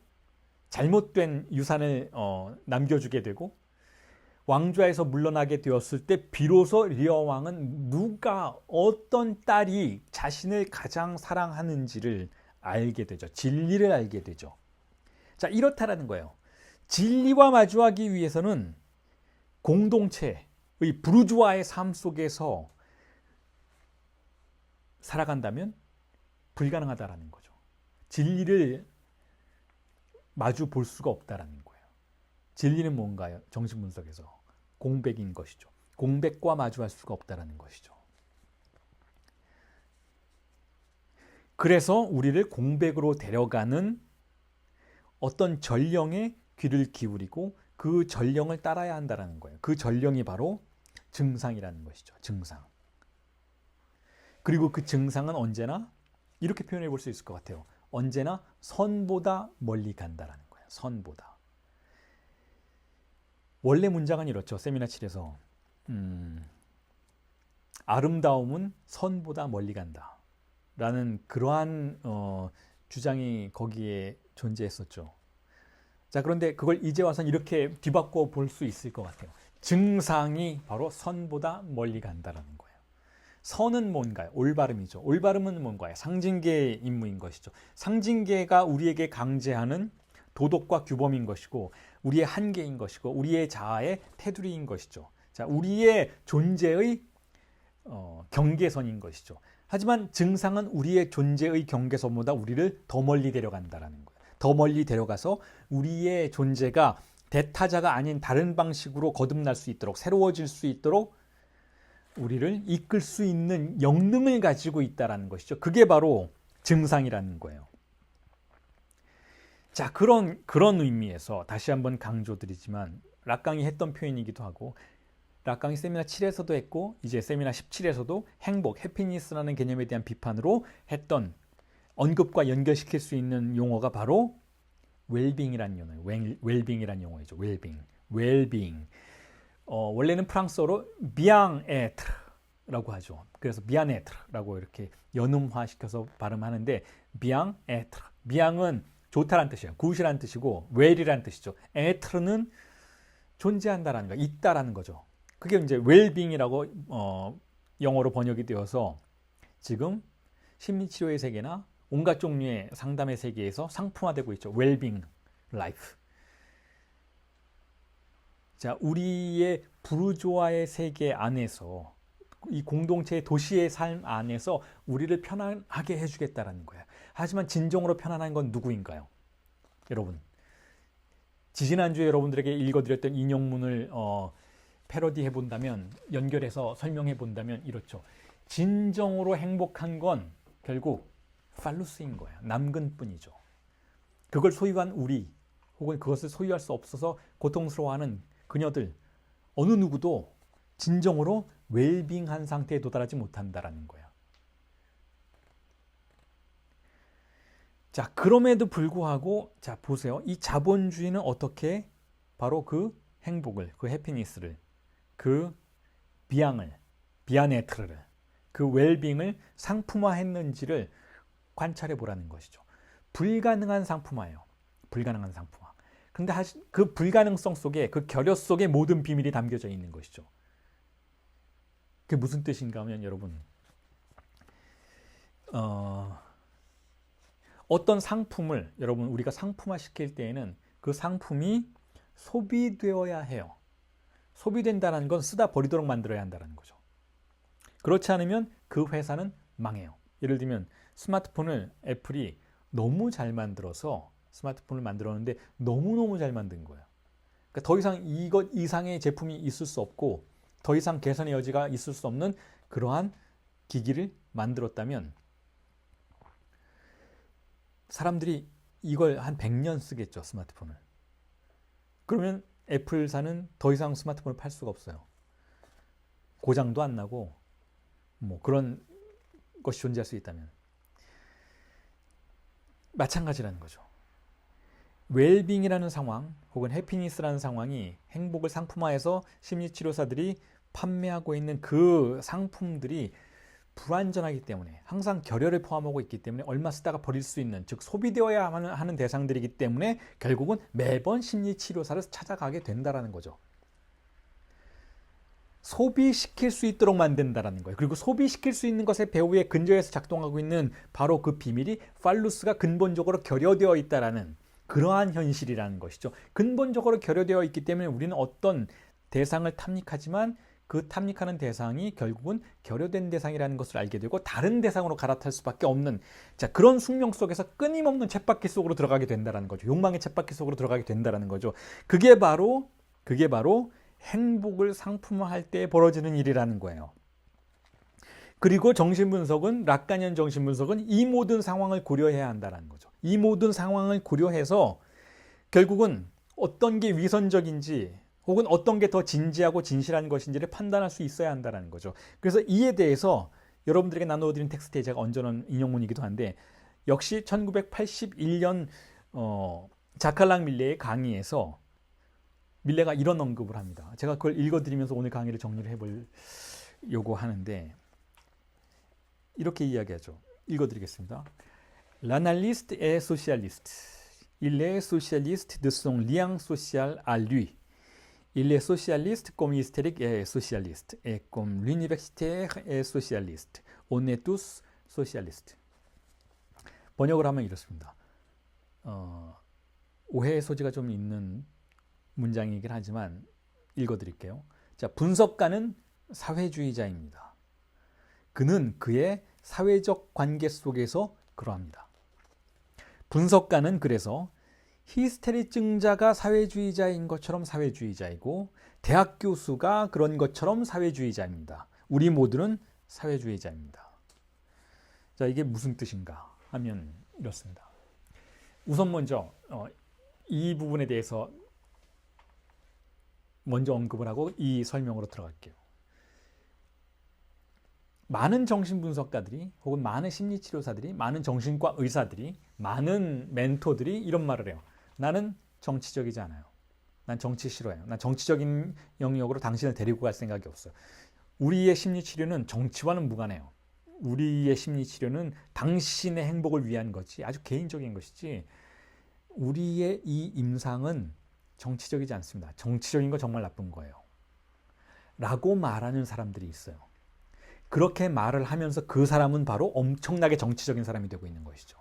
잘못된 유산을 남겨주게 되고 왕좌에서 물러나게 되었을 때 비로소 리어 왕은 누가 어떤 딸이 자신을 가장 사랑하는지를 알게 되죠. 진리를 알게 되죠. 자, 이렇다라는 거예요. 진리와 마주하기 위해서는 공동체의 부르주아의 삶 속에서 살아간다면 불가능하다라는 거죠. 진리를 마주 볼 수가 없다라는 거예요. 진리는 뭔가요? 정신분석에서 공백인 것이죠. 공백과 마주할 수가 없다라는 것이죠. 그래서 우리를 공백으로 데려가는 어떤 전령에 귀를 기울이고 그 전령을 따라야 한다는 거예요. 그 전령이 바로 증상이라는 것이죠. 증상. 그리고 그 증상은 언제나 이렇게 표현해 볼 수 있을 것 같아요. 언제나 선보다 멀리 간다라는 거예요. 선보다. 원래 문장은 이렇죠. 세미나 7에서 아름다움은 선보다 멀리 간다 라는 그러한 주장이 거기에 존재했었죠. 자, 그런데 그걸 이제 와서는 이렇게 뒤바꿔 볼 수 있을 것 같아요. 증상이 바로 선보다 멀리 간다라는 거예요. 선은 뭔가요? 올바름이죠. 올바름은 뭔가요? 상징계의 임무인 것이죠. 상징계가 우리에게 강제하는 도덕과 규범인 것이고 우리의 한계인 것이고 우리의 자아의 테두리인 것이죠. 자, 우리의 존재의 경계선인 것이죠. 하지만 증상은 우리의 존재의 경계선보다 우리를 더 멀리 데려간다라는 거예요. 더 멀리 데려가서 우리의 존재가 대타자가 아닌 다른 방식으로 거듭날 수 있도록 새로워질 수 있도록 우리를 이끌 수 있는 영능을 가지고 있다라는 것이죠. 그게 바로 증상이라는 거예요. 자, 그런 의미에서 다시 한번 강조드리지만 락강이 했던 표현이기도 하고 락강이 세미나 7에서도 했고 이제 세미나 17에서도 행복, 해피니스라는 개념에 대한 비판으로 했던 언급과 연결시킬 수 있는 용어가 바로 웰빙이라는 용어예요. 웰빙이라는 용어이죠. 웰빙. 원래는 프랑스어로 비앙에트라고 하죠. 그래서 비앙에트라고 이렇게 연음화시켜서 발음하는데 비앙에트. 비앙은 좋다란 뜻이에요. 굿이란 뜻이고 웰이란 뜻이죠. 에트르는 존재한다라는 거, 있다라는 거죠. 그게 이제 웰빙이라고 영어로 번역이 되어서 지금 심리치료의 세계나 온갖 종류의 상담의 세계에서 상품화되고 있죠. 웰빙 라이프. 자, 우리의 부르주아의 세계 안에서 이 공동체의 도시의 삶 안에서 우리를 편안하게 해주겠다라는 거야. 하지만 진정으로 편안한 건 누구인가요? 여러분, 지지난주에 여러분들에게 읽어드렸던 인용문을 패러디해 본다면, 연결해서 설명해 본다면 이렇죠. 진정으로 행복한 건 결국 팔루스인 거야. 남근뿐이죠. 그걸 소유한 우리, 혹은 그것을 소유할 수 없어서 고통스러워하는 그녀들, 어느 누구도 진정으로 웰빙한 상태에 도달하지 못한다라는 거야. 자, 그럼에도 불구하고, 자, 보세요. 이 자본주의는 어떻게 바로 그 행복을, 그 해피니스를, 그 비앙을, 비아네트를, 그 웰빙을 상품화했는지를 관찰해 보라는 것이죠. 불가능한 상품화예요. 불가능한 상품화. 그런데 그 불가능성 속에, 그 결여 속에 모든 비밀이 담겨져 있는 것이죠. 그게 무슨 뜻인가 하면 여러분, 어떤 상품을 여러분 우리가 상품화 시킬 때에는 그 상품이 소비되어야 해요. 소비된다는 건 쓰다 버리도록 만들어야 한다는 거죠. 그렇지 않으면 그 회사는 망해요. 예를 들면 스마트폰을 애플이 너무 잘 만들어서 스마트폰을 만들었는데 너무너무 잘 만든 거예요. 그러니까 더 이상 이것 이상의 제품이 있을 수 없고 더 이상 개선의 여지가 있을 수 없는 그러한 기기를 만들었다면 사람들이 이걸 한 100년 쓰겠죠, 스마트폰을. 그러면 애플사는 더 이상 스마트폰을 팔 수가 없어요. 고장도 안 나고 뭐 그런 것이 존재할 수 있다면. 마찬가지라는 거죠. 웰빙이라는 상황 혹은 해피니스라는 상황이 행복을 상품화해서 심리치료사들이 판매하고 있는 그 상품들이 불완전하기 때문에 항상 결여를 포함하고 있기 때문에 얼마 쓰다가 버릴 수 있는, 즉 소비되어야 하는 대상들이기 때문에 결국은 매번 심리치료사를 찾아가게 된다라는 거죠. 소비시킬 수 있도록 만든다라는 거예요. 그리고 소비시킬 수 있는 것의 배후에 근저에서 작동하고 있는 바로 그 비밀이 팔루스가 근본적으로 결여되어 있다라는 그러한 현실이라는 것이죠. 근본적으로 결여되어 있기 때문에 우리는 어떤 대상을 탐닉하지만 그 탐닉하는 대상이 결국은 결여된 대상이라는 것을 알게 되고 다른 대상으로 갈아탈 수밖에 없는, 자, 그런 숙명 속에서 끊임없는 쳇바퀴 속으로 들어가게 된다는 거죠. 욕망의 쳇바퀴 속으로 들어가게 된다는 거죠. 그게 바로 행복을 상품화할 때 벌어지는 일이라는 거예요. 그리고 정신분석은, 락가니안 정신분석은 이 모든 상황을 고려해야 한다는 거죠. 이 모든 상황을 고려해서 결국은 어떤 게 위선적인지 혹은 어떤 게 더 진지하고 진실한 것인지를 판단할 수 있어야 한다는 거죠. 그래서 이에 대해서 여러분들에게 나누어드린 텍스트에 제가 얹어놓은 인용문이기도 한데, 역시 1981년 자칼랑 밀레의 강의에서 밀레가 이런 언급을 합니다. 제가 그걸 읽어드리면서 오늘 강의를 정리를 해보려고 하는데 이렇게 이야기하죠. 읽어드리겠습니다. L'analyste est socialiste. Il est socialiste de son lien social à lui. Il est socialiste comme l'hystérique est socialiste. Et comme l'universitaire est socialiste. On est tous socialistes. 번역을 하면 이렇습니다. 오해의 소지가 좀 있는 문장이긴 하지만 읽어드릴게요. 자, 분석가는 사회주의자입니다. 그는 그의 사회적 관계 속에서 그러합니다. 분석가는 그래서 히스테리증자가 사회주의자인 것처럼 사회주의자이고 대학 교수가 그런 것처럼 사회주의자입니다. 우리 모두는 사회주의자입니다. 자, 이게 무슨 뜻인가 하면 이렇습니다. 우선 먼저 이 부분에 대해서 먼저 언급을 하고 이 설명으로 들어갈게요. 많은 정신분석가들이 혹은 많은 심리치료사들이, 많은 정신과 의사들이, 많은 멘토들이 이런 말을 해요. 나는 정치적이지 않아요. 난 정치 싫어해요. 난 정치적인 영역으로 당신을 데리고 갈 생각이 없어요. 우리의 심리치료는 정치와는 무관해요. 우리의 심리치료는 당신의 행복을 위한 거지, 아주 개인적인 것이지, 우리의 이 임상은 정치적이지 않습니다. 정치적인 거 정말 나쁜 거예요. 라고 말하는 사람들이 있어요. 그렇게 말을 하면서 그 사람은 바로 엄청나게 정치적인 사람이 되고 있는 것이죠.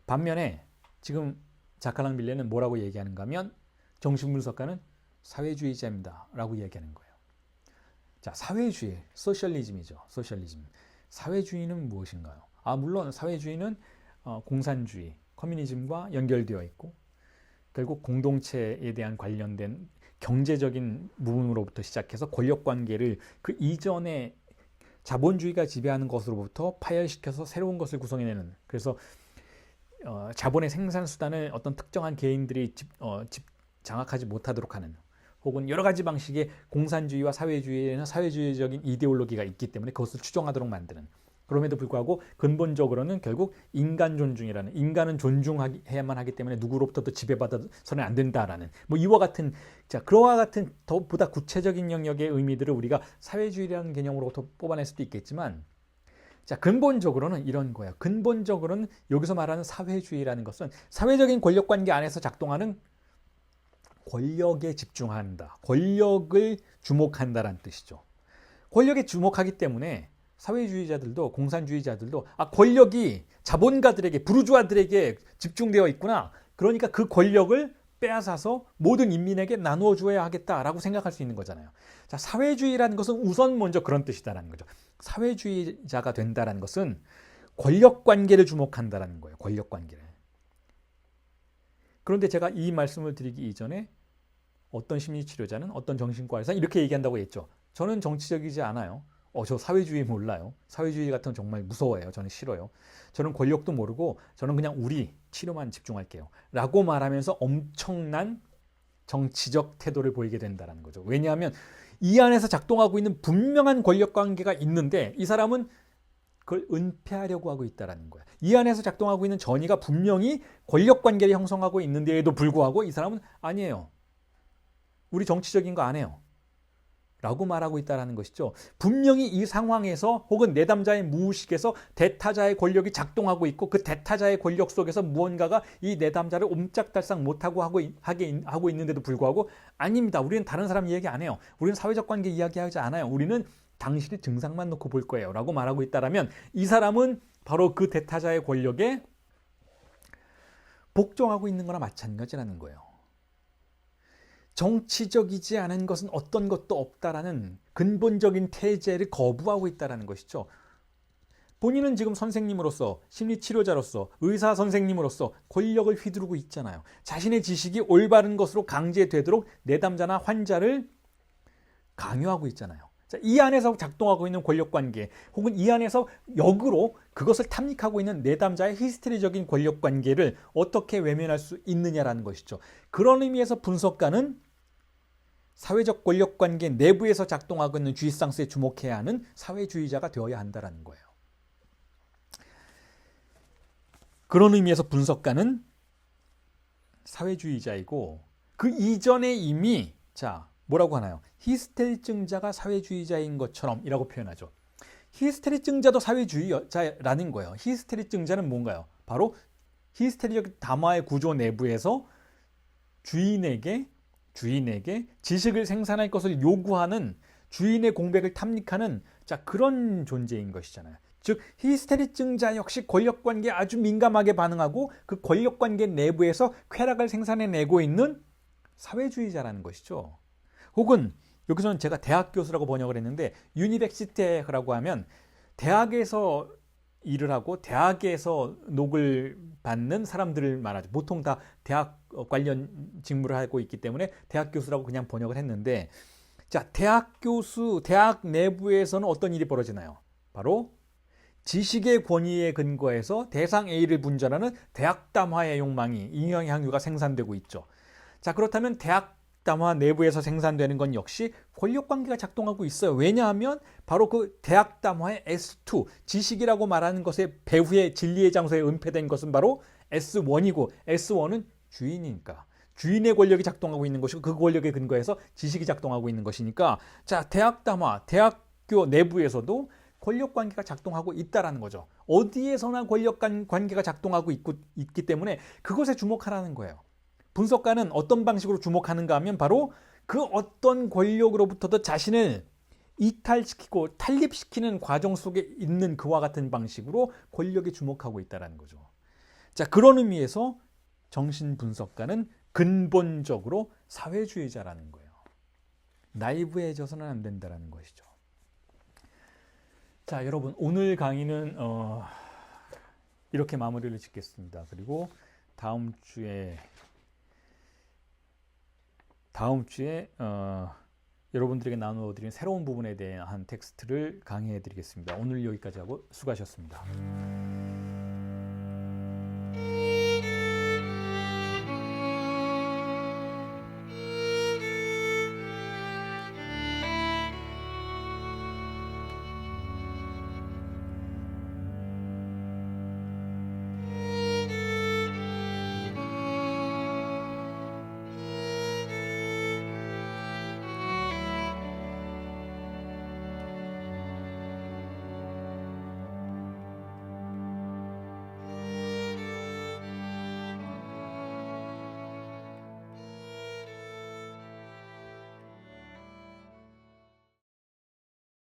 반면에 지금 자칼랑 밀레는 뭐라고 얘기하는가 하면 정신분석가는 사회주의자입니다 라고 얘기하는 거예요. 자, 사회주의, 소셜리즘이죠. 소셜리즘. 사회주의는 무엇인가요? 물론 사회주의는 공산주의, 커뮤니즘과 연결되어 있고 결국 공동체에 대한 관련된 경제적인 부분으로부터 시작해서 권력관계를 그 이전에 자본주의가 지배하는 것으로부터 파열시켜서 새로운 것을 구성해내는, 그래서 자본의 생산수단을 어떤 특정한 개인들이 장악하지 못하도록 하는, 혹은 여러 가지 방식의 공산주의와 사회주의에는 사회주의적인 이데올로기가 있기 때문에 그것을 추종하도록 만드는, 그럼에도 불구하고 근본적으로는 결국 인간 존중이라는, 인간은 존중해야만 하기 때문에 누구로부터도 지배받아서는 안 된다라는, 뭐 이와 같은, 자, 그와 같은 더 보다 구체적인 영역의 의미들을 우리가 사회주의라는 개념으로부터 뽑아낼 수도 있겠지만, 자, 근본적으로는 이런 거예요. 근본적으로는 여기서 말하는 사회주의라는 것은 사회적인 권력관계 안에서 작동하는 권력에 집중한다, 권력을 주목한다라는 뜻이죠. 권력에 주목하기 때문에 사회주의자들도, 공산주의자들도 권력이 자본가들에게, 부르주아들에게 집중되어 있구나, 그러니까 그 권력을 빼앗아서 모든 인민에게 나누어 주어야 하겠다라고 생각할 수 있는 거잖아요. 자, 사회주의라는 것은 우선 먼저 그런 뜻이다라는 거죠. 사회주의자가 된다는 것은 권력관계를 주목한다는 거예요. 권력관계를. 그런데 제가 이 말씀을 드리기 이전에 어떤 심리치료자는, 어떤 정신과 의사는 이렇게 얘기한다고 했죠. 저는 정치적이지 않아요. 저 사회주의 몰라요. 사회주의 같은 건 정말 무서워해요. 저는 싫어요. 저는 권력도 모르고 저는 그냥 우리 치료만 집중할게요. 라고 말하면서 엄청난 정치적 태도를 보이게 된다는 거죠. 왜냐하면 이 안에서 작동하고 있는 분명한 권력관계가 있는데 이 사람은 그걸 은폐하려고 하고 있다는 거야. 이 안에서 작동하고 있는 전이가 분명히 권력관계를 형성하고 있는데에도 불구하고 이 사람은 아니에요. 우리 정치적인 거 안 해요. 라고 말하고 있다는 것이죠. 분명히 이 상황에서 혹은 내담자의 무의식에서 대타자의 권력이 작동하고 있고 그 대타자의 권력 속에서 무언가가 이 내담자를 옴짝달싹 못하고 하고 있는데도 불구하고 아닙니다. 우리는 다른 사람 이야기 안 해요. 우리는 사회적 관계 이야기하지 않아요. 우리는 당신의 증상만 놓고 볼 거예요. 라고 말하고 있다면 이 사람은 바로 그 대타자의 권력에 복종하고 있는 거나 마찬가지라는 거예요. 정치적이지 않은 것은 어떤 것도 없다라는 근본적인 태제를 거부하고 있다는 것이죠. 본인은 지금 선생님으로서, 심리치료자로서, 의사 선생님으로서 권력을 휘두르고 있잖아요. 자신의 지식이 올바른 것으로 강제되도록 내담자나 환자를 강요하고 있잖아요. 자, 이 안에서 작동하고 있는 권력관계, 혹은 이 안에서 역으로 그것을 탐닉하고 있는 내담자의 히스테리적인 권력관계를 어떻게 외면할 수 있느냐라는 것이죠. 그런 의미에서 분석가는 사회적 권력관계 내부에서 작동하고 있는 쥐상스에 주목해야 하는 사회주의자가 되어야 한다는 거예요. 그런 의미에서 분석가는 사회주의자이고 그 이전에 이미, 자, 뭐라고 하나요? 히스테리증자가 사회주의자인 것처럼 이라고 표현하죠. 히스테리증자도 사회주의자라는 거예요. 히스테리증자는 뭔가요? 바로 히스테리적 담화의 구조 내부에서 주인에게 지식을 생산할 것을 요구하는, 주인의 공백을 탐닉하는, 자, 그런 존재인 것이잖아요. 즉 히스테리증자 역시 권력관계에 아주 민감하게 반응하고 그 권력관계 내부에서 쾌락을 생산해내고 있는 사회주의자라는 것이죠. 혹은 여기서는 제가 대학 교수라고 번역을 했는데 유니버시테라고 하면 대학에서 일을 하고 대학에서 녹을 받는 사람들을 말하죠. 보통 다 대학 관련 직무를 하고 있기 때문에 대학 교수라고 그냥 번역을 했는데, 자, 대학 교수, 대학 내부에서는 어떤 일이 벌어지나요? 바로 지식의 권위에 근거해서 대상 A를 분전하는 대학담화의 욕망이, 인형향유가 생산되고 있죠. 자, 그렇다면 대학담화 내부에서 생산되는 건 역시 권력관계가 작동하고 있어요. 왜냐하면 바로 그 대학담화의 S2, 지식이라고 말하는 것의 배후의 진리의 장소에 은폐된 것은 바로 S1이고, S1은 주인이니까, 주인의 권력이 작동하고 있는 것이고 그 권력에 근거해서 지식이 작동하고 있는 것이니까, 자, 대학담화, 대학교 내부에서도 권력관계가 작동하고 있다라는 거죠. 어디에서나 권력관계가 작동하고 있기 때문에 그것에 주목하라는 거예요. 분석가는 어떤 방식으로 주목하는가 하면 바로 그 어떤 권력으로부터도 자신을 이탈시키고 탈립시키는 과정 속에 있는 그와 같은 방식으로 권력에 주목하고 있다는 거죠. 자, 그런 의미에서 정신분석가는 근본적으로 사회주의자라는 거예요. 나이브해져서는 안 된다는 것이죠. 자, 여러분, 오늘 강의는 이렇게 마무리를 짓겠습니다. 그리고 다음 주에 여러분들에게 나누어드린 새로운 부분에 대한 텍스트를 강의해 드리겠습니다. 오늘 여기까지 하고 수고하셨습니다.